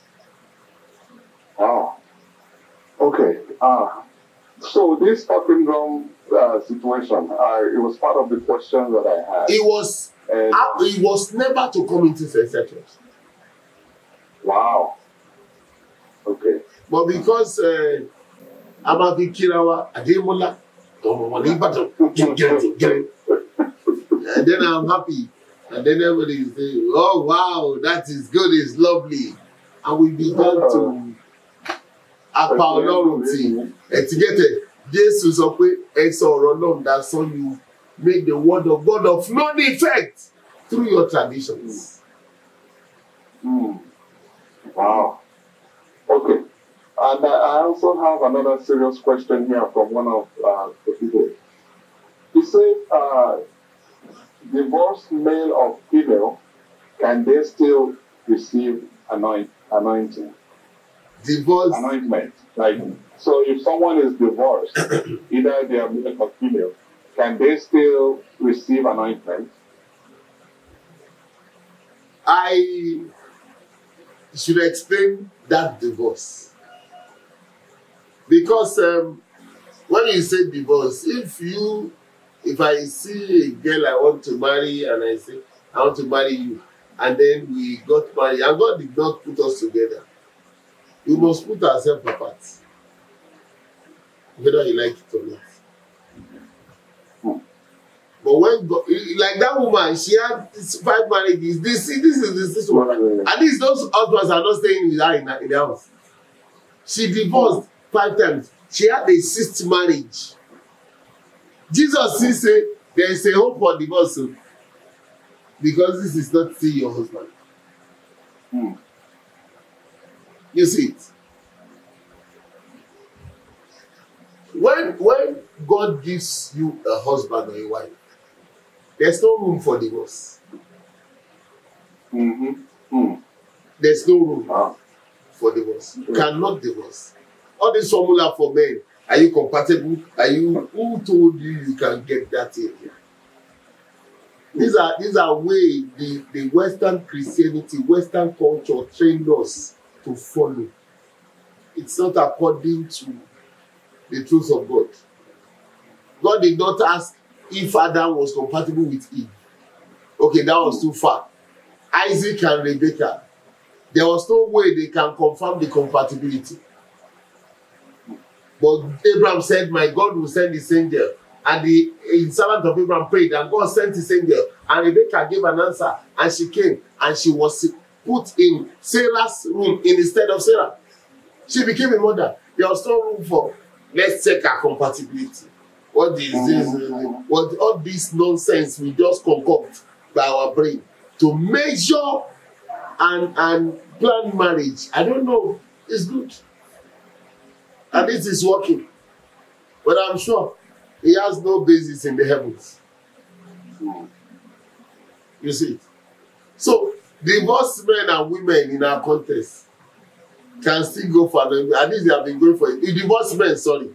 [SPEAKER 2] Wow. Okay. So this talking drum situation, it was part of the question that I had.
[SPEAKER 1] It was never to come into the church.
[SPEAKER 2] Wow.
[SPEAKER 1] But because I'm a big Kirawa, Ademola, and then I'm happy. And then everybody is saying, oh wow, that is good, it's lovely. And we began to apology. Etiquette, Jesus of Exor that son you make the word of God of no effect through your traditions.
[SPEAKER 2] Wow. Okay. And I also have another serious question here from one of the people. He said, divorced male or female, can they still receive anointing?
[SPEAKER 1] Divorce.
[SPEAKER 2] Anointment. Like, so if someone is divorced, either they are male or female, can they still receive anointment?
[SPEAKER 1] I should explain that divorce. Because when you say divorce, if I see a girl I want to marry and I say, I want to marry you, and then we got married, and God did not put us together, we must put ourselves apart, whether you like it or not. But when God, like that woman, she had 5 marriages. This is this one. At least those husbands are not staying with her in the house. She divorced 5 times. She had a 6th marriage. Jesus still say there is a hope for divorce, because this is not still your husband. You see it. When God gives you a husband or a wife, there's no room for divorce. There's no room for divorce. You cannot divorce. All this formula for men, are you compatible? Who told you you can get that in here? These are ways the Western Christianity, Western culture trained us to follow. It's not according to the truth of God. God did not ask if Adam was compatible with Eve. Okay, that was too far. Isaac and Rebekah, there was no way they can confirm the compatibility. But Abraham said, my God will send his angel. And the servant of Abraham prayed, and God sent his angel. And Rebekah gave an answer, and she came, and she was put in Sarah's room instead of Sarah. She became a mother. There was no room for, let's check her compatibility. What is this? What all this nonsense we just concoct by our brain to measure and plan marriage? I don't know. It's good. And this is working. But I'm sure he has no basis in the heavens. You see? So, divorced men and women in our context can still go for them. At least they have been going for it. Divorced men, sorry.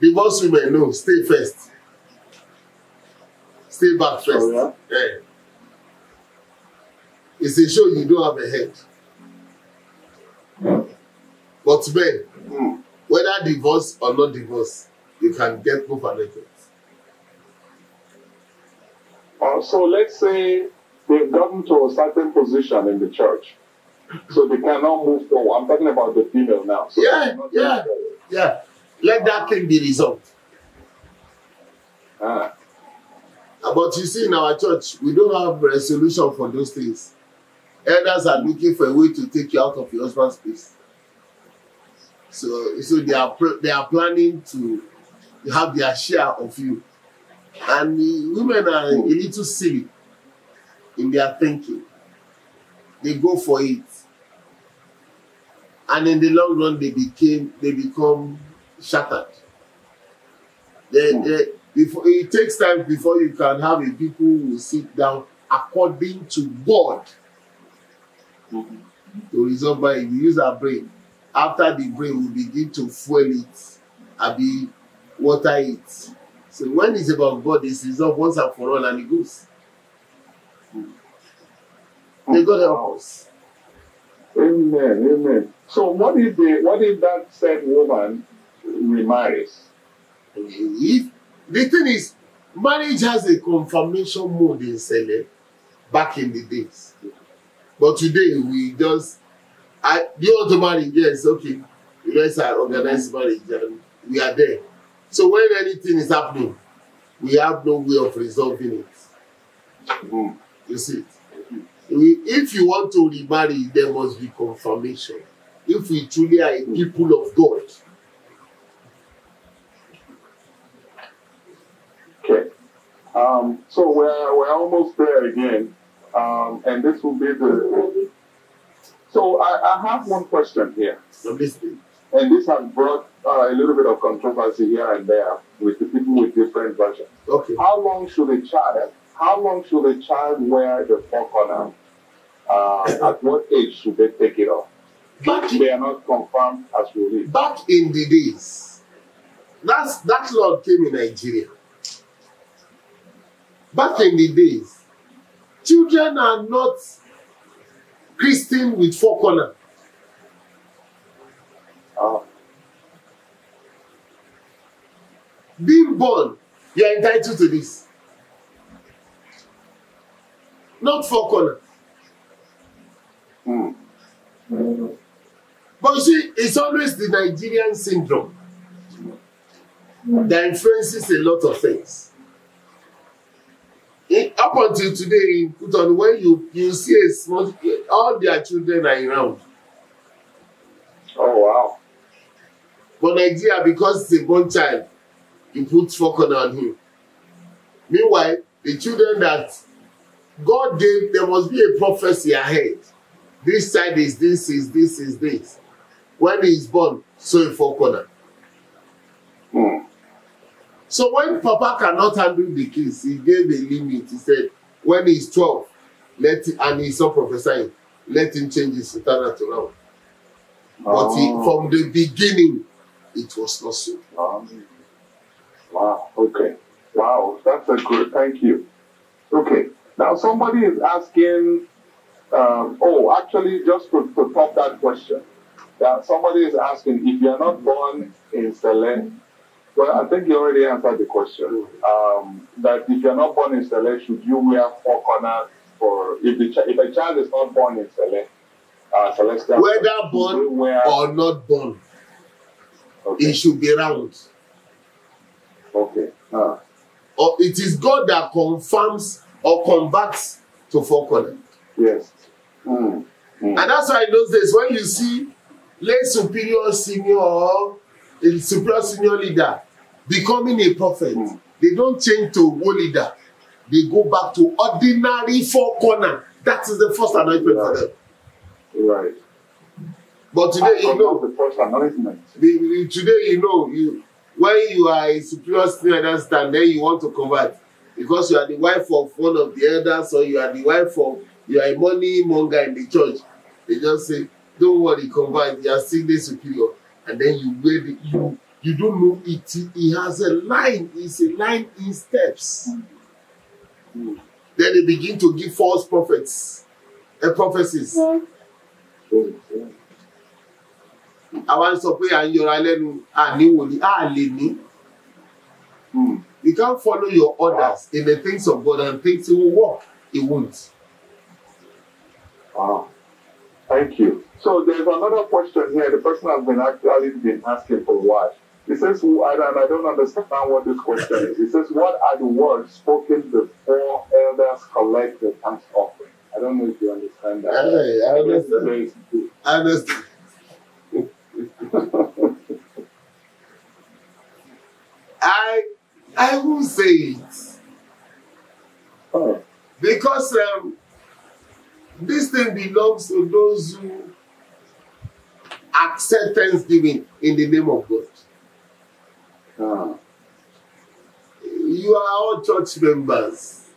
[SPEAKER 1] Divorced women, no, stay first. Stay back first. Oh, yeah? Yeah. It's a show you don't have a head. But men, whether divorced or not divorced, you can get both anointings.
[SPEAKER 2] So let's say they've gotten to a certain position in the church, so they cannot move forward. I'm talking about the female now. So
[SPEAKER 1] yeah. Let that thing be resolved. But you see, in our church, we don't have a solution for those things. Elders are looking for a way to take you out of your husband's place. So they are planning to have their share of you. And the women are a little silly in their thinking. They go for it. And in the long run, they become shattered. It takes time before you can have a people who will sit down according to God to resolve by it. We use our brain. After the brain, we begin to fuel it, water it. So when it's about God, it's resolved once and for all, and it goes. May God help us.
[SPEAKER 2] Amen. So what if that said woman remarries?
[SPEAKER 1] The thing is, marriage has a confirmation mode in Sele back in the days. But today we just, you want to marry? Yes, okay. let's say organized marriage, and we are there. So when anything is happening, we have no way of resolving it. You see, if you want to remarry, there must be confirmation. If we truly are a people of God.
[SPEAKER 2] Okay. So we're almost there again. And this will be the... So I have one question here.
[SPEAKER 1] I'm listening.
[SPEAKER 2] And this has brought a little bit of controversy here and there with the people with different versions.
[SPEAKER 1] Okay.
[SPEAKER 2] How long should a child wear the four corner? At what age should they take it off? They are not confirmed as we read.
[SPEAKER 1] Back in the days, that law came in Nigeria. Back in the days, children are not christened with four corner. Being born, you are entitled to this. Not four corner. But you see, it's always the Nigerian syndrome that influences a lot of things. Up until today, when you see a small, all their children are around.
[SPEAKER 2] Oh wow!
[SPEAKER 1] But Nigeria, because it's a born child, you put four corner on him. Meanwhile, the children that God gave, there must be a prophecy ahead. This side is this, is this, is this. When he is born, so a four corner. So when Papa cannot handle the case, he gave a limit. He said, when he's 12, and he's not prophesying, let him change his eternal around. But from the beginning, it was not so.
[SPEAKER 2] Wow, okay. Wow, that's a good, thank you. Okay, now somebody is asking, actually, just to top that question, that somebody is asking, if you're not born in Sele, well, I think you already answered the question. That if you're not born in Sele, should you wear four corners for if a child is not born in Sele, celestial,
[SPEAKER 1] whether born or not born, okay, it should be round.
[SPEAKER 2] Okay.
[SPEAKER 1] Or it is God that confirms or converts to four corners.
[SPEAKER 2] Yes.
[SPEAKER 1] And that's why in those days, when you see lay superior senior or a superior senior leader becoming a prophet, they don't change to one leader. They go back to ordinary four corner. That is the first anointment for them.
[SPEAKER 2] Right.
[SPEAKER 1] But today, you know,
[SPEAKER 2] the first anointment.
[SPEAKER 1] Today, you know, when you are a superior senior, then you want to convert because you are the wife of one of the elders, or you are the wife of, you are a money monger in the church. They just say, don't worry, convert, you are still the superior. And then you wear you don't know it. It has a line. It's a line in steps. Then they begin to give false prophecies. Àwọn sọ pé à ń yọra lẹ́nu àníwòlí lè ní. You can't follow your orders in the things of God and think it will work. It won't.
[SPEAKER 2] Wow. Thank you. So there's another question here. The person has been asking for a while. He says, and I don't understand what this question is. He says, what are the words spoken before elders collect the thanks offering? I don't know if you understand that.
[SPEAKER 1] I understand. I understand. I will say it. Because this thing belongs to those who accept thanksgiving in the name of God. You are all church members.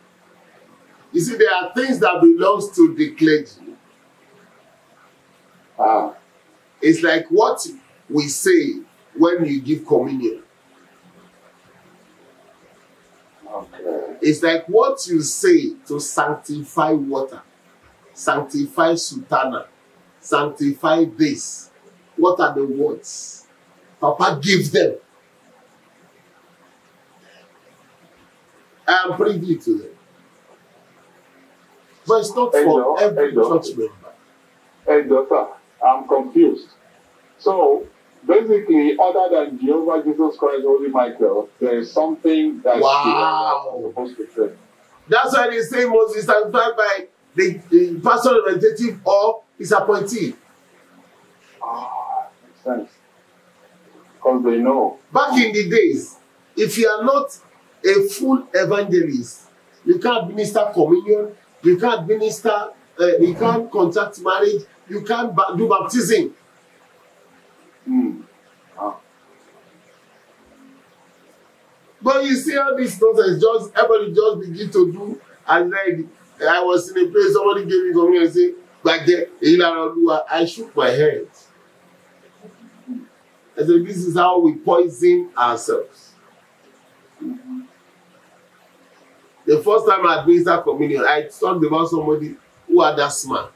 [SPEAKER 1] You see, there are things that belongs to the clergy. It's like what we say when you give communion. Okay. It's like what you say to sanctify water, sanctify sultana, sanctify this. What are the words? Papa gives them. I am privy to them. But it's not for every church member.
[SPEAKER 2] Hey, daughter, I'm confused. So, basically, other than Jehovah, Jesus Christ, Holy Michael, there is something that you're supposed to say.
[SPEAKER 1] That's why they say Moses is sanctified by the pastor representative or his appointee.
[SPEAKER 2] Makes sense. Because they know.
[SPEAKER 1] Back in the days, if you are not a full evangelist, you can't minister communion, you can't minister, you can't contact marriage, you can't do baptism. But you see how this nonsense, everybody just begin to do. And then I was in a place, somebody gave me communion and say, back there, I shook my head. I said, this is how we poison ourselves. The first time I administered communion, I talked about somebody who had asthma.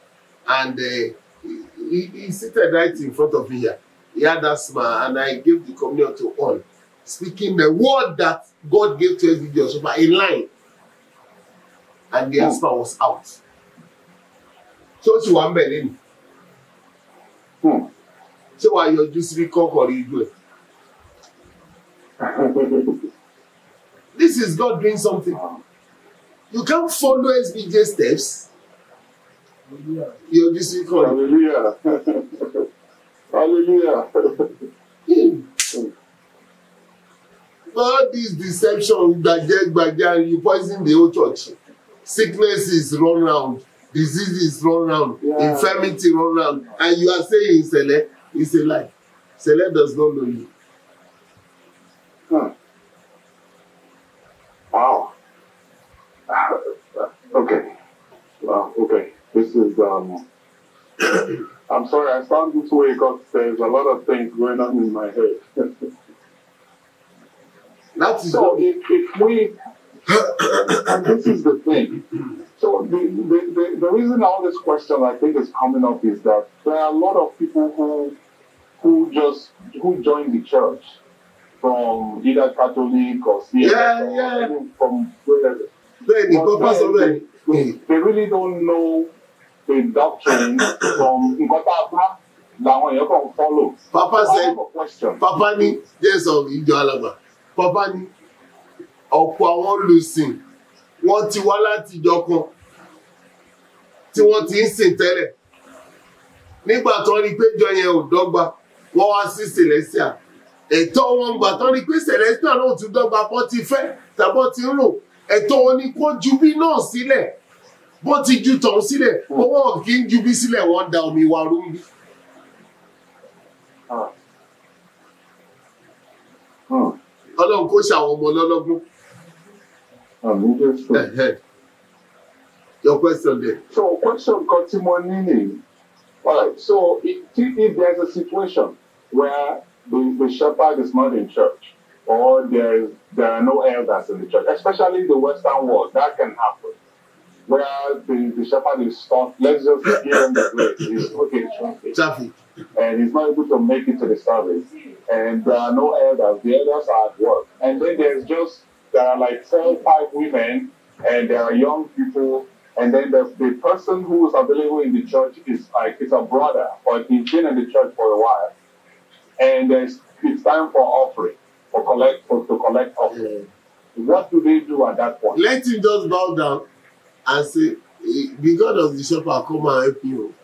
[SPEAKER 1] And he seated right in front of me here. He had asthma, and I gave the communion to all, speaking the word that God gave to us in line. And the asthma was out. So she was Berlin. So why you just recall or you do it? This is God doing something. You can't follow SBJ steps. You're just recall.
[SPEAKER 2] Hallelujah. Hallelujah.
[SPEAKER 1] All these deception, you poison the whole church. Sicknesses run round, diseases run round, infirmity run round, and you are saying Sele, it's a lie. Sele does not know you.
[SPEAKER 2] Wow. Okay. Wow. Okay. This is I'm sorry, I sound this way because there's a lot of things going on in my head.
[SPEAKER 1] That is
[SPEAKER 2] so if we, and this is the thing. So the reason all this question I think is coming up is that there are a lot of people who join the church from either Catholic or CFS or from wherever. They really don't know the doctrine from Ngotaba. Follow.
[SPEAKER 1] Papa said, Papa ni yes of Ijo Alagba. Papa ni ọ̀pọ̀ àwọn olùsìn wọ́n ti wá láti ìjọ kan tí wọ́n ti ń sìn tẹ́lẹ̀. Nígbà tó rí pé ìjọ yẹn ò dọ́gba, wọ́n wá sí Celestial. Ẹ̀tọ́ wọn gbà tó rí pé Celestial náà tún dọ́gba bó ti fẹ́ tàbí ti ń rò. Ẹ̀tọ́ wọn ni kó ju bí náà sílẹ̀. Bó ti ju tọ̀hún sílẹ̀, owó kì í ju bí sílẹ̀ wọ́n da omi wa rú bí. Ọlọ́run kó ṣàwọn ọmọ lọ́lọ́gbọ́n. Your question there.
[SPEAKER 2] So, question continuing. All right. So, if there's a situation where the shepherd is not in church, or there are no elders in the church, especially in the Western world, that can happen. Where the shepherd is stopped, let's just give him the grace. He's okay, traffic. And he's not able to make it to the service. And there are no elders. The elders are at work. And then there are like 4 or 5 women, and there are young people. And then the person who is available in the church is it's a brother, or he's been in the church for a while. And it's time for offering, to collect offering. What do they do at that point?
[SPEAKER 1] Let him just bow down and say, the God of the shepherd come and help you.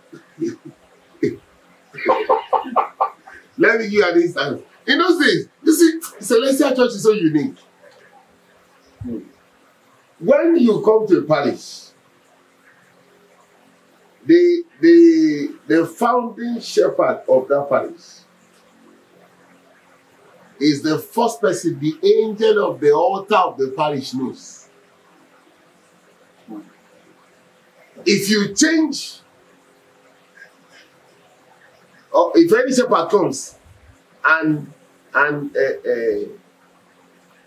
[SPEAKER 1] Let me give you an instance. In those days, you see, Celestial Church is so unique. When you come to a parish, the founding shepherd of that parish is the first person the angel of the altar of the parish knows. If you change, or if any shepherd comes and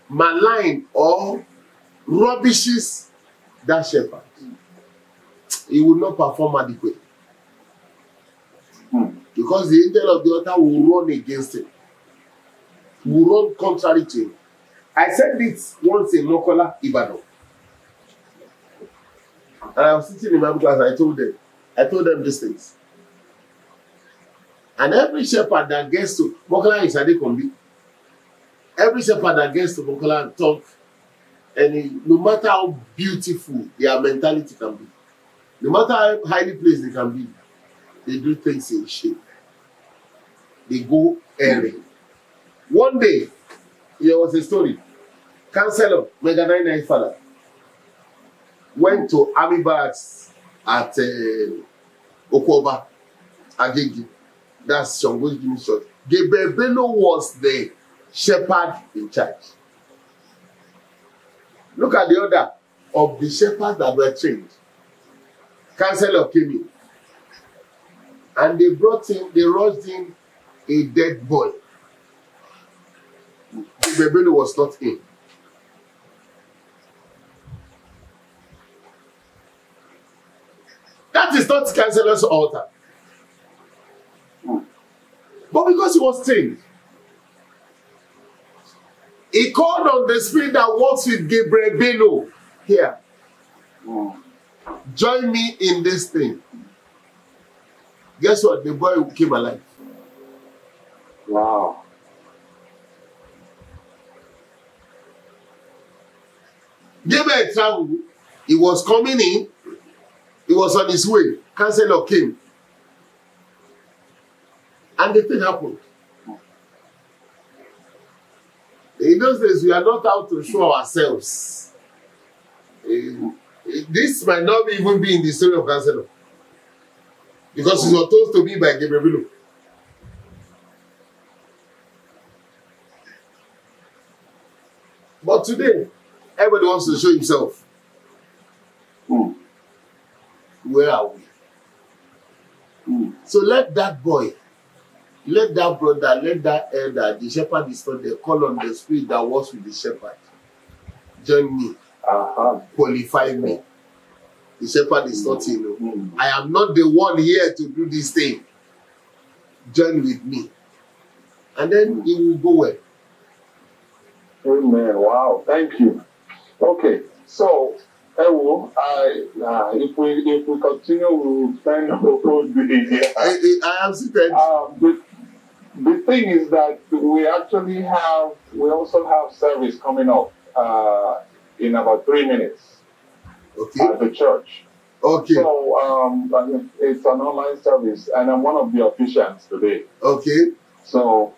[SPEAKER 1] malign or rubbishes that shepherd, he will not perform adequately. Because the angel of the altar will run against him. Will run contrary to him. I said this once in Mokola, Ibadan. And I was sitting in my class and I told them these things. And every shepherd that gets to Mokola is Adekombi. Every shepherd that gets to Mokola talk, and no matter how beautiful their mentality can be, no matter how highly placed they can be, they do things in shape. They go early. One day, there was a story. Councillor Mega 99 father went to army barracks at Okoba, Agegi. That's Shongo's Jimmy Short. Gabriel Bello was the shepherd in charge. Look at the order of the shepherds that were trained. Councillor came in. And they rushed in a dead boy. Gabriel Bello was not in. That is not Councillor's altar. But because he was trained, he called on the spirit that works with Gabriel Bello here. Join me in this thing. Guess what? The boy came alive.
[SPEAKER 2] Wow.
[SPEAKER 1] Gabriel traveled. He was coming in. He was on his way. Councillor came. And the thing happened. In those days, we are not out to show ourselves. This might not even be in the story of Councillor. Because it was told to me by Gabriel Bello. But today, everybody wants to show himself. Where are we? So let that boy, let that brother, let that elder, the shepherd is not there, call on the spirit that works with the shepherd. Join me. Qualify me. The shepherd is not in. I am not the one here to do this thing. Join with me. And then it will go well.
[SPEAKER 2] Amen. Wow. Thank you. Okay. So, if we continue, we will spend the whole day here.
[SPEAKER 1] I am seated.
[SPEAKER 2] The thing is that we also have service coming up in about 3 minutes.
[SPEAKER 1] Okay.
[SPEAKER 2] At the church.
[SPEAKER 1] Okay.
[SPEAKER 2] So it's an online service, and I'm one of the officiants today.
[SPEAKER 1] Okay.
[SPEAKER 2] So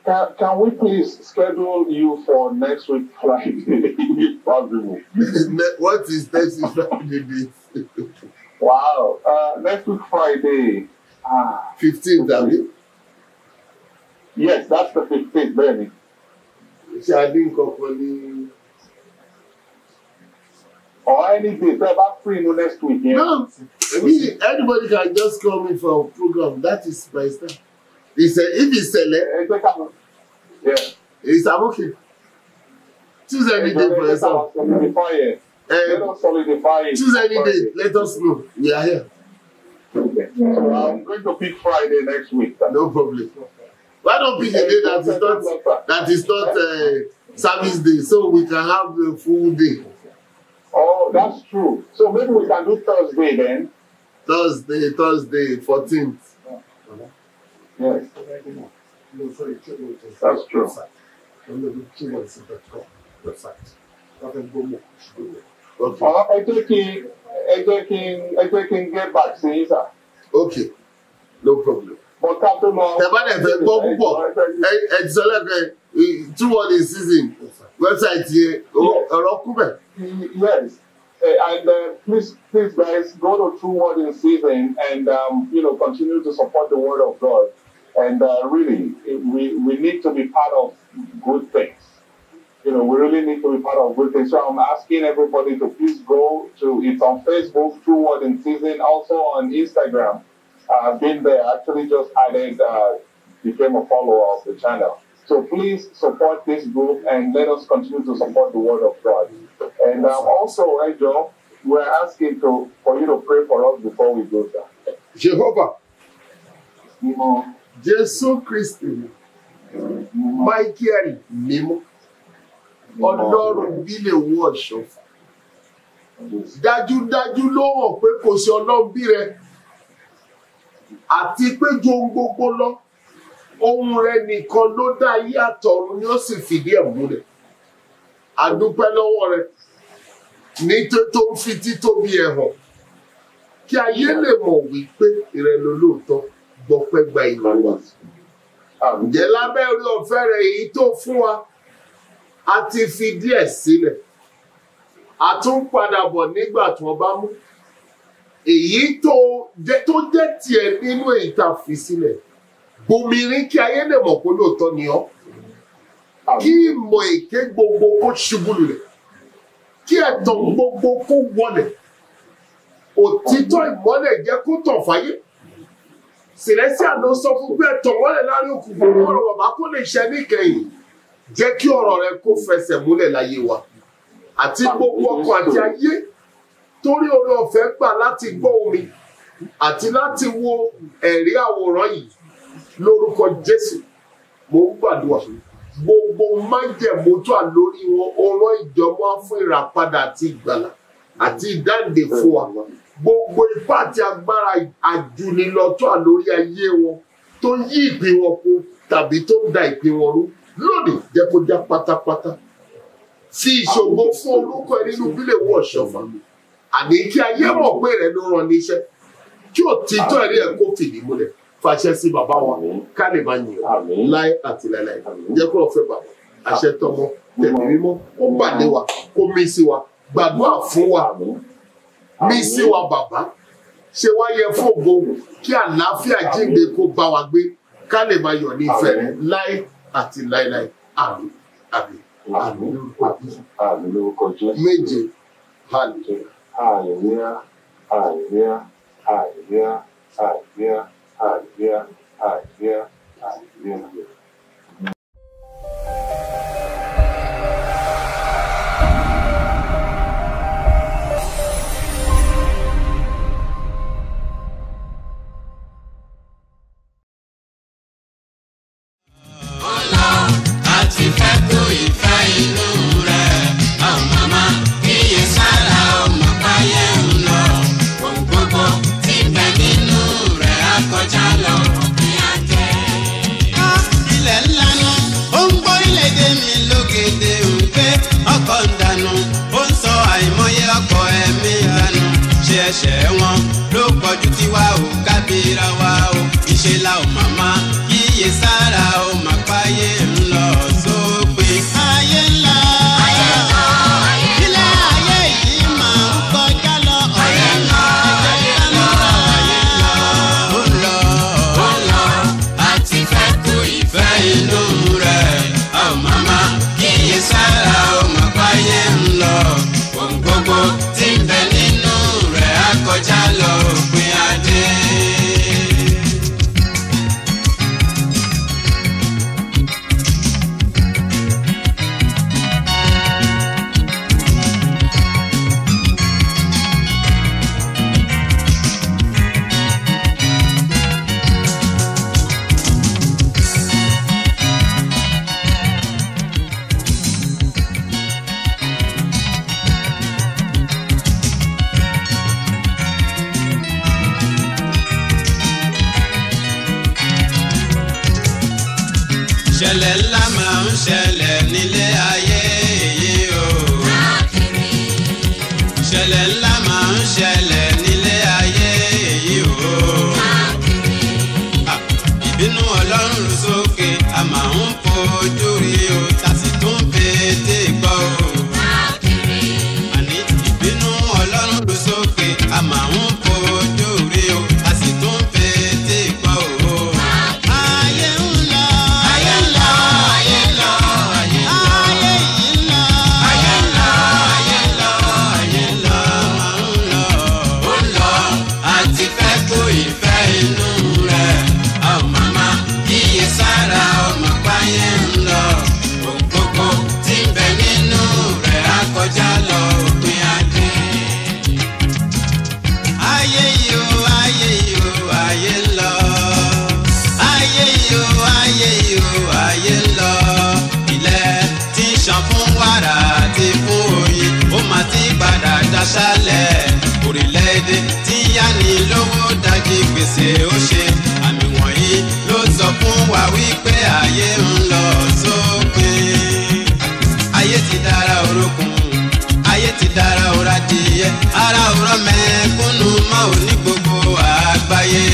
[SPEAKER 2] can we please schedule you for next week Friday, if possible?
[SPEAKER 1] What is next week Friday?
[SPEAKER 2] Wow. Next week Friday.
[SPEAKER 1] 15th, have you?
[SPEAKER 2] Yes, that's the 15th, Benny.
[SPEAKER 1] Shading Company.
[SPEAKER 2] Or any day, so about free next week. Yeah?
[SPEAKER 1] No, anybody can just call me for a program. That is my style. If it's select, it's okay. Choose any day for yourself. Choose any day. Let us know. We are here.
[SPEAKER 2] Okay. So I'm going to pick Friday next week.
[SPEAKER 1] No problem. Why don't pick a day that is not service day, so we can have the full day.
[SPEAKER 2] Oh, that's true. So maybe we can do Thursday then.
[SPEAKER 1] Thursday, 14th.
[SPEAKER 2] Yes. That's true. Okay. Get back, see, sir.
[SPEAKER 1] Okay. No problem.
[SPEAKER 2] But through
[SPEAKER 1] what is season website here.
[SPEAKER 2] Yes. And please guys, go to True Word in Season and continue to support the Word of God. And really, we need to be part of good things. We really need to be part of good things. So I'm asking everybody to please go to, it's on Facebook, True Word in Season, also on Instagram. I've been there, actually just added, became a follower of the channel. So please support this group and let us continue to support the Word of God. And also, Joe, we're asking for you to pray for us before we go there.
[SPEAKER 1] Jehovah, Jesus Christ, Michael, Mimo, Ọlọ́run bí lè wọ ọ̀ṣọ́fà. Dájúdájú ló hàn pé kò sí Ọlọ́run bí rẹ. àti pé ju ohun gbogbo lọ ohun rẹ̀ nìkan ló dá ayé àtọ̀run ni ó sì fìdí ẹ̀ múlẹ̀. A dúpẹ́ lọ́wọ́ rẹ̀ ní tó ń fi títóbi ẹ̀ hàn kí ayé lè mọ̀ wípé ìrẹ lolóòótọ́ gbọpẹ́ gba ìlú wa. Ǹjẹ́ lábẹ́ orí ọ̀fẹ́ rẹ̀ èyí tó fún wa a ti fi díẹ̀ sílẹ̀ a tún padà bọ̀ nígbà tí wọ́n bá mú èyí tó jẹ́ tiẹ̀ nínú èyí tá a fi sílẹ̀ bomirin kí ayé lè mọ̀ pé lóòótọ́ ni ọ́ kí ìmọ̀ èké gbogbo kó ṣubú lulẹ̀ kí ẹ̀tàn gbogbo kó wọlẹ̀ òtítọ́ ìmọ́lẹ̀ jẹ́ kó tàn fáyé Celestial ló sọ fún pé ẹ̀tàn wọlẹ̀ láàrin òkùnkùn ọ̀rọ̀ bàbá kó lè ṣẹ níkẹyìn jẹ́ kí ọ̀rọ̀ rẹ kó fẹsẹ̀ múlẹ̀ láyé wa àti gbogbo ọkàn àti ayé torí oore ọ̀fẹ́ gbà láti gbọ́ omi àti láti wo ẹ̀rí àwòrán yìí lórúkọ Jésù mo ń gbàdúrà gbogbo májẹ̀mú tó à lórí wọn ọ̀rọ̀ ìjọba fún ìràpadà àti ìgbàlà àti ìdáǹdè fún wa gbogbo ipá àti agbára àjùnilọ tó à lórí ayé wọn tó yí ìpín wọn kó tàbí tó ń da ìpín wọn rú lónìí jẹ́ kó já pátápátá fi ìṣògo fún orúkọ ẹ nínú bílẹ̀ wọ ọ̀ṣọ́fà àní kí ayé mọ̀ pé rẹ ló rán níṣẹ́ kí òtítọ́ ẹ̀rí ẹ̀ kó fìdí múlẹ̀ fàṣẹ sí bàbá wa ká lè máa yìn ọ́ láé àti láéláé jẹ́ kó ọ̀fẹ́ bàbá àṣẹ tọmọ tẹ̀mí mímọ́ ó pàdé wa kó mí sí wa gbàdúrà fún wa mí sí wa bàbá ṣe wá yẹ fún ògo kí àlàáfíà jíǹde kó bá wa gbé ká lè máa yọ̀ ní ìfẹ́ rẹ láé àti láéláé àmín àmín àmín lórúkọ Jésù méje hallelujah hallelujah hallelujah hallelujah hallelujah hallelujah hallelujah hallelujah.
[SPEAKER 3] ẹ̀ṣẹ̀ wọn ló pọ̀jù tí wà ó kábíra wa ó ìṣe la ó màmá kíyè sára ó má páyé ńlọ sópin. Ayé ńlá ilé ayé yìí máa ń kọjá lọ ọ̀rẹ́ ńlá ẹ̀jẹ̀ ńlá ayé ńlá ó lọ àti fẹ́ kú ìfẹ́ inú rẹ̀ ó màmá kíyè sára ó má páyé ńlọ ohun gbogbo tí ń bẹ nínú kọjá lọ òpin adé. Ìṣẹ̀lẹ̀ ńlá máa ń ṣẹlẹ̀ nílé ayé yìí o. Ìṣẹ̀lẹ̀ ńlá máa ń ṣẹlẹ̀ nílé ayé yìí o. Ìbínú Ọlọ́run rú sókè a máa ń fojú rí o tá sì tún pété gbọ́ o. Àní ìbínú Ọlọ́run rú sókè a máa ń fojú rí o tá sì tún pété gbọ́ o. Aṣálẹ̀ orílẹ̀-èdè tí yá ni lówó dájí gbé. gbèsè ó ṣe àmì wọ̀nyí ló sọ fún wa wípé ayé ń lọ sópin. Ayé ti dára orókun, ayé ti dára oradìyẹ, ara òrọ̀ mẹ́kúnnù mọ́ òní gbogbo àgbáyé.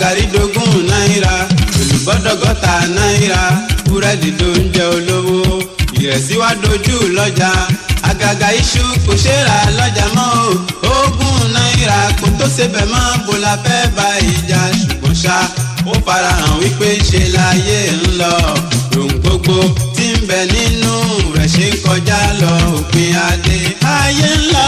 [SPEAKER 3] Gàrídógún náírà, olùbọ́dọ̀gọ́ta náírà, búrẹ́dì ló ń jẹ olówó, ìrẹsì wá dojú lọ́jà, àgàgà iṣu kò ṣe rà lọ́jà mọ́ o, 20 náírà kò tó ṣebẹ̀ mọ́ bó la fẹ́ bá ìjà ṣùgbọ́n ṣá ó farahàn wípé ṣe láyé ń lọ, lòun gbogbo tí ń bẹ nínú rẹ̀ ṣe ń kọjá lọ òpin adé. Ayé ń lọ.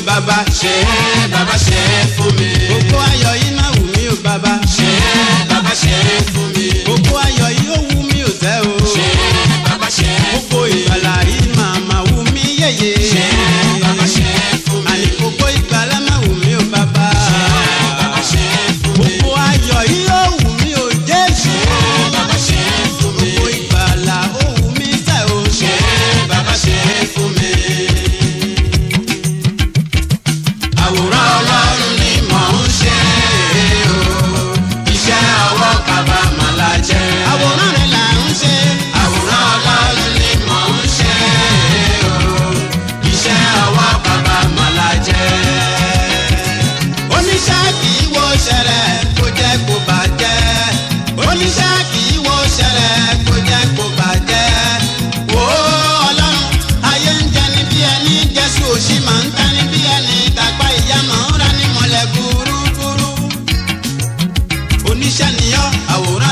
[SPEAKER 3] Bàbá ṣe é, bàbá ṣe é fún mi. Gbogbo ayọ̀ yìí máa wù mí o bàbá. Ṣe é, bàbá ṣe é fún mi. Gbogbo ayọ̀ yìí ó wù mí o tẹ́ o. Ṣe é, bàbá ṣe é fún mi. Gbogbo ìgbàlà yìí máa wù mí yéye. Ṣe é, bàbá ṣe é fún mi. Àní gbogbo ìgbàlà máa wù mí o bàbá. Ṣe é, bàbá ṣe é fún mi. Gbogbo ayọ̀ yìí ó wù mí o Jésù. Ṣe é, bàbá ṣe é fún mi. Gbogbo ìgbàlà ó wù mí tẹ́ o. Ṣe é, bàbá ṣe é fún mi. Àwòrán Ọlọ́run ni mò ń ṣe o, iṣẹ́ ọwọ́ bàbá màlá jẹ́. Àwòrán rẹ̀ là ń ṣe. Àwòrán Ọlọ́run ni mò ń ṣe o, iṣẹ́ ọwọ́ bàbá màlá jẹ́. Oníṣẹ́ kì í wo ṣẹlẹ̀ kó jẹ́ kó bàjẹ́. Oníṣẹ́ kì í wo ṣẹlẹ̀ kó jẹ́ kó bàjẹ́. Wo Ọlọ́run ayé ń jẹ ní bí ẹni Jésù òṣì máa ń tẹ́ ní bí ẹni tàgbá ìyá máa ń ra ní mọ́lẹ̀ gúrúgúrú. Oníṣẹ́ nìyọ́ àwòrán